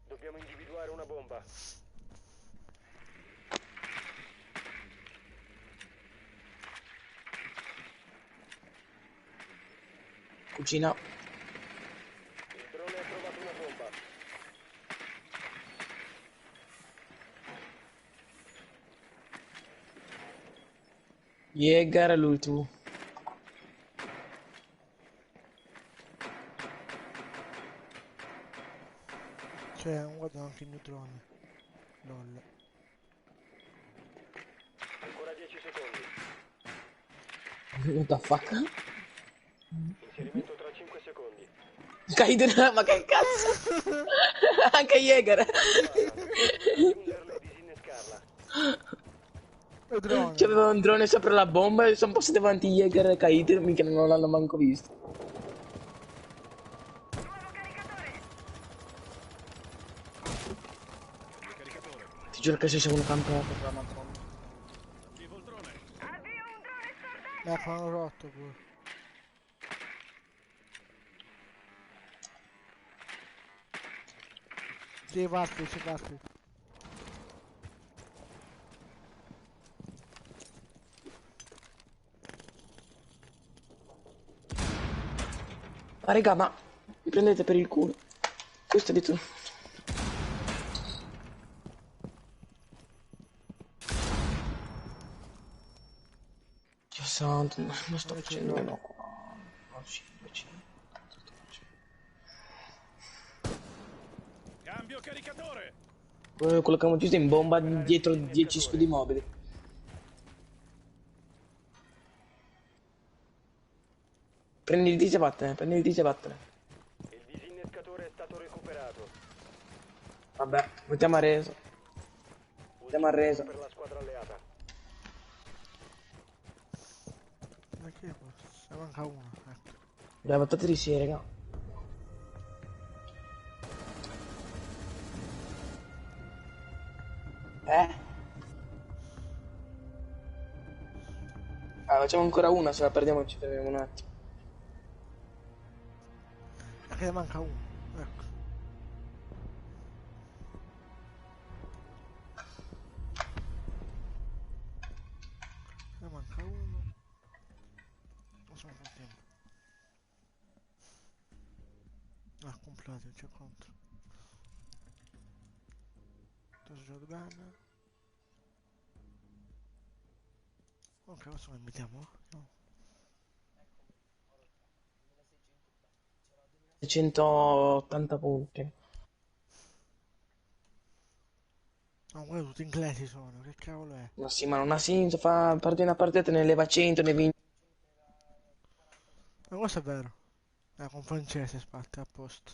Dobbiamo individuare una bomba. Cucina. Il drone ha trovato una bomba. Jäger è l'ultimo. Cioè, guarda anche il neutrone. LOL. Ancora 10 secondi. What the fuck? Inserimento tra 5 secondi. Kaiden, ma che cazzo? Anche Jäger. Raggiungerla e disinnescarla. Il drone. C'aveva un drone sopra la bomba e sono passati davanti Jäger e Kaiden, mica non l'hanno manco visto. Ti giuro che sei uno campione per la madonna. Fanno rotto pure. Sì, Vasco, c'è Vasco. Ma raga, ma mi prendete per il culo. Questo di tu. Dio santo, ma sto facendo no qua. No, 5. Cambio caricatore. Quello che abbiamo ucciso in bomba dietro 10 scudi mobili. Prendi il diesel e vattene, prendi il diesel e vattene. Il disinnescatore è stato recuperato. Vabbè, mettiamo a reso. Mettiamo a reso. Per la squadra alleata. Ma che se manca uno, ecco. Le patate di sì, raga. Ah, facciamo ancora una, se la perdiamo ci fermiamo un attimo. Che ne manca uno, ecco. Ne manca uno. Non sono contento. Ah, completo, c'è contro. Adesso gioco bene. Ok, adesso lo mettiamo. No. 180 punti. No, quelli tutti inglesi sono, che cavolo è? Ma sì, ma non ha senso, parti una partita, te ne leva 100, ne vinci. Ma questo è vero. Con francese spatti a posto.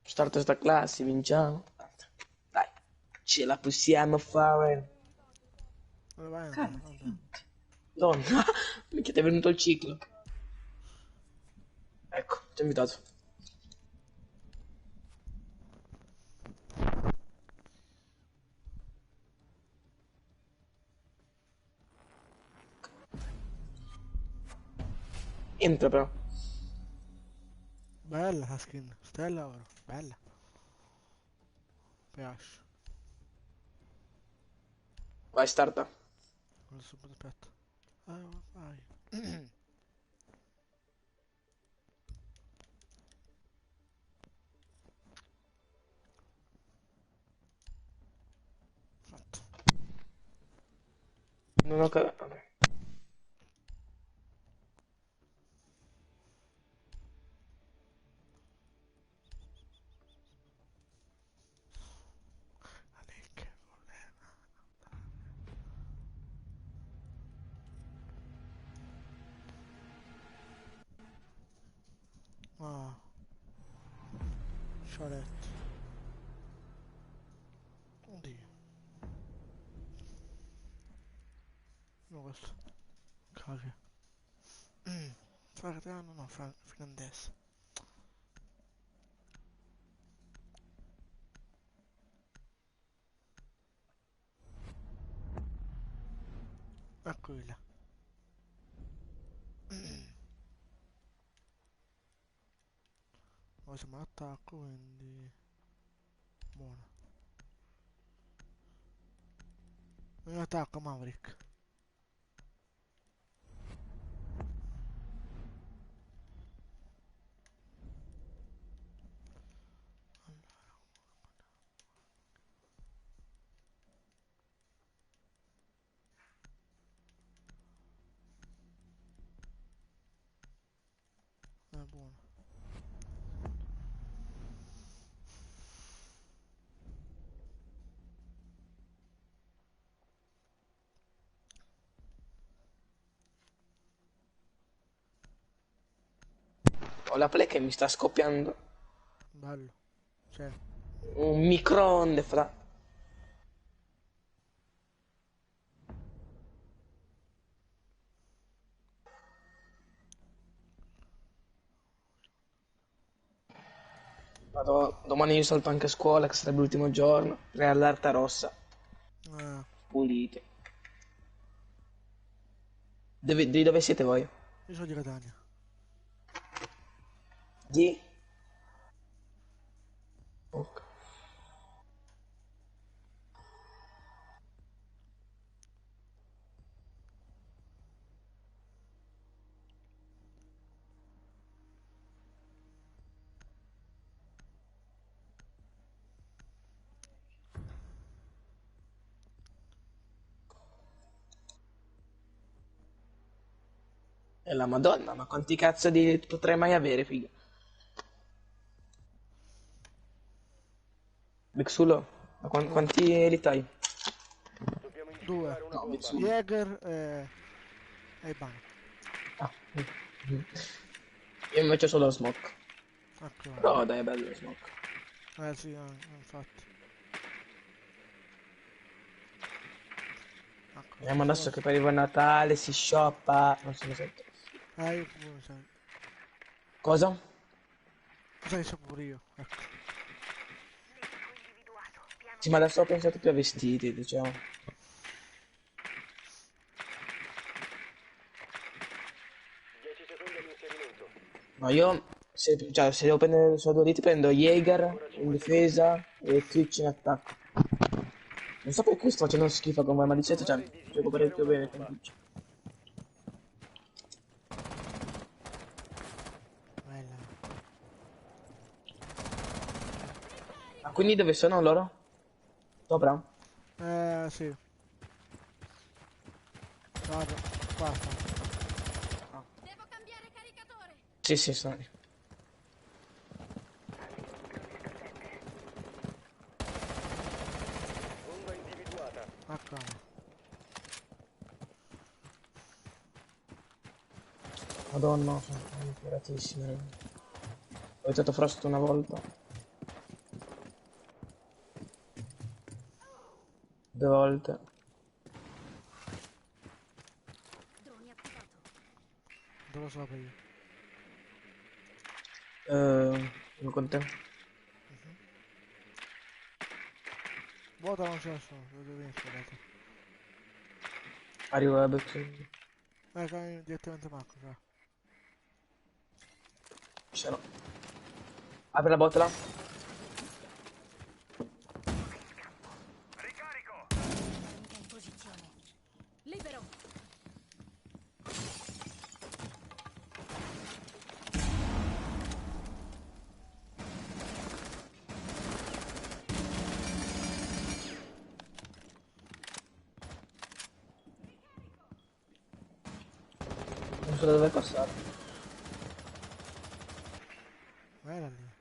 Starta sta classe, vinciamo. Dai, ce la possiamo fare. Dove vai? Vabbè. Donna, mica ti è venuto il ciclo. Ecco, ti ho invitato. Entra però. Bella la skin, stella oro, bella. Piace. Vai, starta. Adesso aspetta. Vai. Fatto. Non ho capito. Vabbè. Che voleva. Ah. Scialetto. Oddio. No, questo. Cavia. Fratello, no, finlandese. Eccoli là. Ora siamo all'attacco, quindi... Buono. Non attacco, Maverick. Buono. Ho la play che mi sta scoppiando. Bello. Cioè. Un microonde fra. Vado, domani io salto anche a scuola, che sarebbe l'ultimo giorno. All'Arta Rossa. Pulite. Di dove siete voi? Io sono di Catania. Di? Ok. E la Madonna, ma quanti cazzo di potrei mai avere, figa? Bexulo, ma quanti elite hai? individuare una No, bomba. Mitsubi. Jäger e Ibano. Ah. Io invece ho solo lo smoke. Ecco. Però dai, è bello lo smoke. Sì, infatti. Ecco, Vediamo adesso che poi arriva Natale, si shoppa. Non so, lo sento. io pure, sai. Cosa? Sai che so pure io. Ecco. Sì, ma adesso ho pensato più a vestiti, diciamo. 10 secondi all'inserimento. No, io se devo prendere solo due diti prendo Jaeger in difesa e Twitch in attacco. Non so perché sto facendo schifo con voi, ma di solito gioco parecchio bene con Twitch. Bella. Ah, quindi dove sono loro? Sopra? Sì. Vado, basta. Devo cambiare caricatore. Sì, sì, sono lì. Bomba individuata. Ecco. Madonna, sono imperatissime. Ho usato Frost una volta. 2 volte. Drone attivato. Dove lo so io? Sono con te. Vuota non c'è nessuno, dove vieni scusate. Arrivo a Bex. Ecco, direttamente Marco, cioè. Ce l'ho. Apri la botola. Mica in posizione. Libero. Non so da dove passare. Era lì.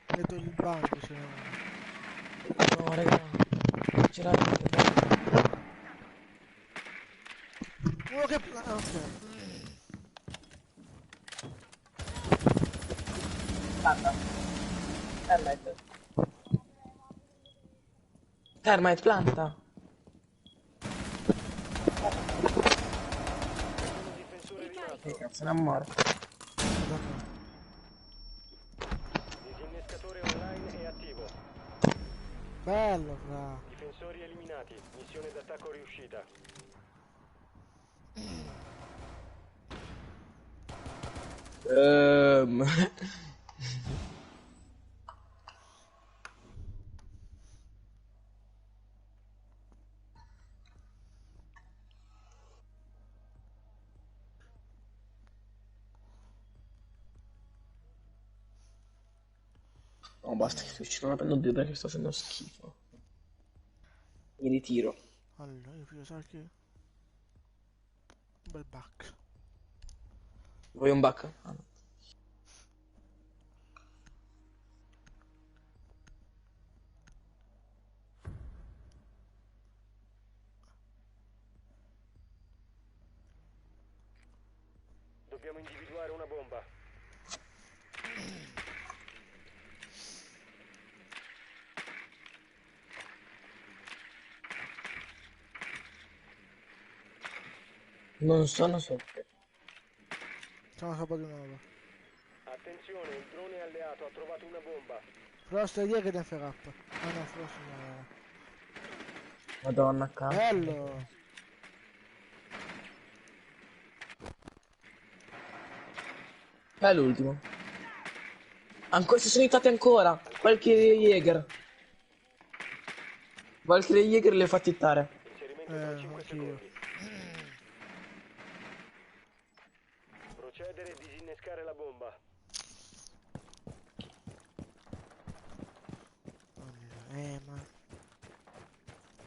Vedo il banco, se no. No, raga. C'era anche Uno che... ok. planta. Termite. Termite, planta. Difensore rimasto. Che cazzo, ne è morto. Disinnescatore online è attivo. Bello, fra. Difensori eliminati. Missione d'attacco riuscita. No, basta che Twitch non la prendo più perché sto facendo schifo. Mi ritiro. Allora, io prima sai che... Un bel back. Vuoi un back? Ah, no. Dobbiamo individuare una bomba. Non sono sotto. Siamo sopra di nuovo. Attenzione, il drone alleato ha trovato una bomba. Frost e Jäger e Ferrap. Ah no, Frost no. Madonna, cazzo. Bello! È l'ultimo. Ancora, si sono aiutati ancora. Valkyrie Jäger. Valkyrie Jäger li ho fatti hittare. Inserimento tra 5 anch'io. secondi. Procedere e disinnescare la bomba. Ma...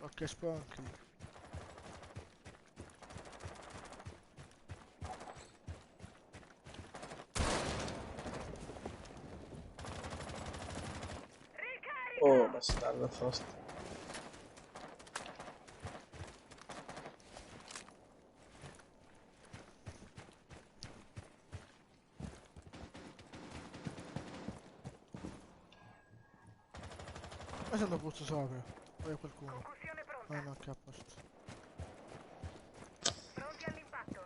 Ok, sporchi. Oh, Alla Frost. Ma sento puzzo sopra. Poi qualcuno. Concussione pronta. Ah no, che a posto. Pronti all'impatto.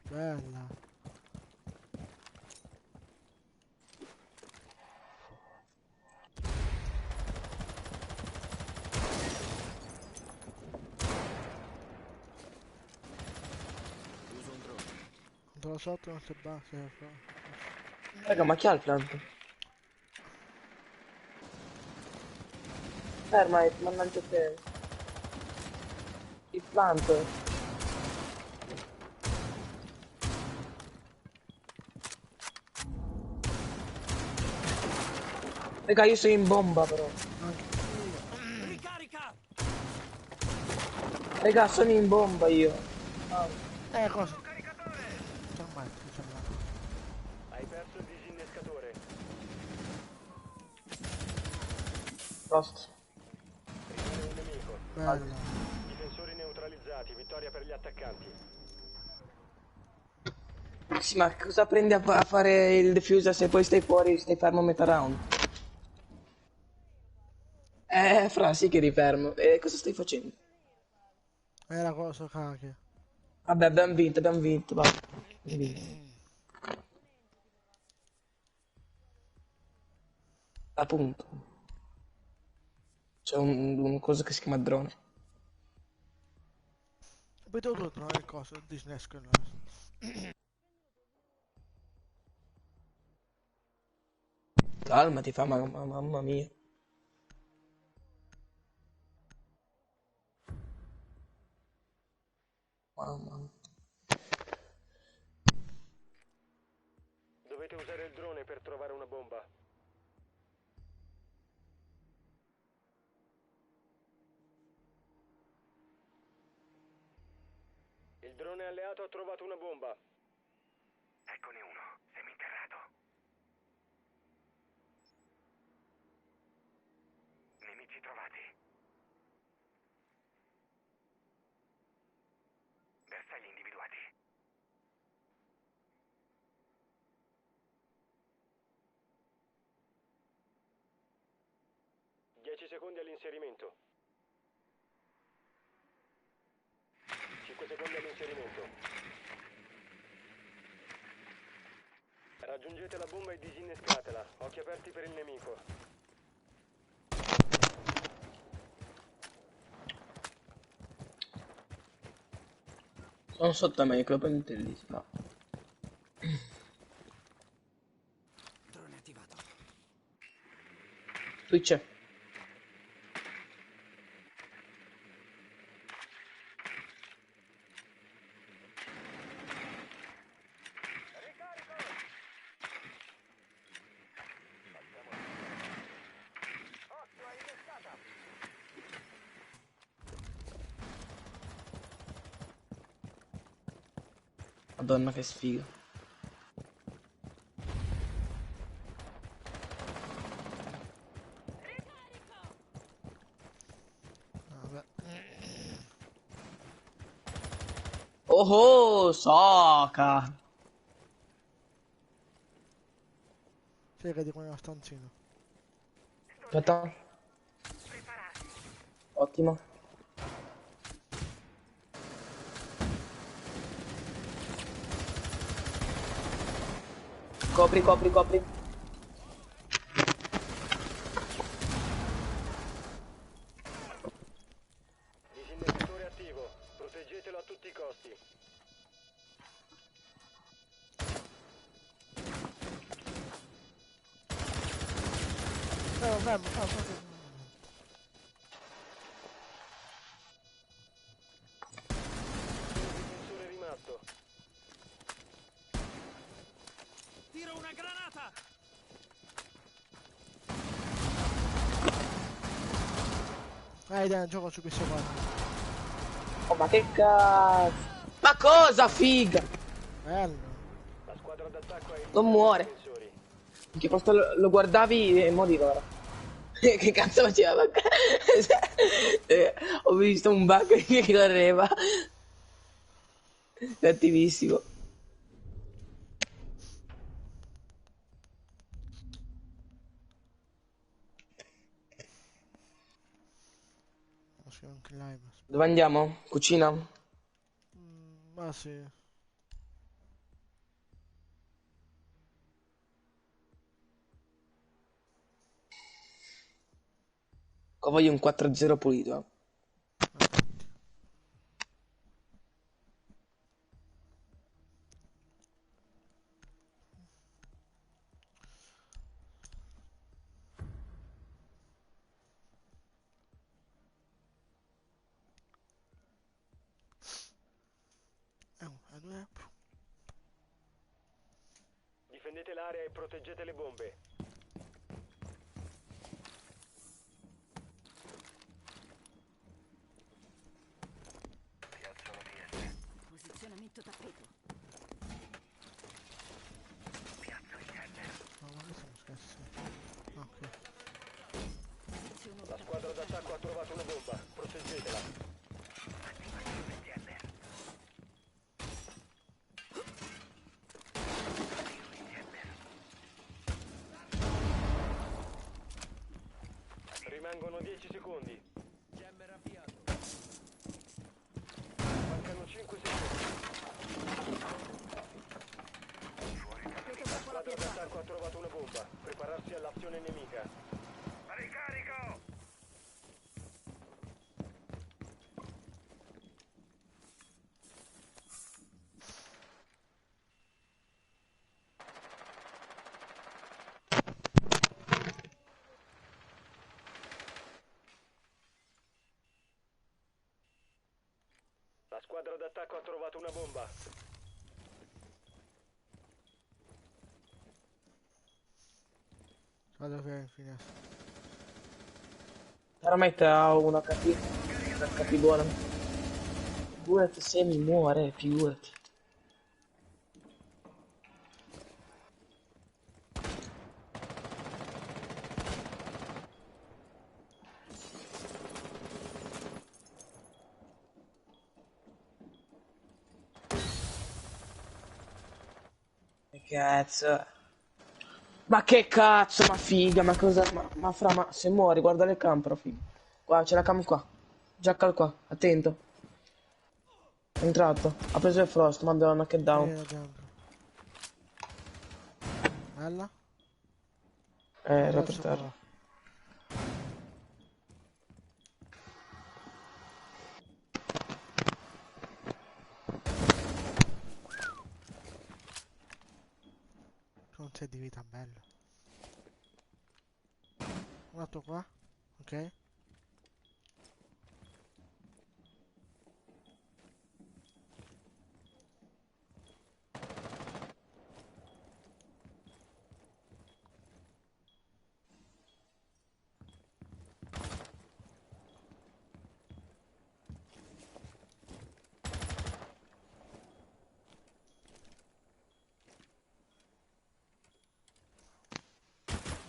Bella. Uso un drone. Controllo sotto, non si basta. Raga, ma chi ha il plant? Ferma, mannaggia te. Il plant. Raga, io sono in bomba però. Ricarica! Raga, sono in bomba io. Ah, Cosa? C'è mai, Hai perso il disinnescatore. Frost. Rimane un nemico. Bella. Difensori neutralizzati. Vittoria per gli attaccanti. Sì, ma cosa prendi a fare il diffuser se poi stai fuori, stai fermo a metà round? Fra, sì che eri fermo. E cosa stai facendo? Era cosa, cacchio. Vabbè, abbiamo vinto, va. Abbiamo vinto. Appunto. C'è un cosa che si chiama drone. Poi tu non è cosa, disnesco. Calmati, fa mamma mia. Mamma mia. Dovete usare il drone per trovare una bomba. Il drone alleato ha trovato una bomba. Eccone uno. Seminterrato. Nemici trovati. Bersagli individuati. Dieci secondi all'inserimento. 5 secondi all'inserimento. Raggiungete la bomba e disinnescatela. Occhi aperti per il nemico. Sono sotto a me, che lo prendete lì, no. Drone attivato. Twitch. Madonna che sfiga. Vabbè. Oh, Soca. Cerca di qua nello stanzino. Aspetta. Ottimo. Copri. Disinnescatore attivo. Proteggetelo a tutti i costi. Fermo. Difensore rimasto. Tiro una granata! Dai, gioco su PS4. Oh, ma che cazzo. Ma cosa, figa? Bello. La squadra d'attacco ha Non muore. difensori. Che questo lo guardavi e moriva ora. Che cazzo faceva? Ho visto un bug che correva. Cattivissimo. Sì, anche live. Dove andiamo? Cucina? Ma sì. Qua voglio un 4-0 pulito. Difendete l'area e proteggete le bombe. Posizionamento tappeto. No, ma che siamo scherzi? Ok. La squadra d'attacco ha trovato una bomba. Proteggetela. Rimangono 10 secondi. Jammer avviato. Mancano 5 secondi. La squadra d'attacco ha trovato una bomba. Prepararsi all'azione nemica. Ricarico! La squadra d'attacco ha trovato una bomba. Vado per in finestra. Veramente ha una HP buona. Figurati se mi muore, figurati. Che cazzo? Ma che cazzo, ma figa, ma cosa? Ma se muori, guarda le camper, figa. Qua, c'è la cam qua. Jackal qua, attento. È entrato, ha preso il frost, madonna che down. Là dentro. Bella? Era per Adesso terra. qua. Non c'è di vita, bello. Un altro qua. Ok.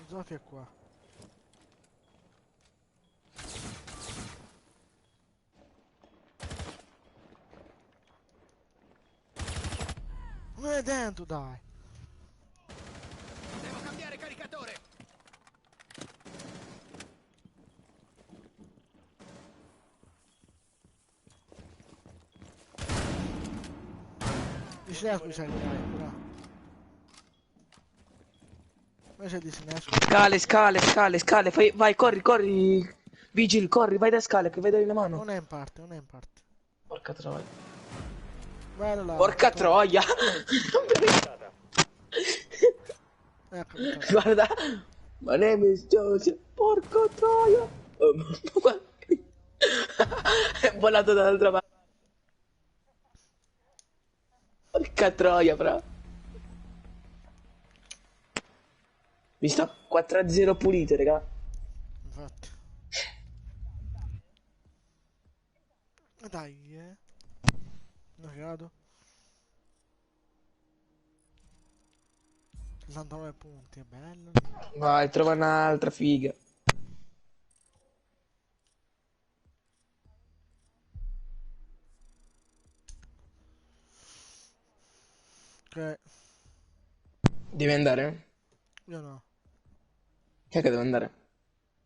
Zofia è qua. Non è dentro, dai. Devo cambiare caricatore. Di sinistra mi sa che dai, però. Ma c'è di sinistra. Scale, vai, corri. Vigil, corri, vai da scale, che vedo una mano. Non è in parte, non è in parte. Porca troia. Guarda là. Porca troia. Ecco, Guarda. My name is Joseph. Porca troia. È volato dall'altra parte. Porca troia, fra. Visto? 4-0 pulite, raga. Infatti. Dai, Non grado. 69 punti, è bello. Vai, trova un'altra figa. Ok, Devi andare? io no. Chi è che deve andare?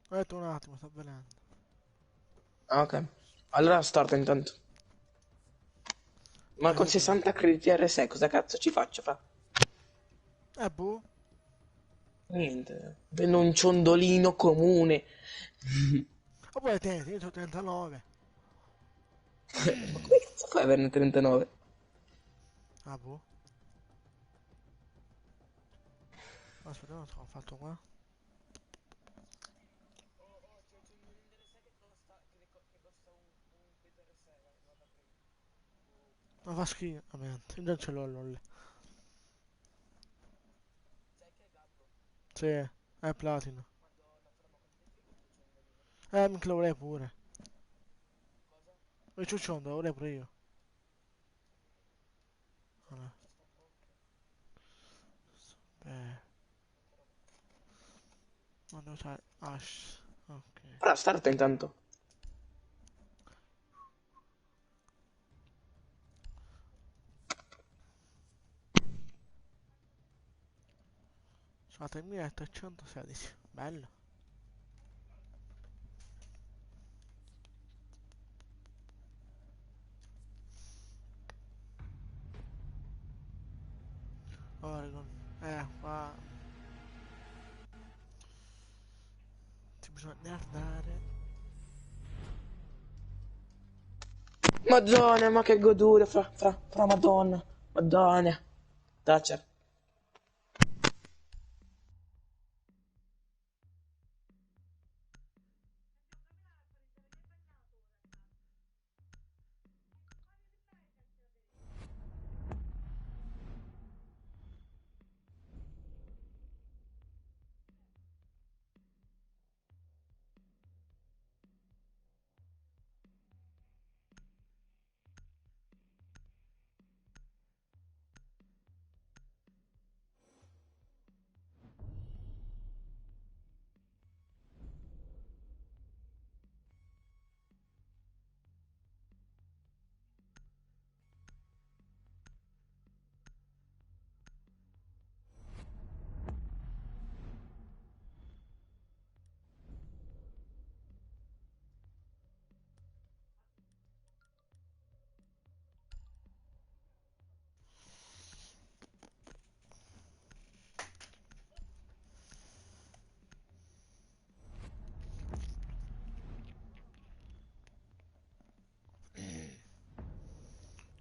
Ho detto un attimo, sto venendo. Ah, ok. Allora starta intanto. Ma con 60 crediti RSE cosa cazzo ci faccio, fra? Boh. Niente. Prendo un ciondolino comune. Oppure tieni, io ho 39. Ma come cazzo fai ad averne 39? Ah, boh. Aspetta, non so, ho fatto qua. Ma fa schifo, veramente. Io non ce l'ho lol. Sì, è platino. Mica lo vorrei pure. Il ciuccione lo vorrei pure io. Allora. Non devo usare Ash. Ok. Fra, starta intanto. Sono 3316. Bello. Oregon. Qua. Ti bisogna andare. Madonna, ma che goduria, fra, Madonna. Madonna. Thatcher.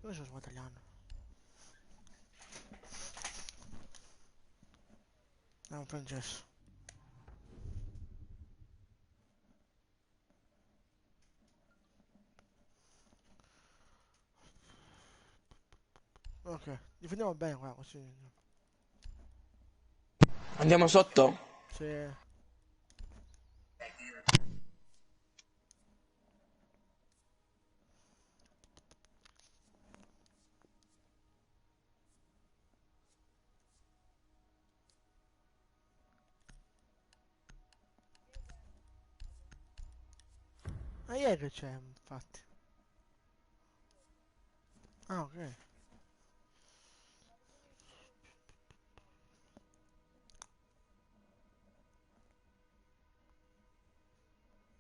Dove sono suono italiano? È un francese. Ok, difendiamo bene qua, così. Andiamo sotto? Sì. Ah, è che c'è, infatti. Ah, ok.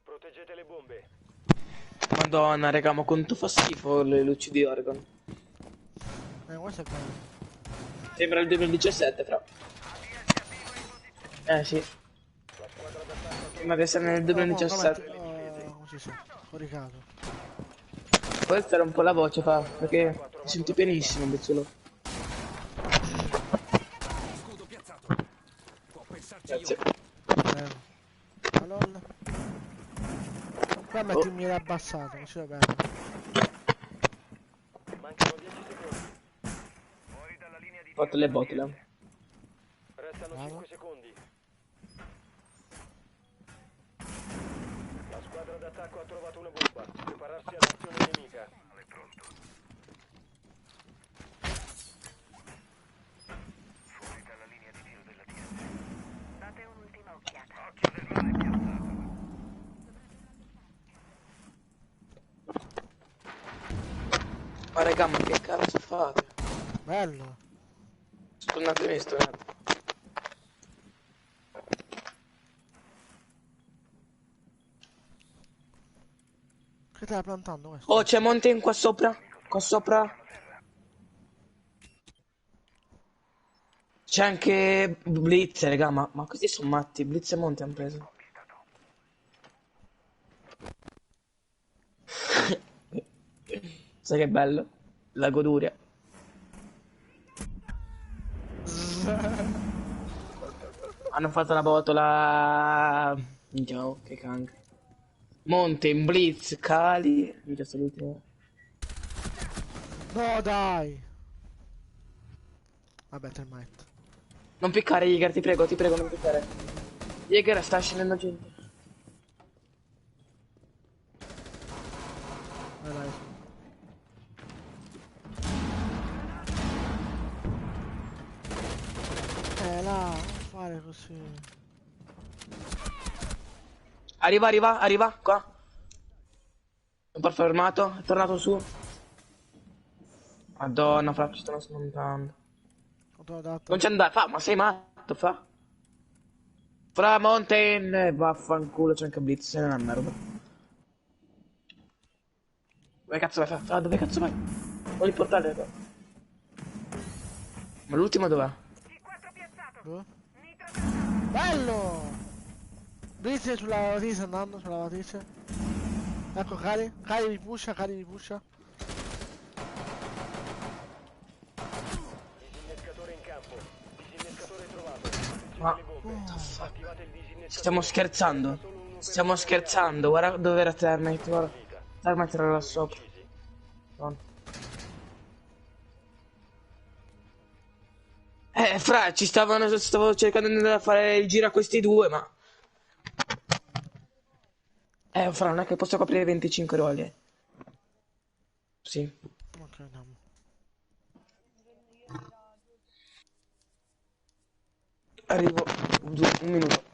Proteggete le bombe. Madonna, raga, ma quanto fa schifo le luci di Oregon. Questo è bello. Sembra il 2017, fra. Sì. Sembra di essere nel 2017. Così sì, coricato. Puoi alzare un po' la voce, fa, perché mi senti pienissimo, Bezzolo. Scudo piazzato. Può pensarci Grazie. Allora. Qua metti il mio abbassato, così va bene. Mancano 10 secondi. Fuori dalla linea di Fatto le bottle. Restano 5 secondi. La squadra d'attacco ha trovato una bomba. Prepararsi all'azione nemica. È pronto. Fuori dalla linea di tiro del Ma raga, ma che cazzo fate? Bello. Scusatemi, sto un attimo. Che stai plantando questo? Oh, c'è Mountain qua sopra. Qua sopra. C'è anche Blitz, raga, ma questi sono matti. Blitz e Monte hanno preso. Sai che bello? La goduria. Hanno fatto la botola. Minchia, oh, che cancro. Mountain, Blitz, Cali. Minchia, sto l'ultimo. No, dai. Vabbè, termite. Non piccare, Jäger, ti prego, non piccare. Jäger sta scendendo gente. Dai. Là, non fare così. Arriva, qua. Un po' fermato, è tornato su. Madonna, fra, ci stanno smontando. Non c'è andare, fa, ma sei matto, fa. Fra Mountain, vaffanculo, c'è anche Blitz, se ne è una merda. Dove cazzo vai, fa? Dove cazzo vai? Vuoi il portale, qua. Ma l'ultimo dov'è? Bello! Blitz sulla lavatrice, andando sulla lavatrice. Ecco, Cali mi pusha. Disinnescatore in campo. Disinnescatore trovato. Ma stiamo scherzando, guarda dove era Termite, guarda. Termite era là sopra. Fra, stavo cercando di fare il giro a questi due, ma... fra, non è che posso coprire 25 ruoli. Sì. Ok, andiamo. Arrivo, un minuto.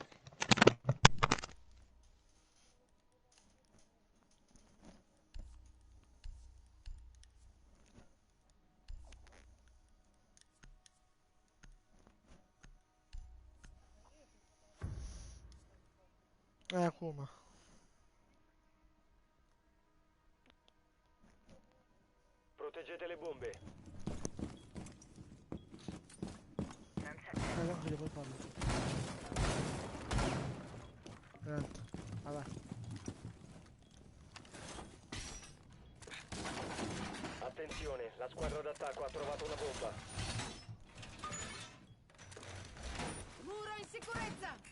Kuma. Proteggete le bombe. No, che puoi farlo. Niente, vabbè. Attenzione, la squadra d'attacco ha trovato una bomba. Muro in sicurezza!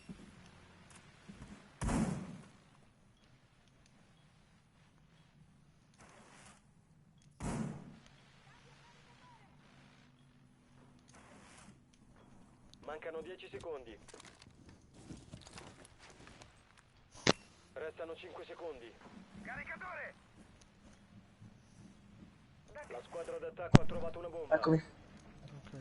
Mancano 10 secondi. Restano 5 secondi. Caricatore! La squadra d'attacco ha trovato una bomba. Eccomi. Ok.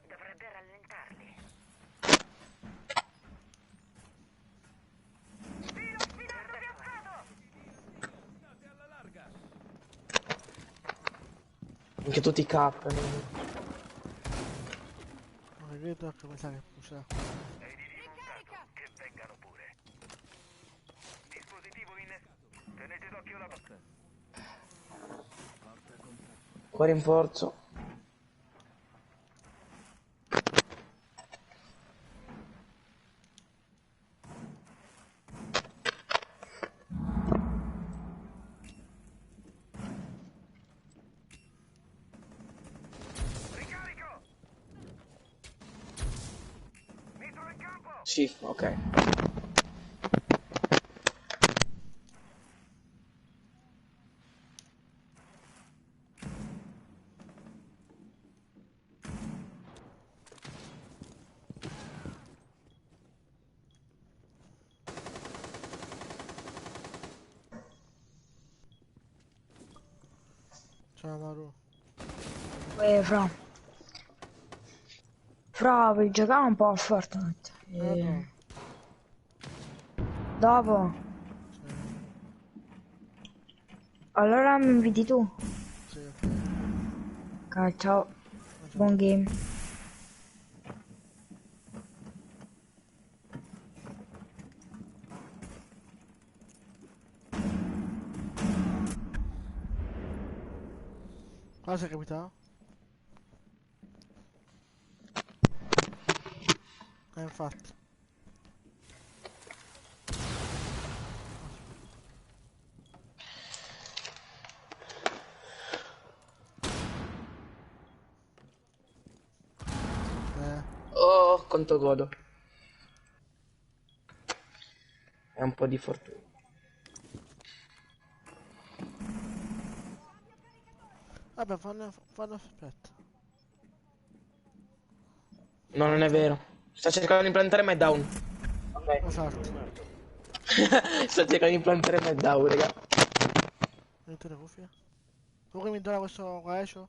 Dovrebbe rallentarli. Filo sfidato piazzato! Anche tutti i cappano. Ok, vedo che mi sa che pusha. Ricarica! Che vengano pure. Dispositivo in... Tenete d'occhio la porta. Qua rinforzo. Ricarico! Missile in campo! Sì, ok. Ciao Maru. Fra. Fra, per giocare un po' a Fortnite. Dopo. Allora mi inviti tu. Sì, ok. Ok, ciao. Buon game. Cosa è capitato? Infatti. Oh, quanto godo. È un po' di fortuna. Vabbè, fanno aspetta. No, non è vero. Sta cercando di plantare ma è down. Ok. Esatto. Sta cercando di plantare ma è down, raga. Metto le cuffie. Tu che mi dona questo guacio?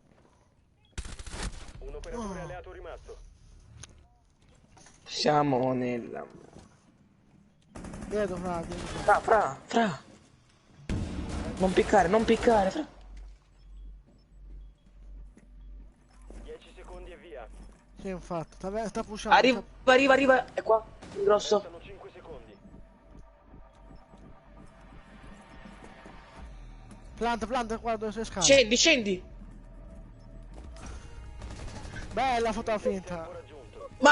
Un operatore alleato rimasto. Siamo nella... Vedo, fra. Fra. Non piccare, fra. 10 secondi e via. Sì, infatti, sta pushando. Arriva, è qua, il grosso. Restano 5 secondi. Planta, qua dove sei scala. Scendi. Bella foto finta. Ma...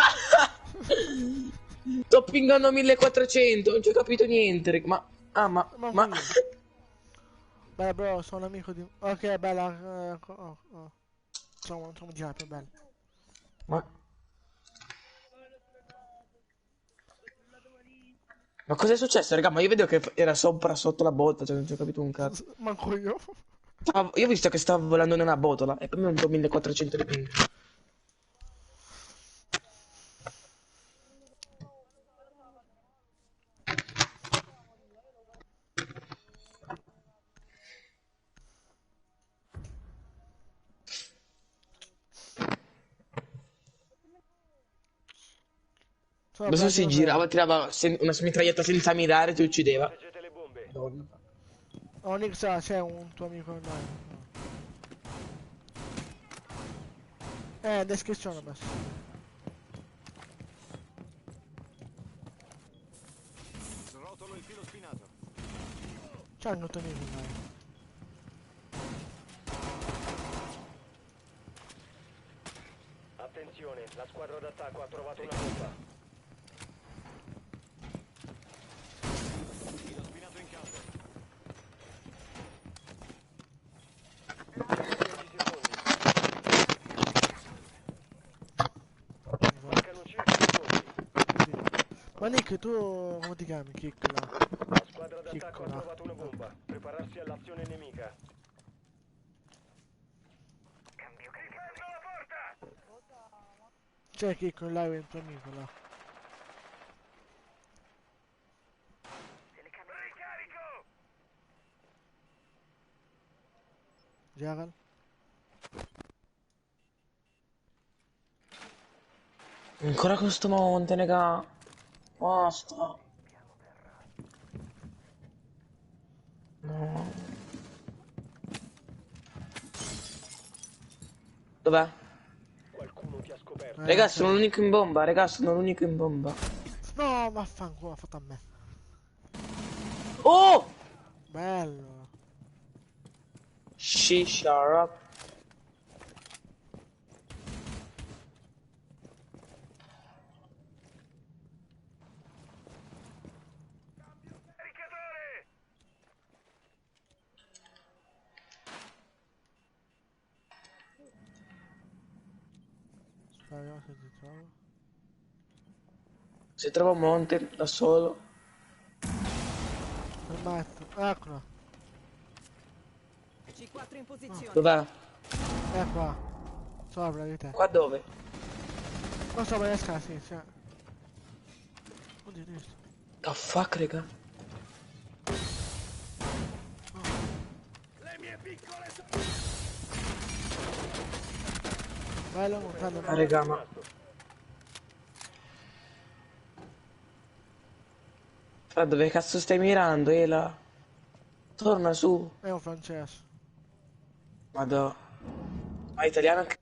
Sto pingando 1400, non ci ho capito niente, raga. Ma... Beh, bro, sono amico di... Ok, bella. Insomma, di là, più bello. Ma cos'è successo, raga? Ma io vedo che era sotto la botta, cioè non ci ho capito un cazzo. Manco io. Io ho visto che stava volando nella botola e poi mi ho venuto 1400 di ping. Adesso si girava, tirava una mitraglietta senza mirare e ti uccideva. Onyx, c'è un tuo amico online. Descrizione basta. Rotolo il filo spinato. C'è un tuo amico online. Attenzione, la squadra d'attacco ha trovato una bomba. Filo spinato in campo. 10 secondi. Mancano 5 secondi. Ma Nick, tu come ti chiami? Kick là. La squadra d'attacco ha trovato una bomba. Prepararsi all'azione nemica. C'è Kick in live, il tuo amico là. Jagal? Ancora con sto monte, raga. Basta. No. Dov'è? Qualcuno ti ha scoperto. Ragazzi, sono l'unico in bomba, No, vaffanculo, ha fatto a me. Oh! Bello. Shut up. Speriamo se ti trovo. Se trovo un monte da solo. Fermato. Eccolo. C4 in posizione. Dov'è? È qua. Sopra di te. Qua dove? Qua sopra le scale, sì. Oddio, giusto. The fuck, raga? Le mie piccole... Bello, montando. Raga, ma... Fra, dove cazzo stai mirando, Ela? Torna su. È un francese. Madò. Ma italiano anche.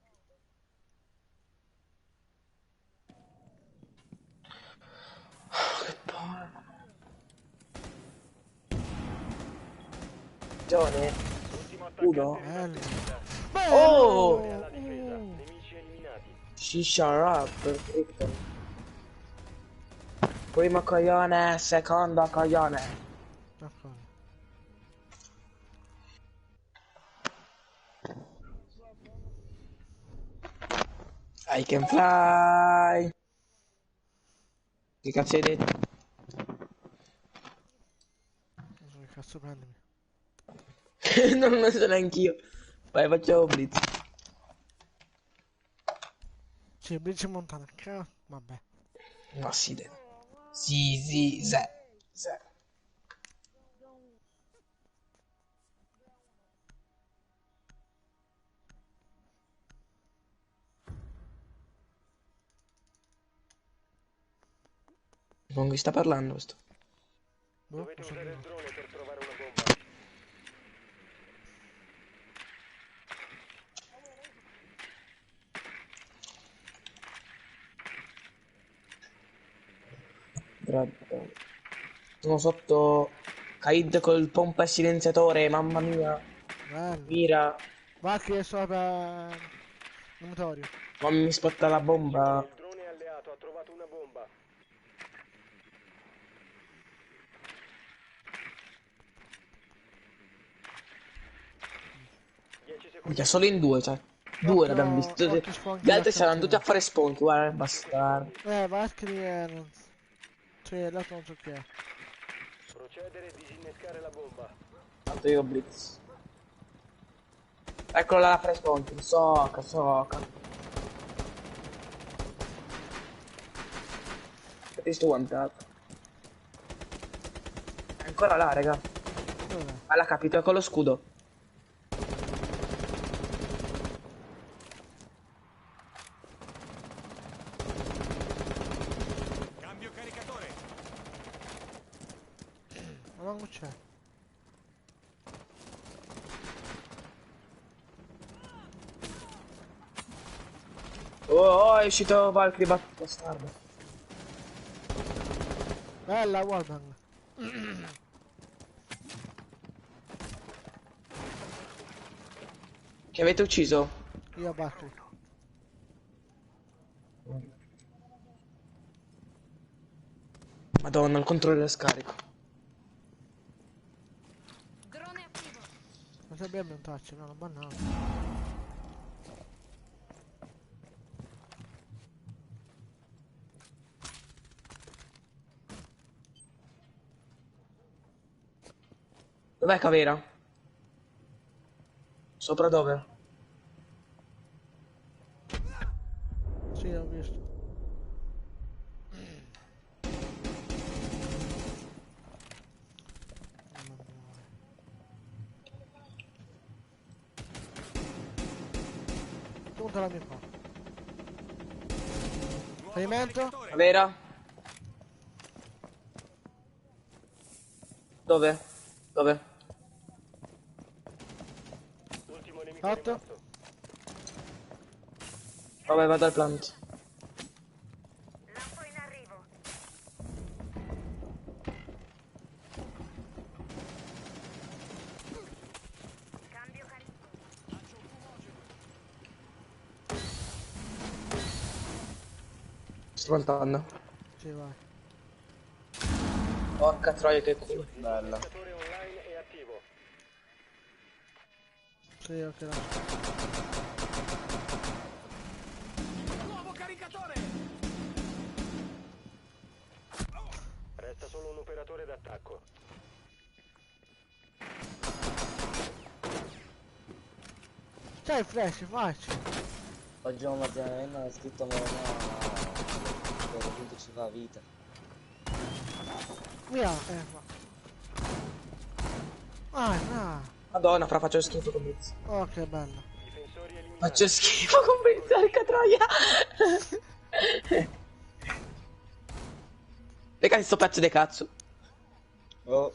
Che buono. Giovane. Uno. Bello. Oh! Nemici eliminati. Shisha up, perfetto. Primo coglione, secondo coglione. D'accordo. I can fly. Che cazzo hai detto? Non so che cazzo prendimi. Non lo so neanch'io. Vai, facciamo blitz. Sì, Blitz Montana. Vabbè. Ma sì, sì, se. Con chi sta parlando questo? Dovete usare il drone per trovare una bomba. Sono sotto Kaid col pompa e silenziatore, mamma mia. Bello. Mira. Va che è sopra il motorio. Ma mi spotta la bomba. Il drone alleato ha trovato una bomba. Minchia, solo in due, cioè. Due l'abbiamo visto. Gli altri saranno tutti a fare spawn, guarda, bastardo. Va a scrivere. Cioè, l'altro non so che è. Procedere e disinnescare la bomba. Tanto io blitz. Eccolo là, la fare spawn. Soca. Che sto guantato. È ancora là, raga. Ma l'ha capito, è con lo scudo. Cambio caricatore. Ma non c'è. Oh, è uscito Valkyrie, bastardo. Bella wallbang. Che avete ucciso? Io Valkyrie. Madonna, il controllo è scarico. Drone attivo. Ma se abbiamo un touch, no, non banale. Dov'è Cavera? Sopra dove? Sì, l'ho visto. Punta la mia qua. Ferimento? Cavera? Dove? Dove? Ultimo nemico Fatto? rimasto. Vabbè, vado al plant. Lampo in arrivo. Cambio carico. Sto plantando. Sì, vai. Porca troia, che culo. Bella. L'indicatore online è attivo. Sì, ok, là. Nuovo caricatore. Resta solo un operatore d'attacco. C'è il flash, facci. Oggi ho un mazzinamento, è scritto a per appunto ci fa vita. Via, fa. Ah, no. Madonna, fra faccio schifo con Blitz. Oh, che bello. Difensori eliminati. Faccio schifo con Blitz, porca troia. Legati sto pezzo di cazzo. Oh,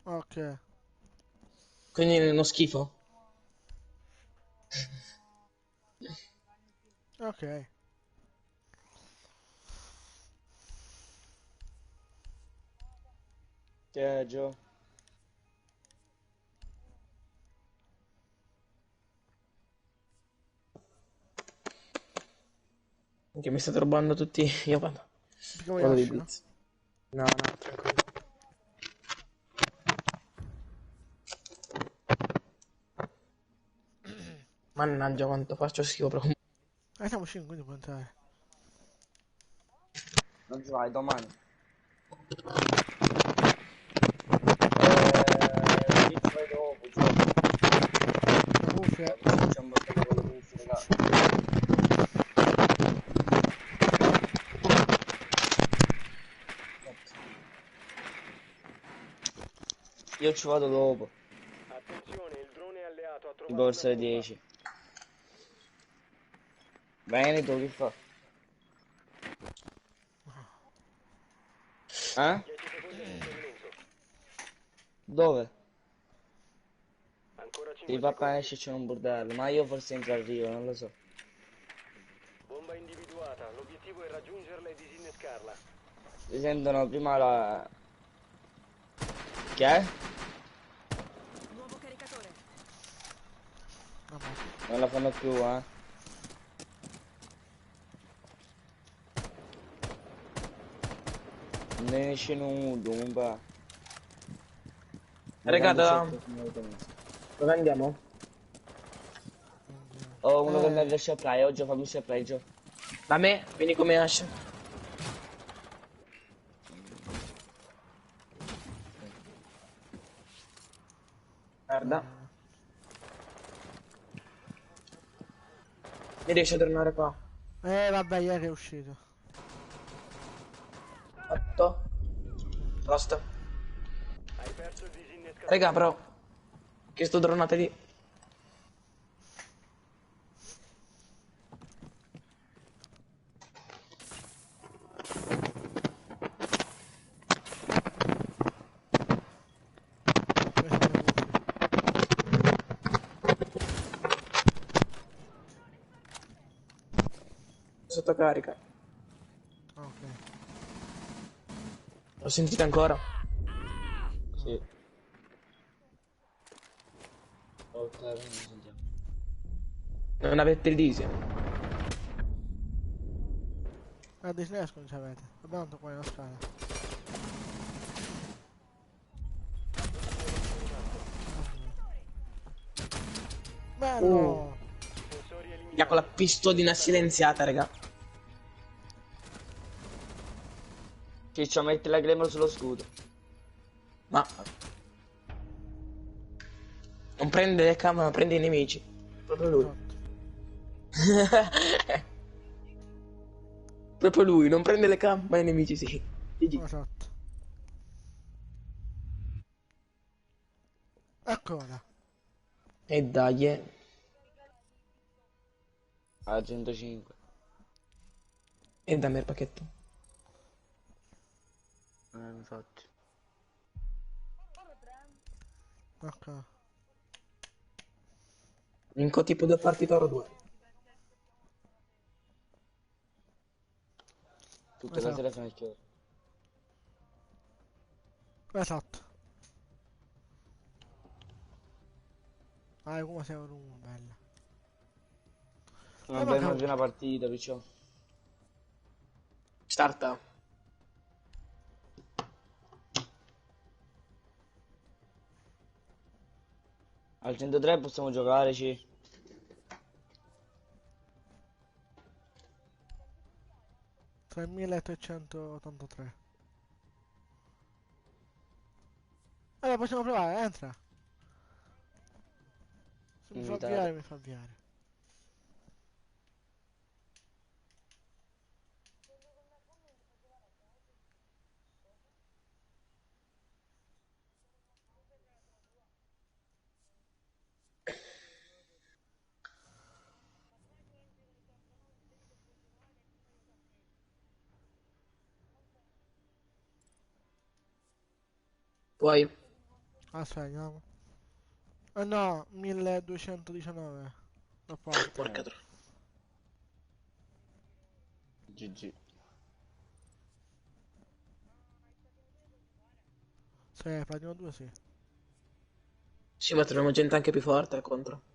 Ok. Quindi è uno schifo. Ok. che Gio? Che mi state rubando tutti. Io vado. Pigliamo Vado di Yoshi, no? blitz. No, no, tranquillo. Mannaggia quanto faccio schifo proprio. Siamo 5, quindi può entrare. Non ci vai domani. Lì ci vai dopo, Gio. La cuffia. C'è un botto con le cuffie, là. Io ci vado dopo. Attenzione, il drone alleato ha Tipo trovato verso una le bomba. 10. Veneto, che fa? 10 secondi all'inserimento. Dove? Ancora 5 Il papà secondi. esce c'è un bordello, ma io forse entro arrivo, non lo so. Bomba individuata. L'obiettivo è raggiungerla e disinnescarla. Si sentono prima la... Che è? Nuovo caricatore. Non la fanno più, eh. Ne esce nudo, un pa'. Raga, Dove dove andiamo? Oh, uno che mi riesce a play, oggi fammi a play, Gio. Da me? Vieni come Ash. Merda. Mi riesci a tornare qua? Vabbè, ieri è uscito. 8. Basta. Hai perso il disinnescatore. Raga, però. Che sto dronate lì. Sotto carica. Ok. Lo sentite ancora? Sì. Ok, non sentiamo. Non avete il diesel? Disney ci avete. Abbiamo tanto qua nella scala. Bello! Ya con la pistolina silenziata, raga. Ciccio, metti la Claymore sullo scudo. Ma non prende le camere, ma prende i nemici. Proprio lui. Proprio lui, non prende le camere, ma i nemici sì. GG. Esatto. Eccola. E dai, A 105. E dammi il pacchetto. Infatti. Ok. Vinco tipo 2 partite oro 2. Tutte le sere fino a che ora? Esatto. Come sei uno, bella. Non abbiamo più una partita, perciò. Starta. Al 103 possiamo giocare, ci. Tra 1383. Possiamo provare, entra. Se mi fa Invitato. avviare, mi fa avviare. Puoi. Aspetta, vediamo. Eh no, 1219. Da parte. Porca troia. GG. Sì, platino 2 sì. Sì, ma troviamo gente anche più forte contro.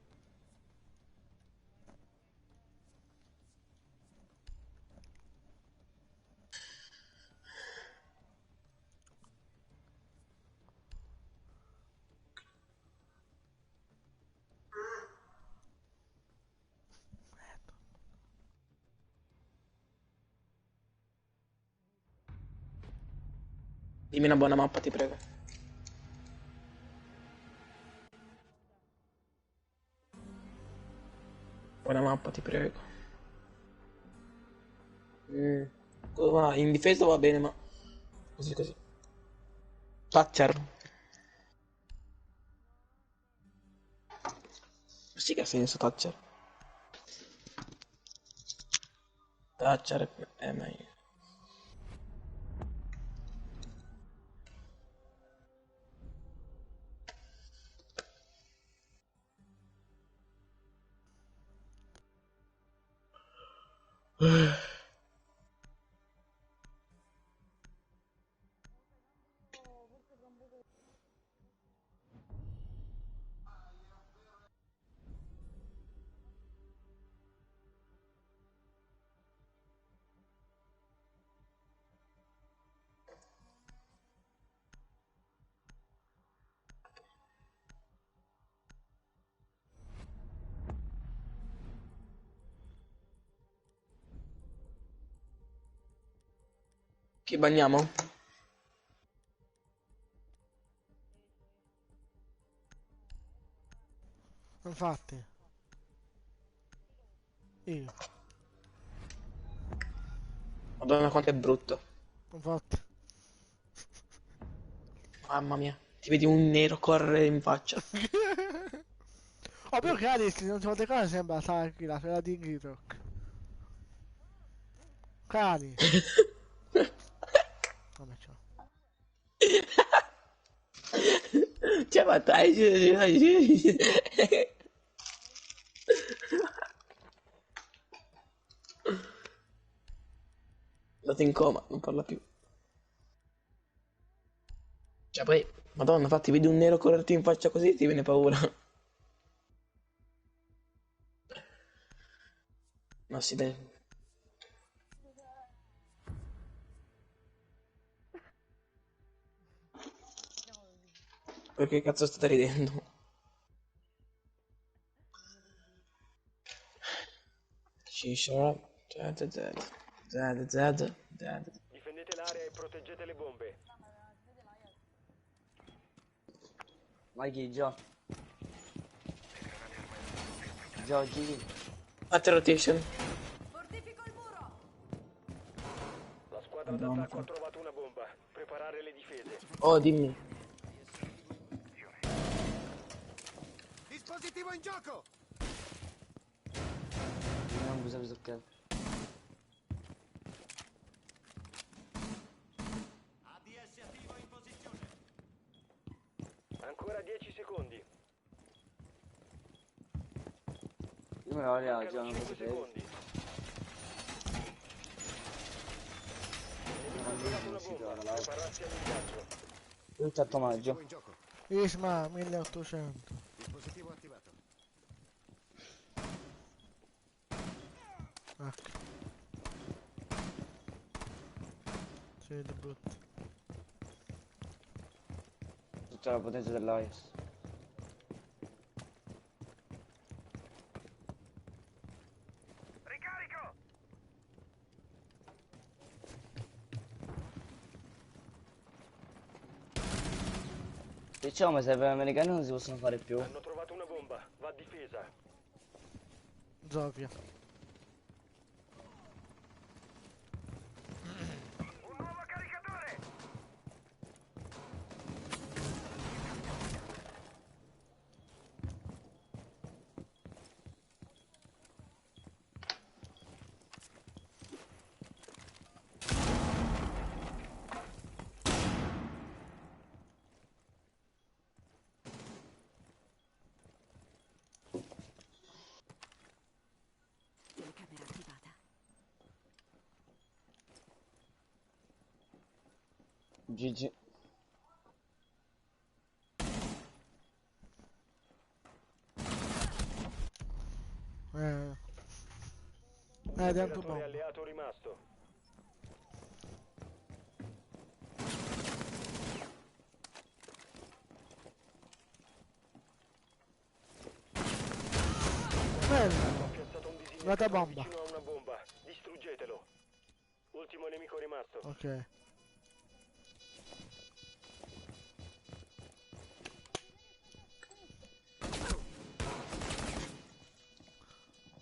Dimmi una buona mappa, ti prego. Buona mappa, ti prego. Va, in difesa va bene, ma... Così così. Thatcher. Sì che ha senso Thatcher. Thatcher è meglio. Chi bagniamo? Infatti. Io. Madonna quanto è brutto. Infatti. Mamma mia. Ti vedi un nero correre in faccia. Oh, però Cali, se non si può declarare sembra, sai, qui la fila di Giroc. Cali. Vabbè, ciao. Cioè, ma dai, andato in coma, non parla più. Cioè, poi, madonna, infatti, vedi un nero correrti in faccia così, ti viene paura. Ma sì, dai. Perché cazzo state ridendo? Shisha, Z. Difendete l'area e proteggete le bombe. Vai Gigio. Giochi. Fate rotation. Fortifico il muro. La squadra d'attacco ha trovato una bomba. Preparare le difese. Oh, dimmi. Dispositivo in gioco! Non bisogna toccare. ADS attivo in posizione. Ancora 10 secondi. Io me la voglio Mancano non 5 posso secondi. Una bomba. Prepararsi all'ingaggio. Un certo maggio. In gioco. Isma, 1800. Dispositivo attivato. Ecco. Sì, li butti. Tutta la potenza dell'AIS. Ricarico! Diciamo, ma se per americani non si possono fare più. Hanno trovato una bomba. Va difesa. Zovia. Un nuovo caricatore! GG. Dentro bomba. alleato rimasto. Bello. Piazzato un Guarda disinnescatore bomba. vicino a una bomba. Distruggetelo. Ultimo nemico rimasto. Ok.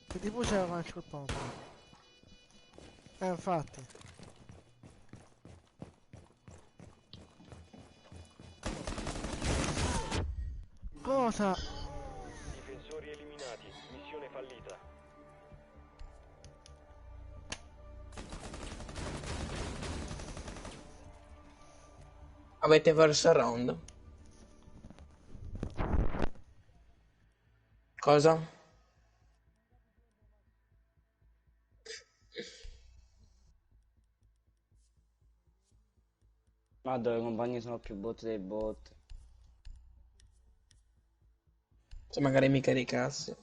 Che tipo c'era con il pompa? Infatti. Cosa? Difensori eliminati. Missione fallita. Avete perso il round. Cosa? Ma dove i compagni sono più bot dei bot. Se magari mi caricassi.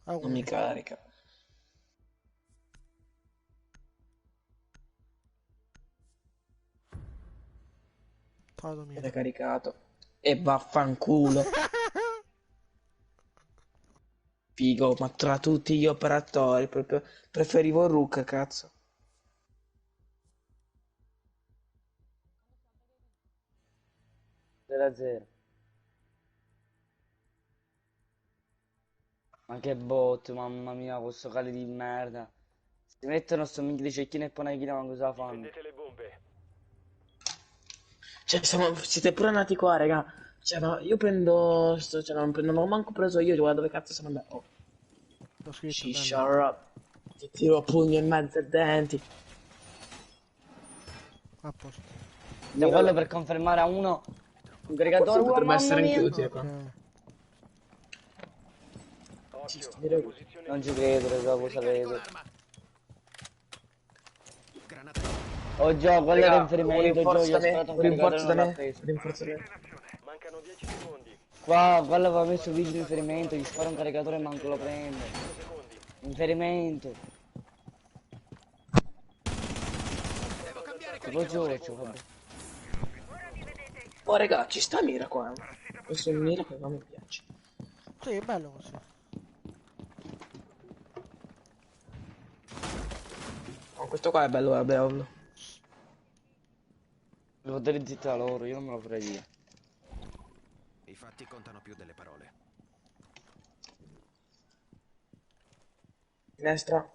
Non mi carica. Ed è caricato. E vaffanculo. Figo, ma tra tutti gli operatori proprio preferivo Rook, cazzo. Zero a zero. Ma che bot, mamma mia, questo cale di merda. Si mettono sto minchia di cecchino e poi una china, ma cosa fanno? Prendete le bombe. Cioè, siete pure nati qua, raga. Cioè, ma io prendo. Cioè, non l'ho manco preso io, guarda dove cazzo siamo andati. Oh. Shut up. Ti tiro a pugno in mezzo ai denti. A posto. Cioè, quello per confermare a uno un caricatore. Forse potrebbe essere mia. anche utile qua. Non ci credo, raga, cosa vedo. Oh Gio, quello era riferimento, Gio, io ho sparato un caricatore e non l'ha preso. Mancano 10 secondi. Qua, quello aveva messo video di riferimento, gli spara un caricatore e manco lo prende. Riferimento. Tipo Giorgio, vabbè. Oh, raga, ci sta Mira qua. Questo Mira che non mi piace. Sì, è bello così. Oh, questo qua è bello, è bello. Devo dare zitta a loro, io non me lo farei dire. I fatti contano più delle parole. Finestra.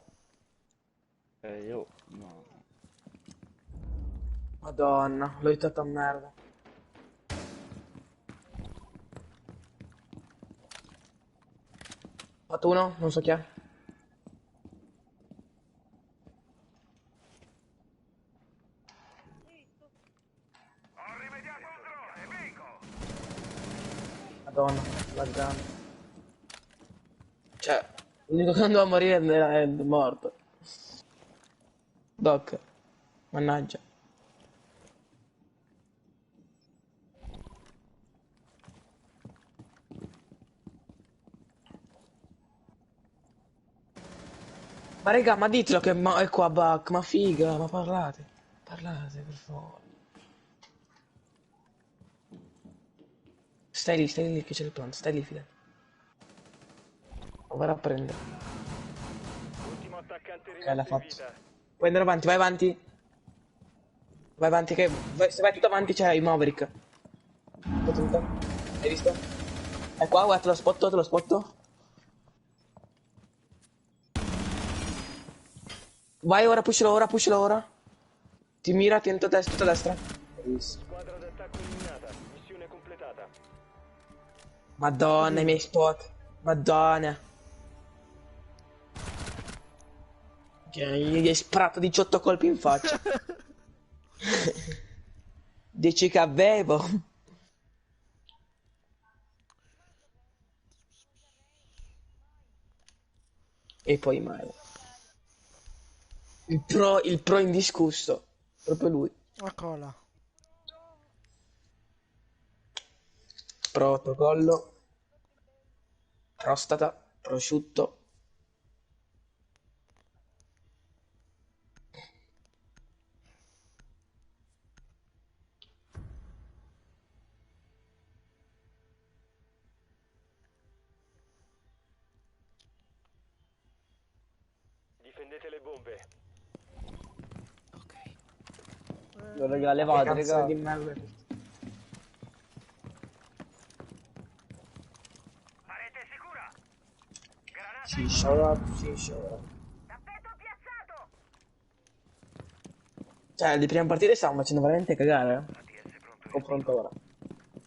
Io no. Madonna, l'ho aiutato a merda. Fatto uno, non so chi è. Madonna, la grande. Cioè, l'unico che non doveva morire è morto. Doc. Mannaggia. Ma raga, ma ditelo che è qua Buck, ma figa, ma parlate. Parlate, per favore. Stai lì che c'è il pronto, stai lì, fidati. Lo verrà a prendere. Ultimo attaccante Ok, l'ha rimasto in fatto. vita. Puoi andare avanti, vai avanti. Vai avanti che... se vai tutto avanti c'è il Maverick. Hai visto? È qua, guarda, te lo spotto. Vai ora, pushalo ora. Ti mira, tutta a destra. Squadra d'attacco eliminata. Missione completata. Madonna, i miei spot. Madonna. Gli hai sparato 18 colpi in faccia. Dici che avevo. E poi mai. Il pro indiscusso. Proprio lui. Eccola. Protocollo. Prostata. Prosciutto. Difendete le bombe. Lo raga, levate, Che cazzo raga. di merda. Parete sicura. Granata. Sì, show up, sì, show up. Tappeto piazzato. Cioè, le prime partite stavano facendo veramente cagare. Ho pronto ora.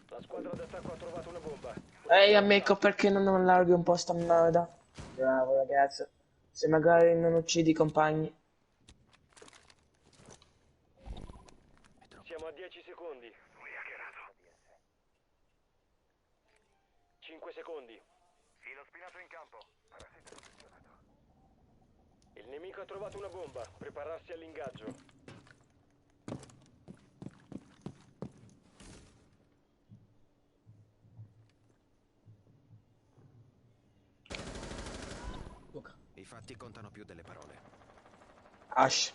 La squadra d'attacco ha trovato una bomba. Ehi, amico, perché non allarghi un po' sta merda? Bravo, ragazzo. Se magari non uccidi i compagni. Siamo a 10 secondi. 5 secondi. Filo spinato in campo. Parassita posizionato. Il nemico ha trovato una bomba. Prepararsi all'ingaggio. I fatti contano più delle parole. Ash.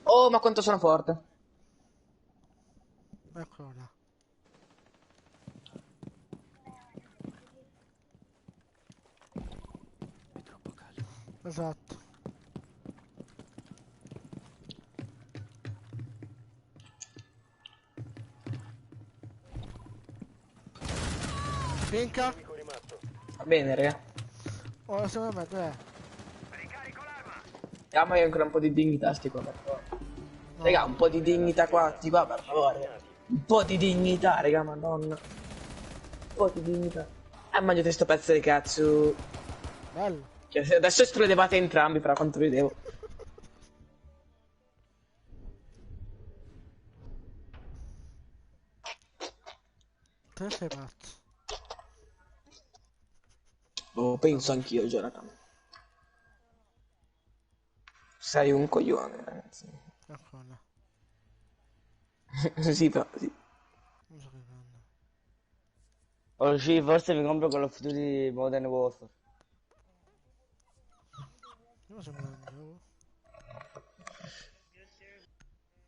Oh, ma quanto sono forte. Eccola. È troppo caldo. Esatto. Finca. Nemico rimasto. Va bene, raga. Oh, secondo me, dov'è? Diamo ancora un po' di dignità sti qua, per favore. Raga, un po' di dignità qua, sti qua, per favore. Un po' di dignità, raga, madonna. Un po' di dignità. Mangiate sto pezzo di cazzo. Bello. Che adesso esplodevate entrambi, però quanto vedevo. Te sei pazzo. Lo penso anch'io, Jonathan. Sei un coglione, ragazzi. Eccola. Sì, però, sì. Non so che prendo. Oh sì, forse mi compro Call of Duty Modern Warfare. Io sono un gioco.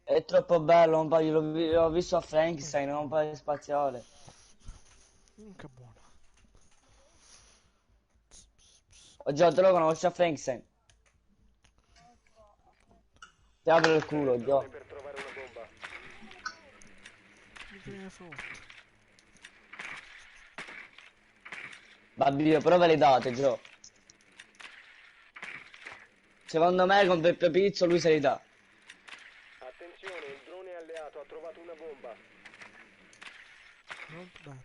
È troppo bello, un paio, l'ho visto a Frankenstein, un paio spaziale. Che buono. Ho già te lo conosci a Frankenstein. Ti apro il culo, Gio. Per trovare una bomba. Mi tiene sotto. Babbio, però ve le date, Gio. Secondo me con Peppe Pizzo lui se li dà. Attenzione, il drone alleato ha trovato una bomba. Non bad.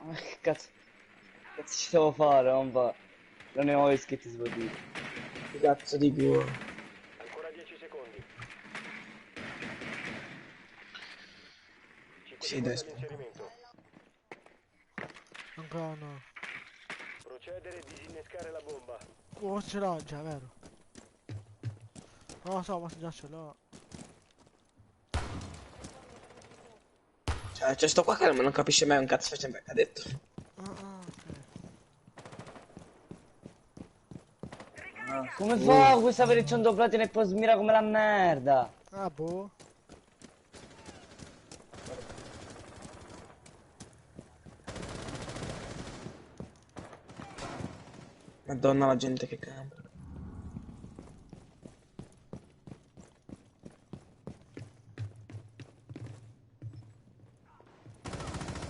Ma che cazzo ci devo fare, non va. Non ne ho iscritti sbagliti. Che cazzo di culo. Ancora 10 secondi. 5 Sì, secondi dai, all'inserimento. Ancora no. Procedere e disinnescare la bomba. Oh, ce l'ho già, vero? Non lo so, ma se già ce l'ho. Cioè, c'è sto qua che non capisce mai un cazzo facendo ha detto. Ok. Come fa questa per il 100 platino e poi smira come la merda? Ah, boh. Madonna la gente che cambia.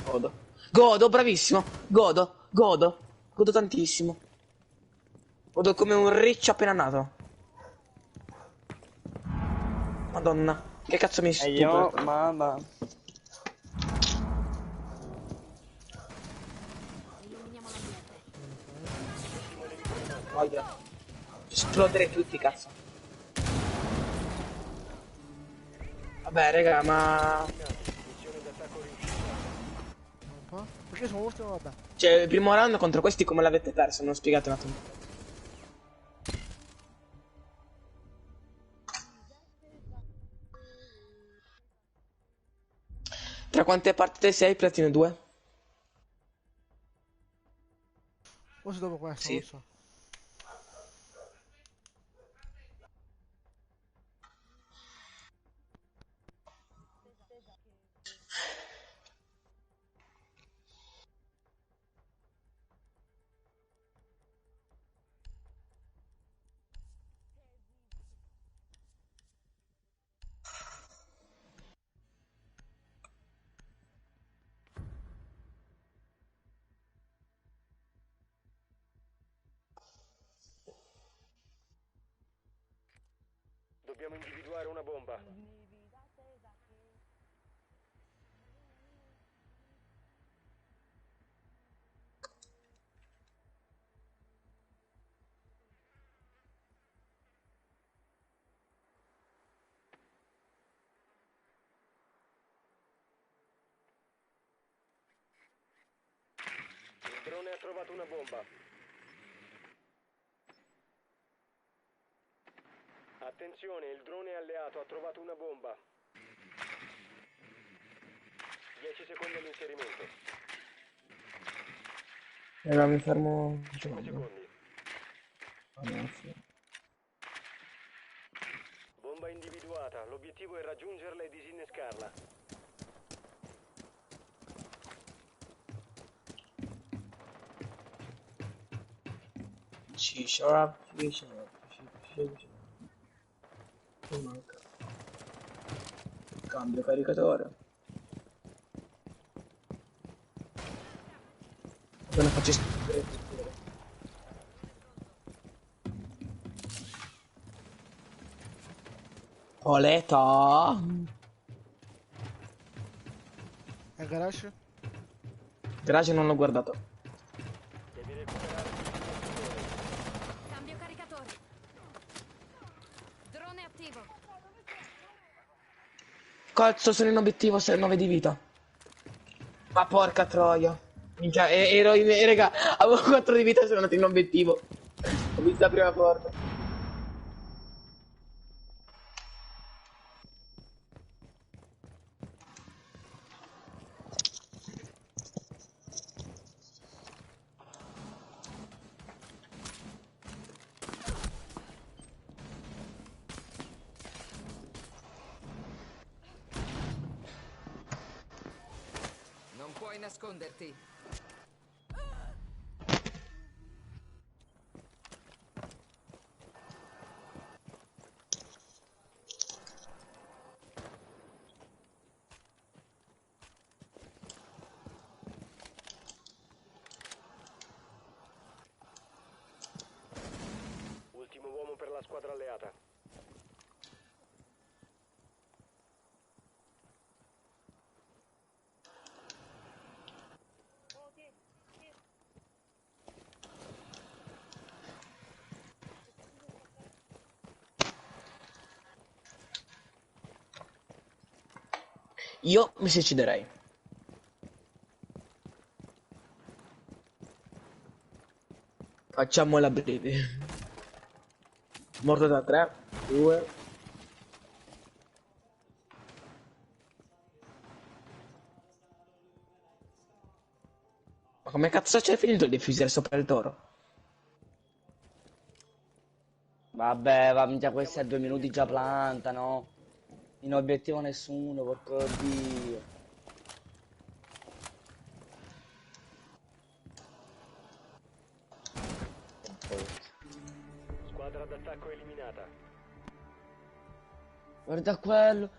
Godo. Godo, bravissimo. Godo tantissimo. Godo come un riccio appena nato. Madonna. Che cazzo mi E io, stupido. mamma. Voglia. Esplodere tutti, cazzo. Vabbè, raga, ma... troppo? Perché sono ultimo, vabbè. Cioè, il primo round contro questi come l'avete perso? Non spiegate un attimo. Tra quante partite sei, Platino 2? Forse dopo questo, Sì. non so. Dobbiamo individuare una bomba. Il drone ha trovato una bomba. Attenzione, il drone alleato ha trovato una bomba. 10 secondi all'inserimento. Mi fermo. 5 secondi. Bomba individuata. L'obiettivo è raggiungerla e disinnescarla. Ci sharp, ci sharp. Che manca? Cambio caricatore. Non faccio Poleta. E il garage? Garage non l'ho guardato. Cambio caricatore. Drone attivo. Cazzo, sono in obiettivo 9 di vita. Ma porca troia. Minchia, raga, avevo 4 di vita e sono andato in obiettivo. Ho visto la prima porta. Non puoi nasconderti. Ultimo uomo per la squadra alleata. Io mi suiciderei. Facciamola breve. Morto da 3, 2. Ma come cazzo c'è finito il diffusere sopra il toro? Vabbè, va, minchia, questi a 2 minuti già plantano. In obiettivo nessuno, porco dio. Squadra d'attacco eliminata. Guarda quello.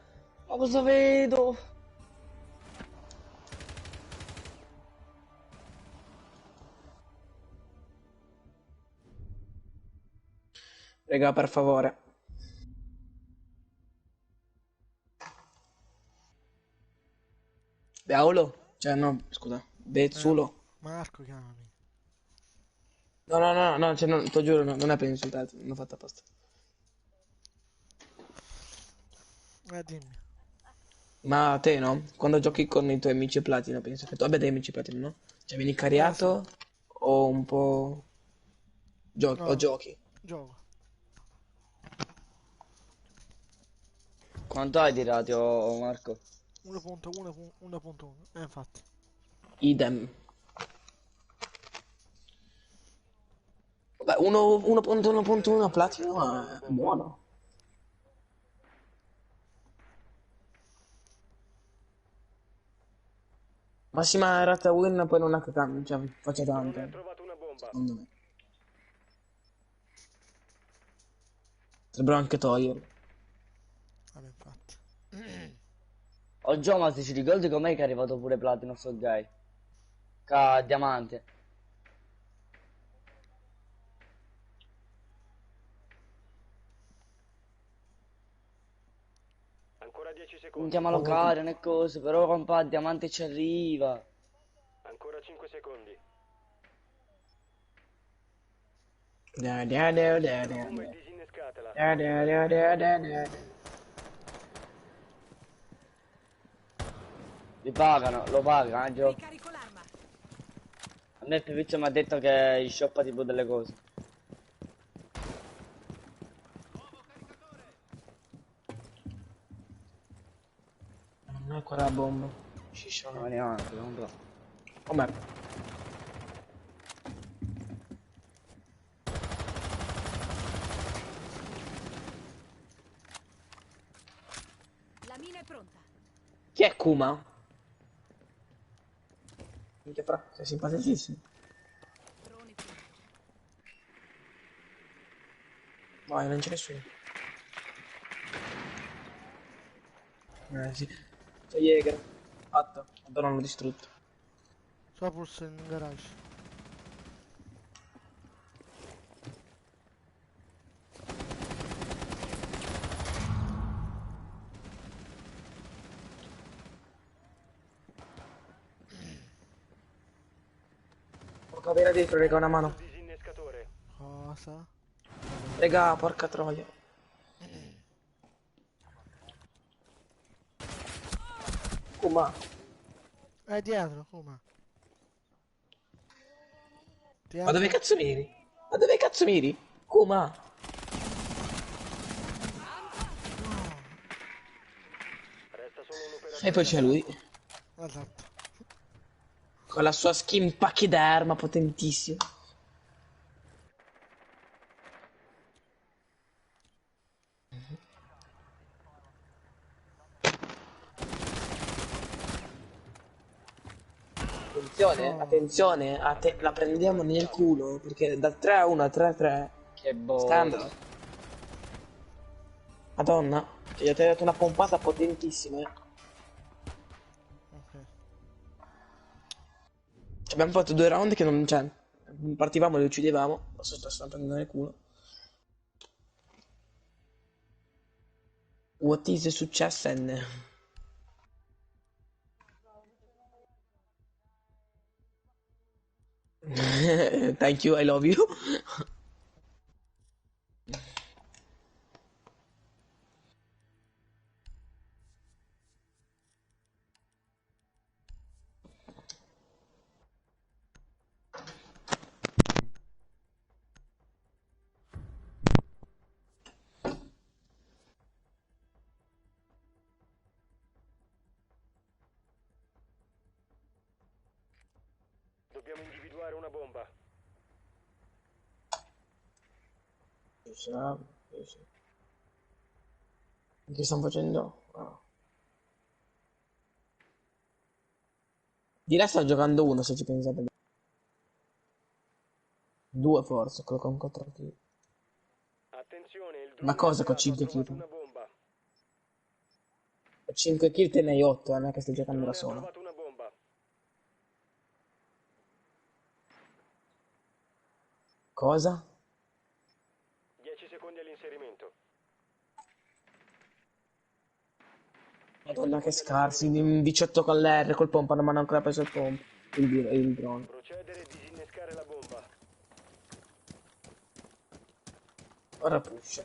Ma cosa vedo? Raga, per favore. Beaulo? Cioè, no, scusa. Bezzulo. Marco, chiamami. No, cioè, no, ti giuro, non è per insultarti, non l'ho fatta apposta. Dimmi. Ma te no? Quando giochi con i tuoi amici platino, penso che tu abbia dei amici platino, no? Cioè vieni cariato o un po' o No, giochi? gioco. Quanto hai di ratio, Marco? 1.1. Infatti. Idem. Vabbè, 1.1.1 platino è buono. Massima rata win poi non è che cioè, faccia tanto. Secondo me. Potrebbero anche toglierlo. Vabbè, infatti. Oh Gio, ma se ci ricordi com'è che è arrivato pure Platino sto guy? Diamante. Ancora 10 Non secondi. chiamalo caro né cose, però compa Diamante ci arriva. Ancora 5 secondi. Da, da, da, da, da, Bomba e da. disinnescatela. Da, da, da, da, da, da. Li pagano, lo pagano, Gio. Ricarico l'arma. A me Pivizio mi ha detto che shoppa tipo delle cose. Non è quella bomba. Sciscia. No, neanche, non so. Oh merda. La mina è pronta. Chi è Kuma? Minchia fra, sei simpaticissimo. Drone pronto. Vai, non c'è nessuno. Sì. C'è Jäger. Fatto. Adoro l'hanno distrutto. Sapus in garage. Porca vera dietro, raga, una mano. Disinnescatore. Cosa? Raga, porca troia. Kuma. È dietro, come? Ma dove cazzo miri? Ma dove cazzo miri? Kuma. Resta solo un operatore. E poi c'è lui. Esatto. Con la sua skin pachiderma potentissima. Attenzione, attenzione, la prendiamo nel culo, perché dal 3 a 1 a 3 a 3 Che boh. standard. Madonna, cioè, gli ho dato una pompata potentissima, Ok. Cioè, abbiamo fatto 2 round che non c'è. Partivamo e li uccidevamo. Adesso sto prendendo nel culo. What is successo? Thank you, I love you. Dobbiamo individuare una bomba. Che stanno facendo? Oh. Di là stanno giocando uno, se ci pensate. 2 forse, quello con 4 kill. Attenzione, il Ma drone cosa con alleato 5 ha trovato kill? una bomba. 5 kill te ne hai 8, non è che stai giocando da Drone ha solo. trovato una bomba. Cosa? 10 secondi all'inserimento. Madonna che scarsi, 18 con l'R, col pompa, non mi hanno ancora preso il pompa. Il drone. Procedere e disinnescare la bomba. Ora push.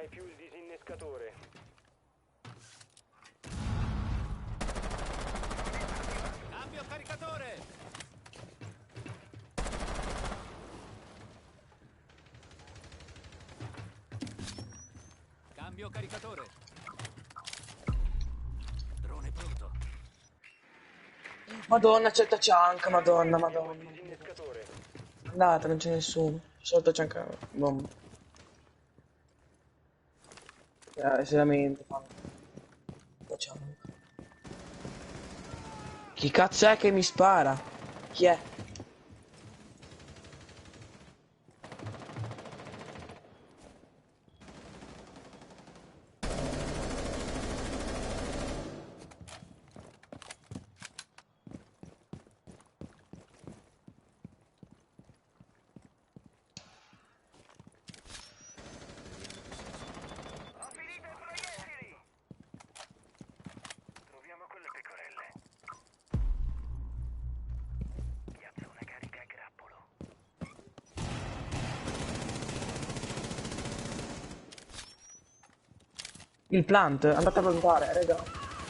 hai più il disinnescatore. Cambio caricatore! Cambio caricatore. Drone pronto. Madonna, c'è il Tachanka, madonna, madonna. Disinnescatore. Andate, non c'è nessuno. Solo il Tachanka. Bomba. Seriamente, facciamo. Chi cazzo è che mi spara? Chi è? Troviamo quelle pecorelle. Piazza una carica a grappolo. Il plant, andate a plantare, raga.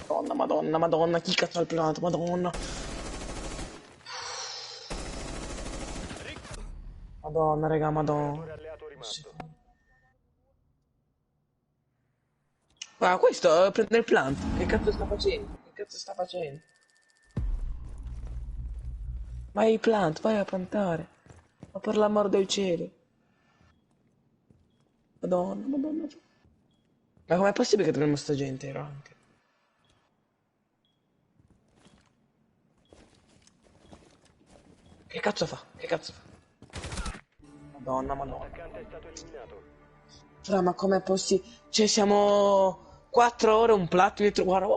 Madonna, madonna, madonna, chi cazzo ha il plant, madonna. Madonna, raga, madonna. Sì. Ma questo prende il plant. Che cazzo sta facendo? Che cazzo sta facendo? Vai ai plant, vai a plantare. Ma per l'amor del cielo. Madonna, madonna. Ma com'è possibile che troviamo sta gente anche? Che cazzo fa? Che cazzo fa? Madonna, madonna. L'attaccante è stato eliminato. Fra, ma com'è possibile? Cioè, siamo 4 ore, un platto dietro. Guarda,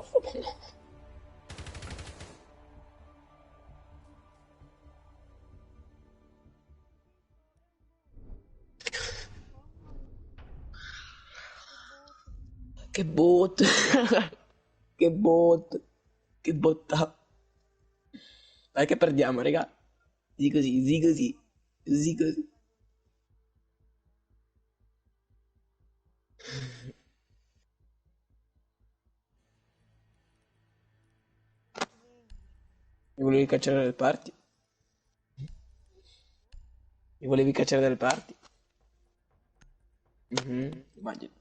che bot. Che bot. Che botta. Dai che perdiamo, raga. Sì così, sì così. Sì così. Mi volevi cacciare dal party? Mi volevi cacciare dal party? Immagino.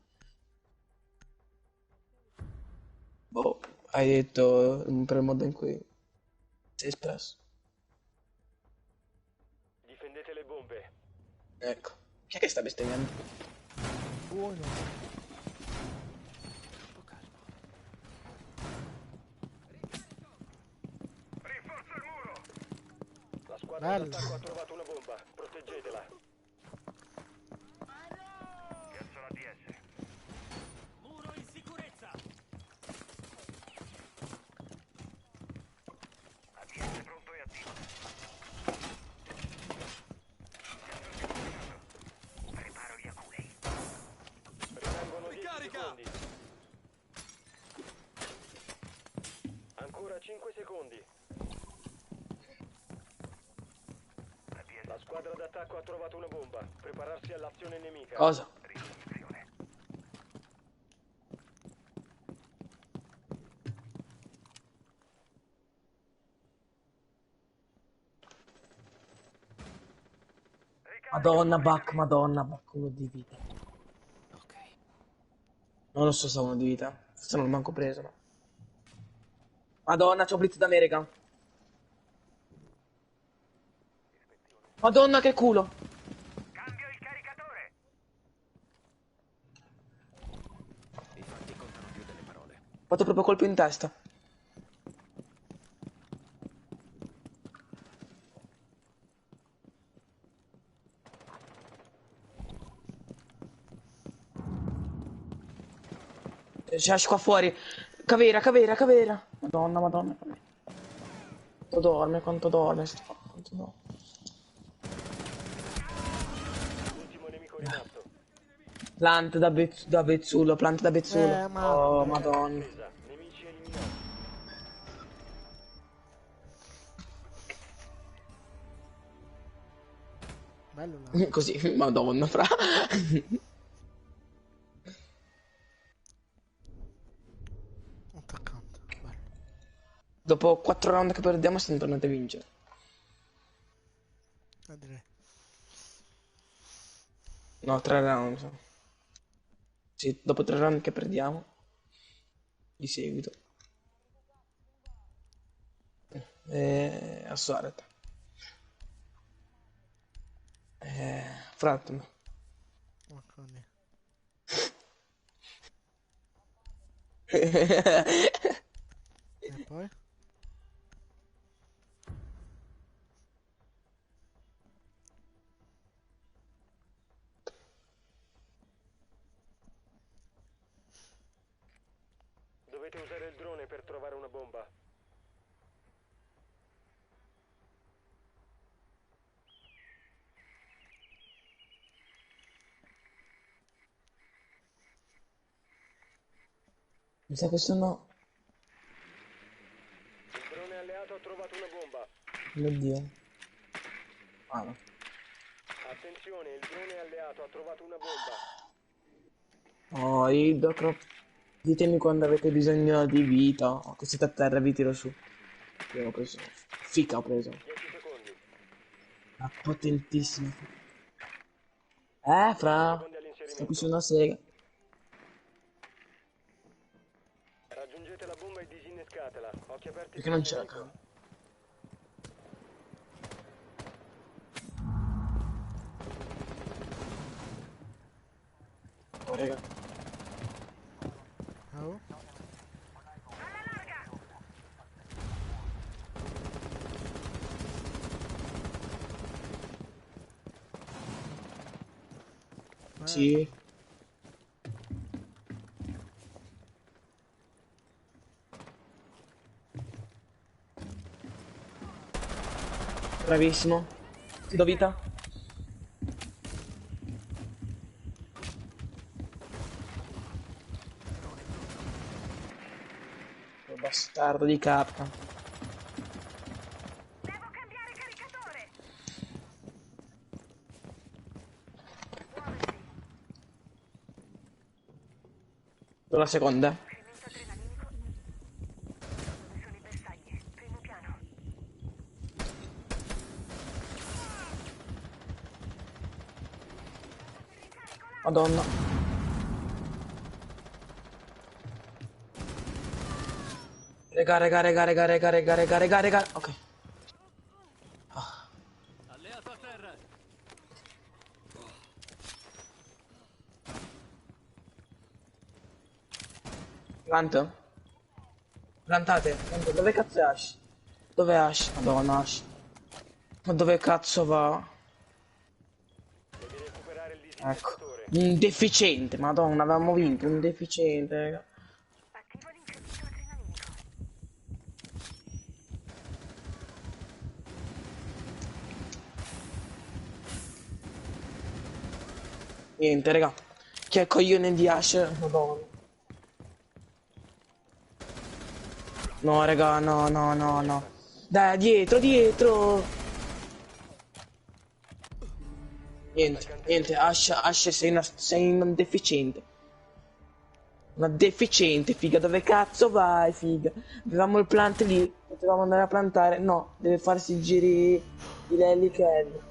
Boh, hai detto per il modo in cui sei espresso. Difendete le bombe. Ecco. Chi è che sta bestemmiando? Buono. La squadra Bello. d'attacco ha trovato una bomba. Proteggetela. Piazzo la DS. Muro in sicurezza. ADS pronto e attivo. Preparo gli aculei. Rimangono 10 secondi. Ancora 5 secondi. La squadra d'attacco ha trovato una bomba. Prepararsi all'azione nemica. Cosa? Madonna, Buck, uno di vita. Ok. Non lo so se ha uno di vita. Forse non l'ho manco preso, ma... Madonna, c'ho blitz d'America. Madonna, che culo. Cambio il caricatore. I fatti contano più delle parole. Ho fatto proprio colpo in testa. C'è qua fuori. Cavera, cavera, cavera. Madonna, madonna. Quanto dorme, quanto dorme. Ultimo nemico rimasto. Plant da Bezzullo, plant da Bezzullo. Oh, madonna. Nemici eliminati. Bello là. Così, madonna, fra. Dopo 4 round che perdiamo siamo tornati a vincere. Direi. No, 3 round. Sì, dopo 3 round che perdiamo. Di seguito. A Suarez. Frattum. E poi? Dovete usare il drone per trovare una bomba. Mi sa che sono... Il drone alleato ha trovato una bomba. Mio Dio. Ah no. Attenzione, il drone alleato ha trovato una bomba. Oh, Idocrop. Ditemi quando avete bisogno di vita. O che siete a terra, vi tiro su. Io ho preso. Fica ho preso. 10 secondi. Ma potentissima. Fra. Sto qui su una sega. Raggiungete la bomba e disinnescatela. Occhi aperti. Perché non c'è la camera? Oh, raga. Oh. Sì. Bravissimo. Ti do vita. Oh, bastardo di cappa. Devo cambiare caricatore. Do la seconda. Incremento adrenalinico. Dove sono i bersagli? Primo piano. Madonna. Rega. Ok. Alleato a terra. Plant? Plantate. Dove cazzo è Ash? Dove è Ash? Madonna Ash. Ma dove cazzo va? Devi recuperare il Ecco. disinnescatore. Un deficiente, madonna, avevamo vinto, un deficiente, raga. Attivo l'incremento adrenalinico. Niente, raga. Che è coglione di Ash? Madonna. No, raga, no. Dai, dietro. Niente, Ash sei un deficiente. Una deficiente, figa, dove cazzo vai, figa? Avevamo il plant lì, potevamo andare a plantare. No, deve farsi i giri di Lelly Kelly.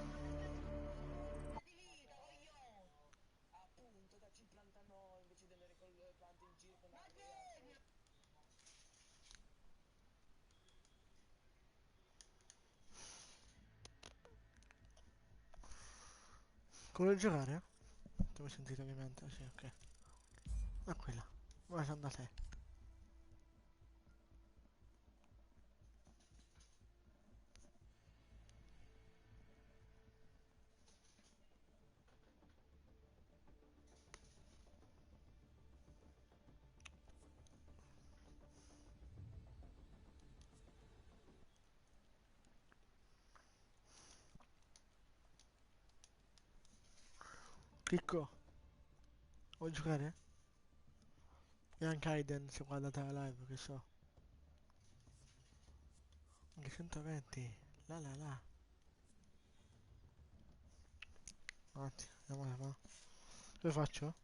Come vuoi giocare? Ti ho sentito ovviamente, sì, ok. Ma quella. Ora sono da te. Ricco, vuoi giocare? E anche Aiden se guardate la live, che so. Anche 120. La. Avanti, andiamo là, va. Dove faccio?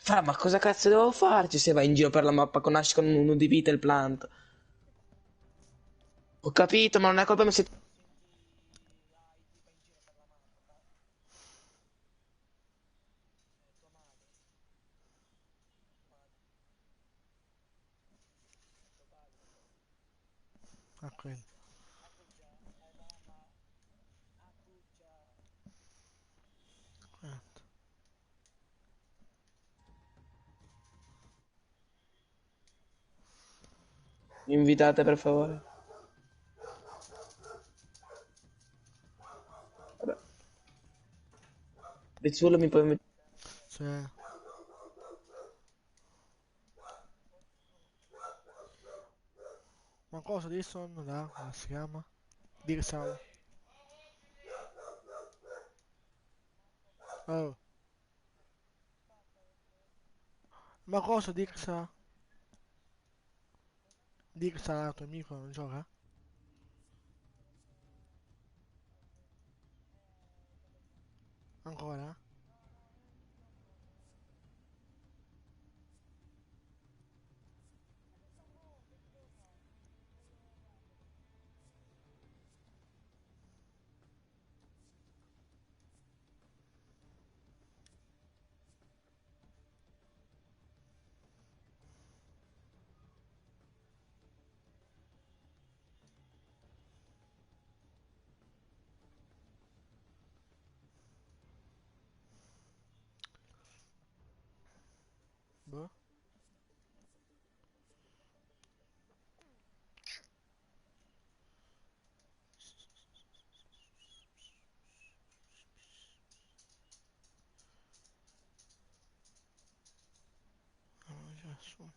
Fra, ma cosa cazzo devo farci se vai in giro per la mappa con nasci con uno di vita e il plant? Ho capito, ma non è colpa mia se... Ah, quindi. Niente. Invitate per favore. Vabbè. Bezzulo mi puoi invitare? Sì. Ma cosa Disson? Là, come si chiama? Dirsan. Oh. Ma cosa Dirsa? Dirsa, tuo amico, non gioca? Ancora? Boh. Non c'è nessuno.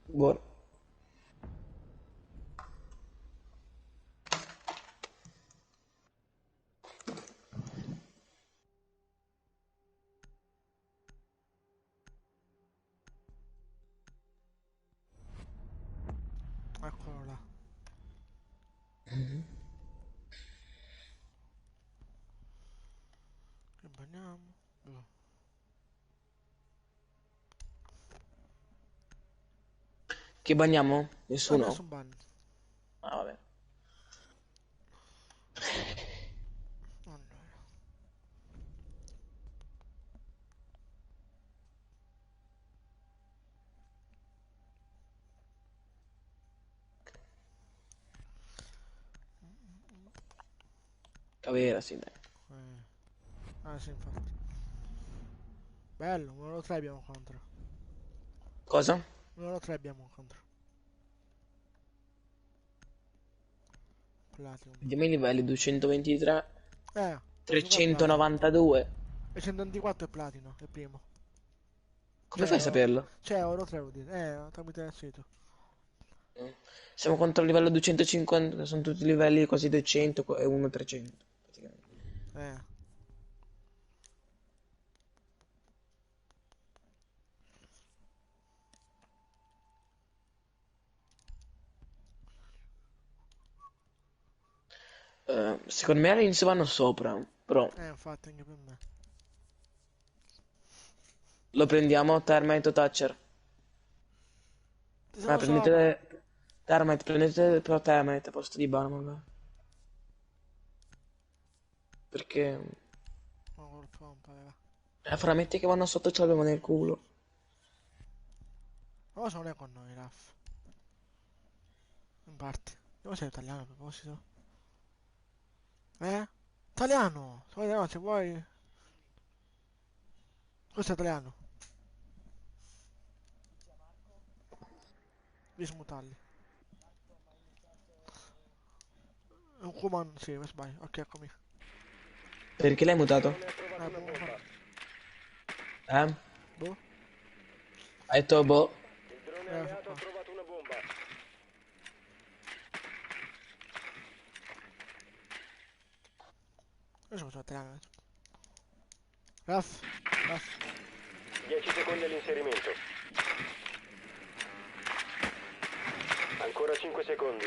Buono. Eccolo là. Che bagniamo? Boh. Chi bagniamo? Ah, Nessuno? nessun ban. Ah, vabbè. Allora. Cavera, sì, dai. Ah sì, infatti. Bello, 1-3 abbiamo contro. Cosa? 1-3 abbiamo contro. Platinum. Vediamo i livelli, 223, Questo qua è Platinum. 392. E 124 è Platino, è il primo. Come fai a saperlo? Cioè, oro 3 vuol dire. Tramite il sito. Siamo contro il livello 250, sono tutti livelli quasi 200 e uno 300. Praticamente. Secondo me all'inizio vanno sopra, però Infatti anche per me. lo prendiamo Termite o Thatcher. Siamo Prendete Termite, prendete però Termite a posto di Bana magari. Perché frametti che vanno sotto ce l'abbiamo nel culo. Ma cosa non è con noi, Raff? In parte. Dove sei italiano a proposito? Italiano! Se vuoi... Questo è italiano. Bismutalli. Un Kuman, sì, mi sbaglio. Ok, eccomi. Perché l'hai mutato? Boh? Hai detto boh? Il drone alleato ha trovato una bomba. Io sono italiano. Raff. 10 secondi all'inserimento. Ancora 5 secondi.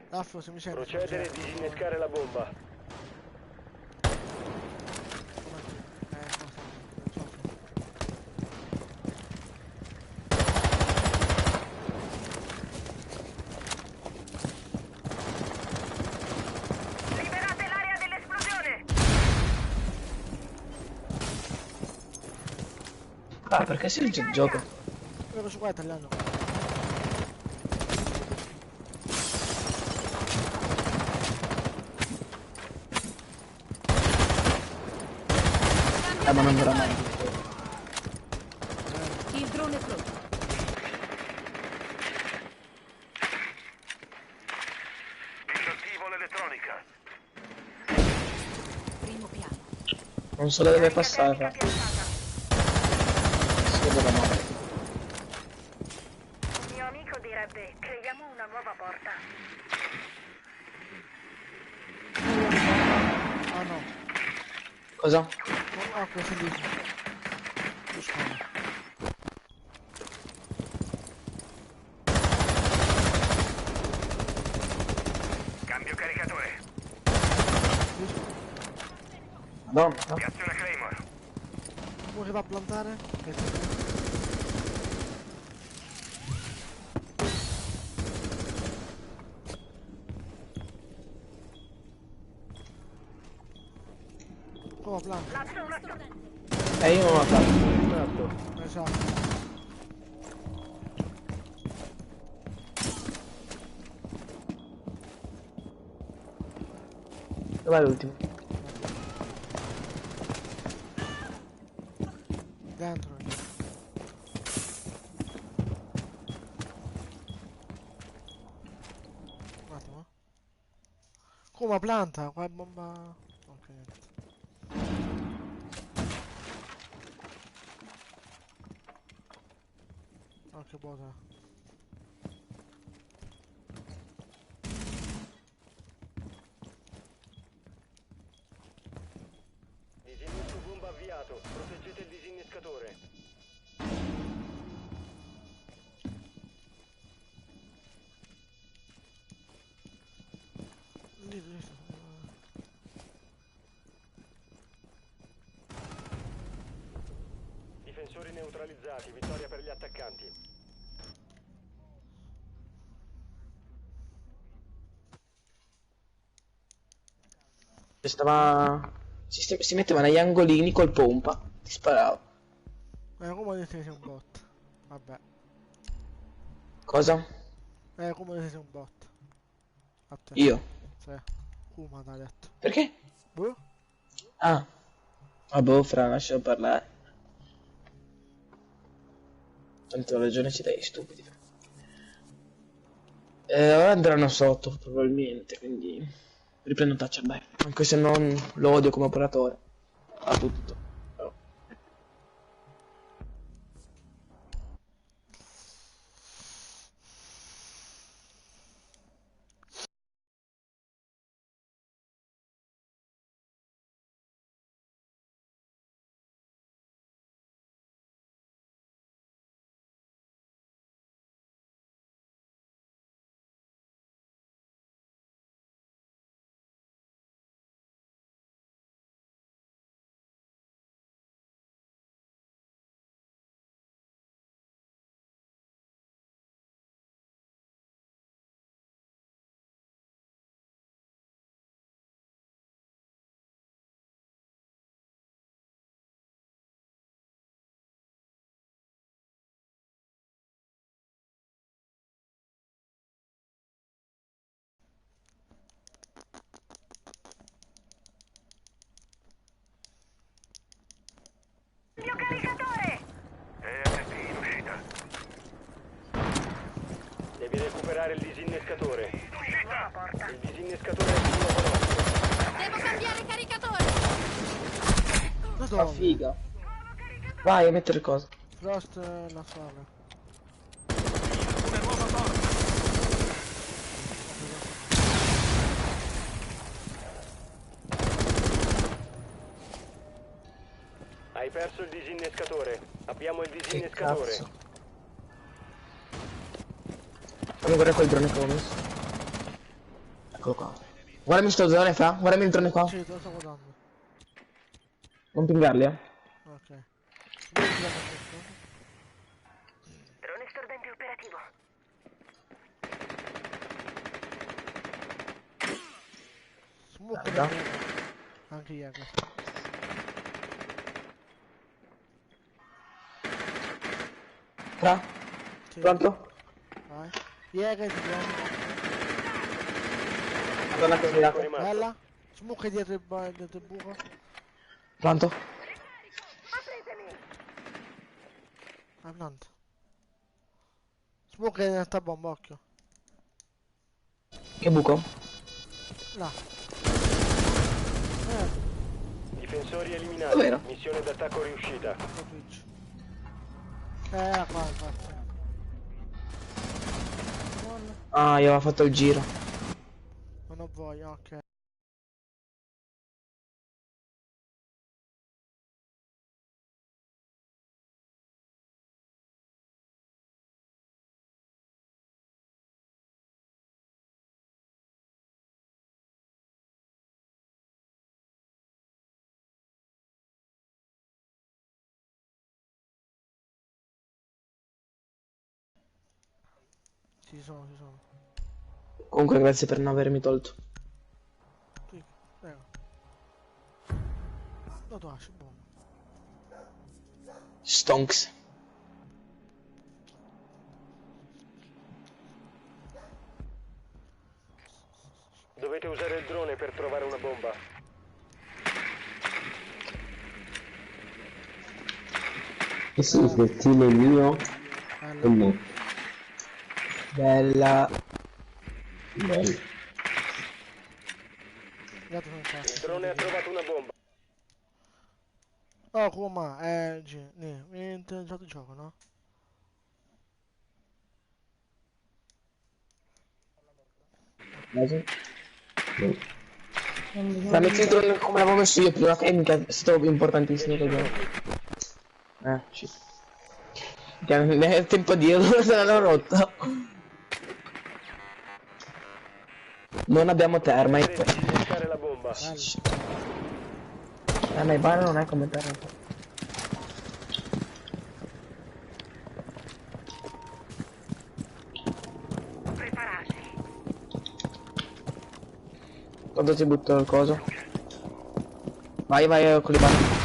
Raff, se mi senti. Procedere e disinnescare la bomba. Liberate l'area dell'esplosione! Ah, perché si gioca? Quello su qua è italiano. Ma non veramente. Il drone è pronto. Disattivo l'elettronica. Primo piano. Non so da dove passare. Si vede la mano. Un mio amico direbbe, creiamo una nuova porta. Ah no. Cosa? Ah, questo è lì. Cambio caricatore. Madonna. Piazzo una Claymore. Uno che va a plantare? Come planta? Io non l'ho fatto. Esatto. Dov'è l'ultimo? Dentro. Un attimo. Come planta? Qua è bomba. Ok, niente. Oh, che buona. Disinnesco bomba avviato. Proteggete il disinnescatore. Lì. Difensori neutralizzati. Vittoria per gli attaccanti. Si metteva negli angolini col pompa. Ti sparava. Come dite che sei un bot? Vabbè. Cosa? Come dite sei un bot? A te. Io? Sì. Kuma t'ha detto. Perché? Boh? Ah. Ah boh, fra, lascialo parlare. Tanto ragione ci dai, stupidi. Ora andranno sotto, probabilmente, quindi... Riprendo Thatcher, dai. Anche se non lo odio come operatore. Ha tutto. Però... recuperare il disinnescatore. Il disinnescatore è sul nuovo nostro. Devo cambiare caricatore. Ah, figa. Vai a mettere cosa. Frost la sala. Una nuova porta. Hai perso il disinnescatore. Abbiamo il disinnescatore. Cazzo. Fammi guardare quel drone che ho messo. Eccolo qua. Guardami sto drone fa. Guardami il drone qua. Sì, te lo sto guardando. Non pingarli, eh. Ok. Drone stordente operativo. Smoke Guarda. anche Jäger. Tra. Sì. Pronto? Vai. Jäger ti prendo. Madonna che sbagliato. Bella. Smoke dietro il buco. Pronto? Ah, niente. Smoke in realtà bomba, occhio. Che buco? Là. Difensori eliminati. Dov'era? Missione d'attacco riuscita. Su Twitch. Qua, infatti. Ah, io avevo fatto il giro. Non ho voglia, ok. Ci sono. Comunque grazie per non avermi tolto. Sì, prego. Lo lascio, boh. Stonks. Dovete usare il drone per trovare una bomba. Questo è il team mio o no? Bella. Bello. Il drone ha trovato una bomba. Oh, come? Mi interessato il gioco, no? La metti il drone come l'avevo messo io prima che mica è stato importantissimo che gioco. Ci. È tempo di dirlo, se l'hanno rotto. Non abbiamo terma. La bomba. Ma il bar non è come terra. Prepararsi. Quando ti butto il coso? Vai con le bande.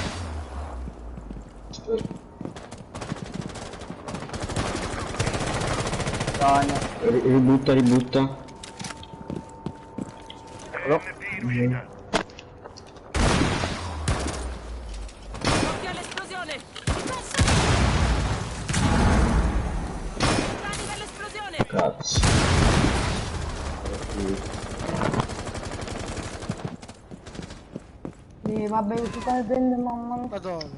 Ributta. Eccolo. Occhio all'esplosione. Prepari per l'esplosione. Cazzo. Vabbè, io sto prendendo mamma. Ma dove?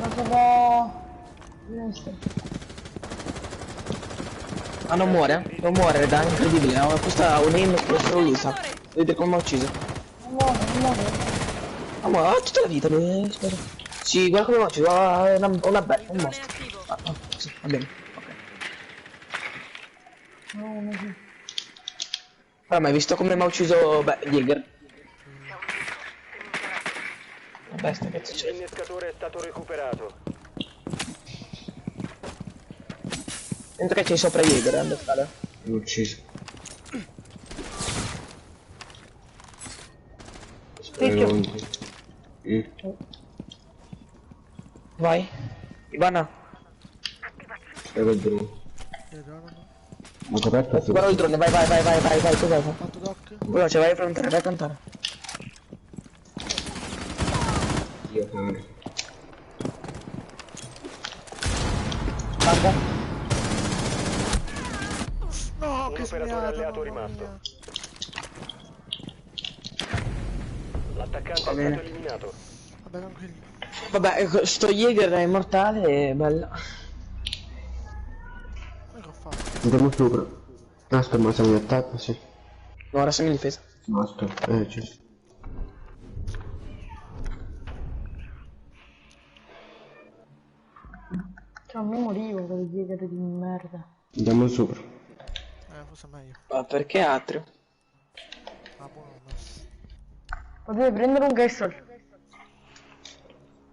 Ma da... Ah, non muore? Non muore, dai, incredibile. No, questa è un aim che solo lui sa. Vedete come mi ha ucciso. Non muore. Ah, ma ha tutta la vita lui, spero. Sì, guarda come mi ha ucciso, ha una bella, un mostro. Sì, va bene, ok. Però ma hai visto come mi ha ucciso, Jäger? Bestia, cazzo c'è. Il innescatore è stato recuperato. Sento che c'è sopra Jäger, alle scale. L'ho ucciso. Spero. Vai. Ivana. Spero il drone. Ma coperto? Guarda il drone, vai, cos'hai? Fatto doc. Veloce, vai a affrontare, Io cane. Guarda. No, Un che operatore sbagliato, alleato mamma rimasto. mia. L'attaccante Va è bene. stato eliminato. Vabbè, tranquillo. Vabbè, sto Jäger è immortale e bella. Ma che ho fatto? Andiamo sopra. Aspetta, ma siamo in attacco, sì. No, ora siamo in difesa. No, aspetta, giusto. Cioè, a me morivo per i Jäger di merda. Andiamo sopra. Forse è meglio. Ma perché Atrio? Ah, buono, messo. Potete prendere un Gessel.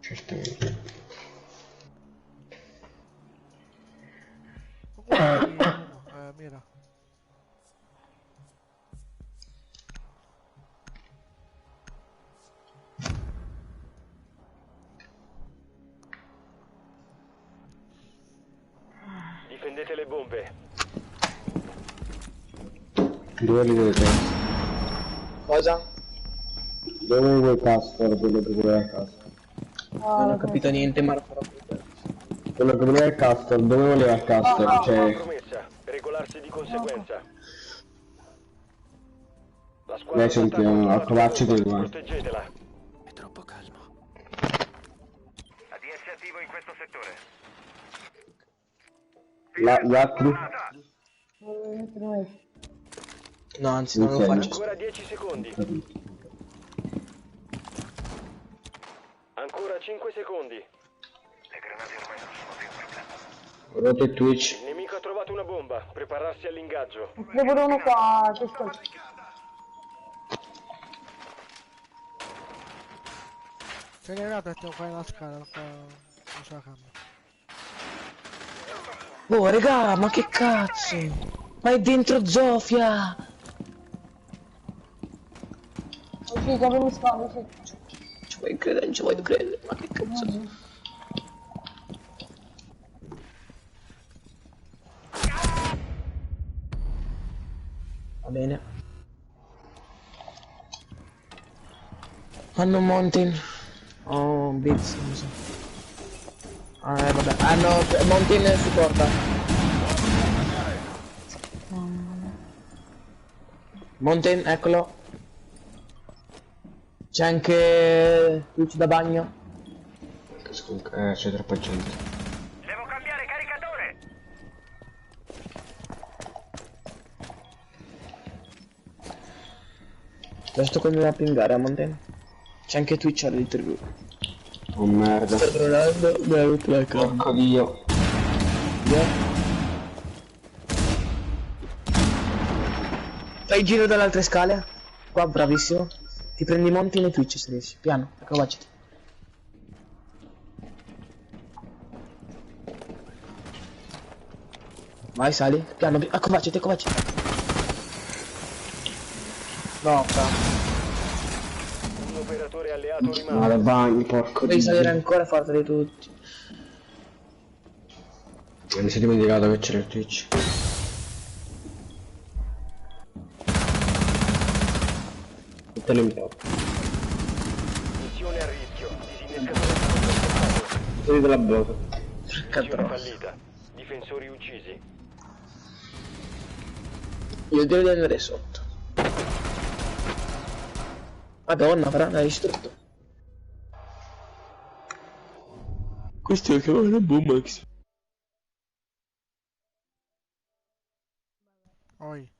Certamente. Mira. Difendete le bombe. Dove li vedete? Cosa? Dove vuoi Castor? Quello che vuoi a Castor? Non ho capito niente, ma lo farò più. Quello che voleva il Castor, dove voleva il Castor? Cioè... Promessa. Regolarsi di conseguenza. La Lei squadra senti d'attacco a ha trovato Covacci una di bomba. qua. Proteggetela. È troppo calmo. ADS attivo in questo settore. Gli altri? No, anzi, non lo faccio. Ancora 10 secondi. Ancora 5 secondi. Le granate ormai non sono più un problema. Rote Twitch. Il nemico ha trovato una bomba. Prepararsi all'ingaggio. Ne pure uno qua, che sto... Se ne arrivato mettiamo qua nella scala, qua non c'è la camera. Oh, raga, ma che cazzo? Ma è dentro Zofia! Uscita per mi spavio, sì. Ci vuoi credere, non ci voglio credere, ma che cazzo? Va bene. Hanno Mountain. Oh, Bits, non so. Vabbè. Hanno Mountain si porta. Mountain, eccolo. C'è anche Twitch da bagno. C'è troppa gente. Devo cambiare caricatore. Adesso continuo a pingare a Mountain. C'è anche Twitch all'interview. Oh merda. Sto trovando, Porco Dio. Fai il giro dalle altre scale. Qua, bravissimo. Ti prendi Mountain e Twitch se riesci. Piano, accovacciati. Vai, sali. Piano, accovacciati, accovacciati. No, fra. Un operatore alleato rimasto. Vale, bagni, porco Devi Dio. salire ancora forte di tutti. Mi si è dimenticato che c'era il Twitch. Tutte le mie. Missione a rischio. Disinnescatore Sei della blocca. missione fallita. Difensori uccisi. Io direi di andare sotto. Madonna, però l'hai distrutto. Questo è che vuole un Boomax. Oi.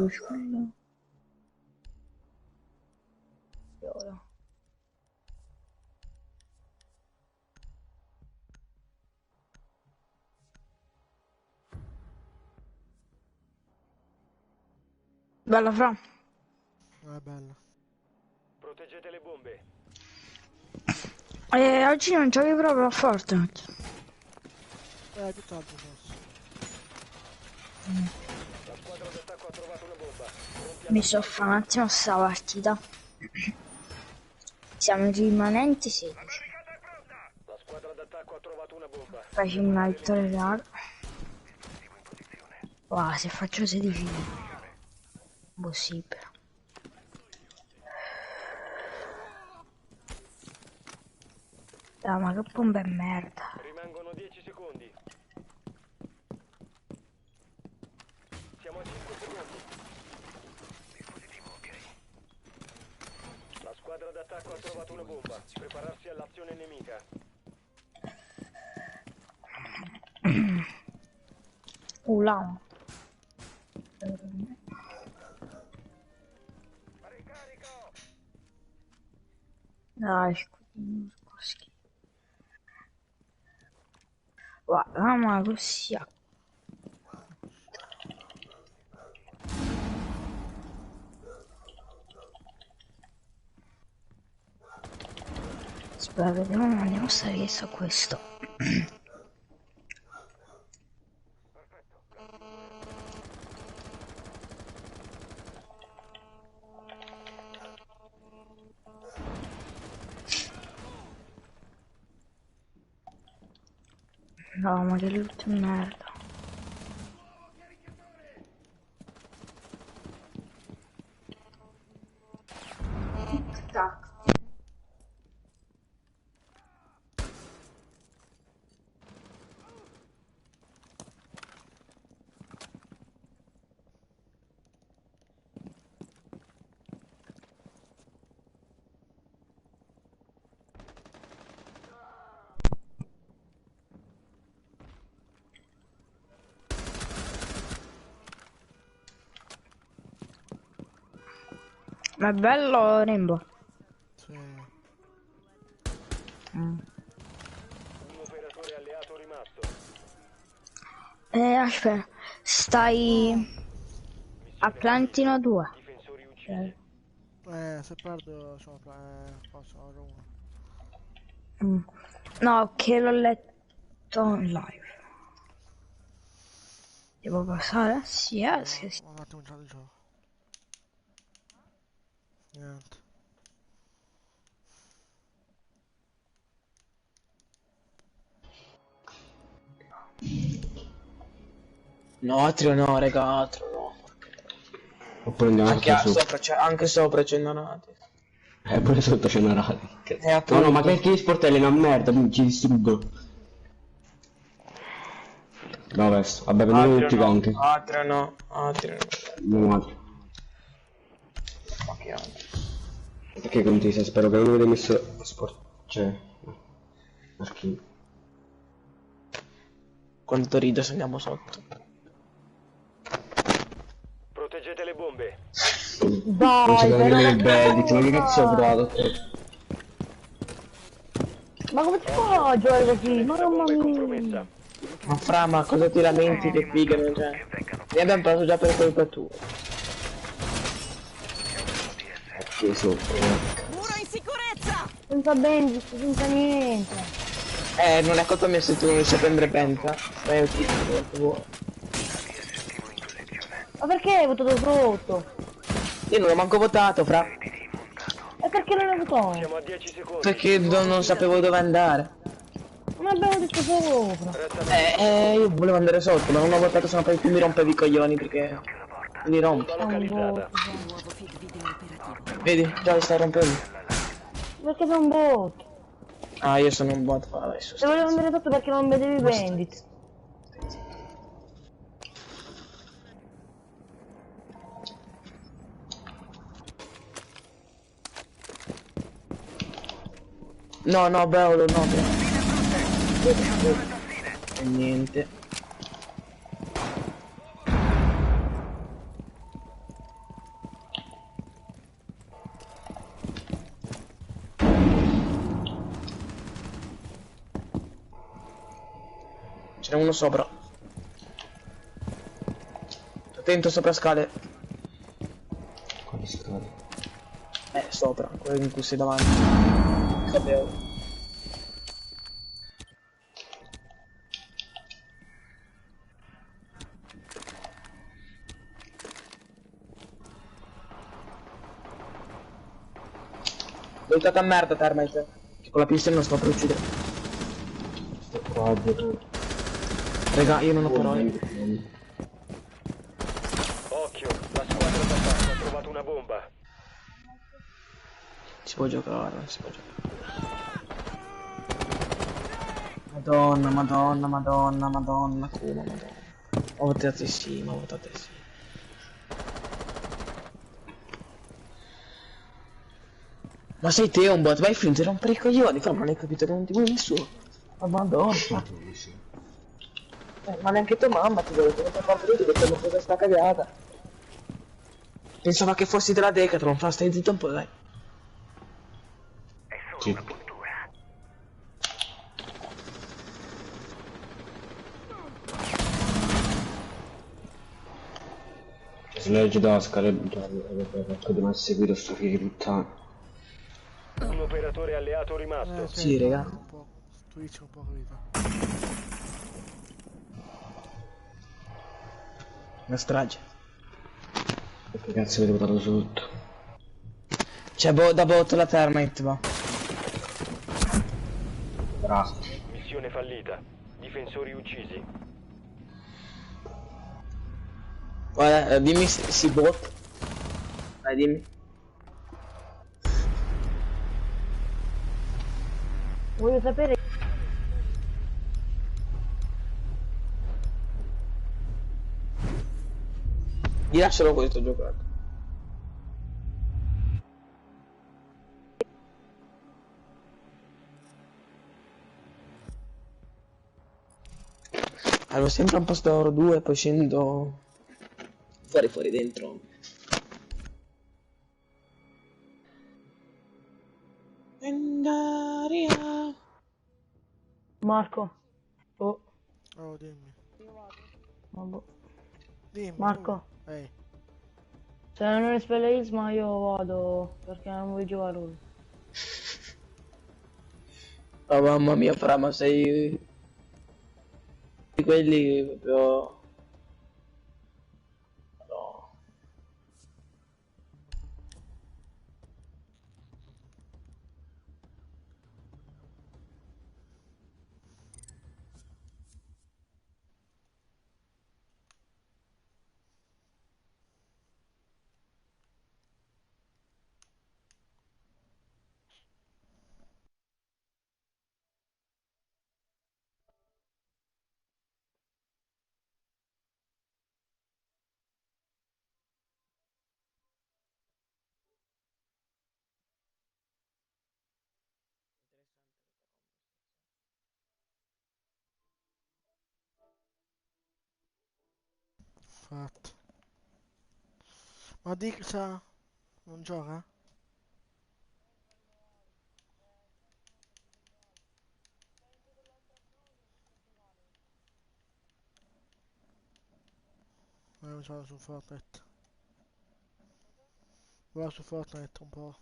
Scusa. Ora. Bella fra. È bella. Proteggete le bombe. Oggi non c'avevi proprio a Fortnite. Tutt'altro forse. La squadra d'attacco ha trovato una bomba. Mi soffro un attimo sta partita. Siamo in rimanenti 16. La squadra d'attacco ha trovato una bomba. Facciamo una vittoria raga. Wow, se faccio 16 impossibile. Dai, ma che bomba è merda. Rimangono 10 secondi. Siamo a 5 secondi. Dispositivo ok. La squadra d'attacco ha trovato una bomba. Prepararsi all'azione nemica. Là. Dai, così. Guarda, ma così. Aspetta, vediamo se riesco a questo. No, ma che loot merda. Tic tac. Ma è bello Rainbow. Sì. Un operatore alleato rimasto. Aspetta, stai a Plantino 2. Se perdo posso uno. No, che l'ho letto in live. Devo passare? Sì, sì. Un attimo già di gioco. Niente. No, Atrio no, raga, Atrio no. Oppure andiamo Anche sopra c'è Nanati. Pure sotto c'è Nanati. Appunto. No, ma che sport è una merda, ci distruggo. No, verso. Vabbè, vengono tutti anche. Atrio no. No, Atrio. Perché come ti sei? Spero che non avete messo sport. Cioè. Archivio. Quanto rido se andiamo sotto. Proteggete le bombe. Dai, non c'è da però vedere il bandit, ma che cazzo ho provato? Ma come si fa a giocare così? Mamma mia. Ma fra, ma cosa ti lamenti che figano, cioè? Ne abbiamo preso già per colpa tua. Muro in sicurezza! Senza bandit, senza niente. Non è colpa mia se tu non riesci a prendere Penta. Vai a quello che vuoi. Ma perché hai votato sotto? Io non l'ho manco votato, fra. E perché non hai votato? Siamo a 10 secondi. Perché non sapevo dove andare. Non abbiamo detto sopra. Io volevo andare sotto, ma non ho votato, sennò poi più mi rompevi i coglioni perché li rompo. Localizzata. Vedi, già li stai rompendo. Perché sei un bot? Ah, io sono un bot, fa adesso. Se volevo andare sotto perché non vedevi i bandit. No, bello, no. E niente. Ce n'è uno sopra. Attento sopra scale. Quali scale? Sopra, quello in cui sei davanti. Sapevo. Voltata a merda, Termite. Che con la pistola non sto per uccidere. Raga, io non ho parole. Occhio, la squadra d'attacco ha trovato una bomba. Si può giocare, si può giocare. Madonna, madonna, madonna, madonna, come madonna. Ho votato sì, ma ho votato sì. Ma sei te un bot, vai finto di rompere i coglioni, fra, ma non hai capito che non ti vuole nessuno. Ma madonna. Ma neanche tua mamma ti vuole, che parte di tutto, che non sta cagata. Pensava che fossi della Decathlon, fra, stai zitto un po', dai. Sì. Se legge da scale che dobbiamo seguire sto figlio di puttana. Un operatore alleato rimasto. Sì, raga. Un po'. Twitch un po' capito. Una strage. Che cazzo avete votato sotto? C'è da bot la termite, va. Bravo. Missione fallita. Difensori uccisi. Guarda, dimmi se si bot. Dai, dimmi. Voglio sapere. Gli lascerò questo giocato. Allora, sempre un posto oro 2, poi scendo fuori dentro. Endaria. Marco. Oh. Oh, dimmi. Vabbè. Dimmi. Marco. Ehi. Se non è Spell Hills, ma io vado perché non voglio giocare lui. Oh mamma mia, fra, ma sei di quelli proprio. No. Fatto. Ma Dixa non gioca? Mi sono su Fortnite. Guarda su Fortnite un po'.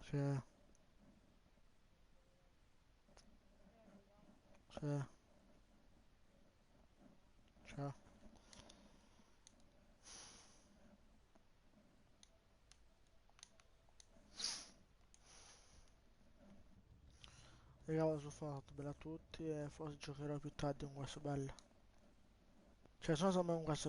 Sì. Sì. Ciao. Regalo su Fortnite, bella a tutti e forse giocherò più tardi con questo bello. Cioè sono sempre con questo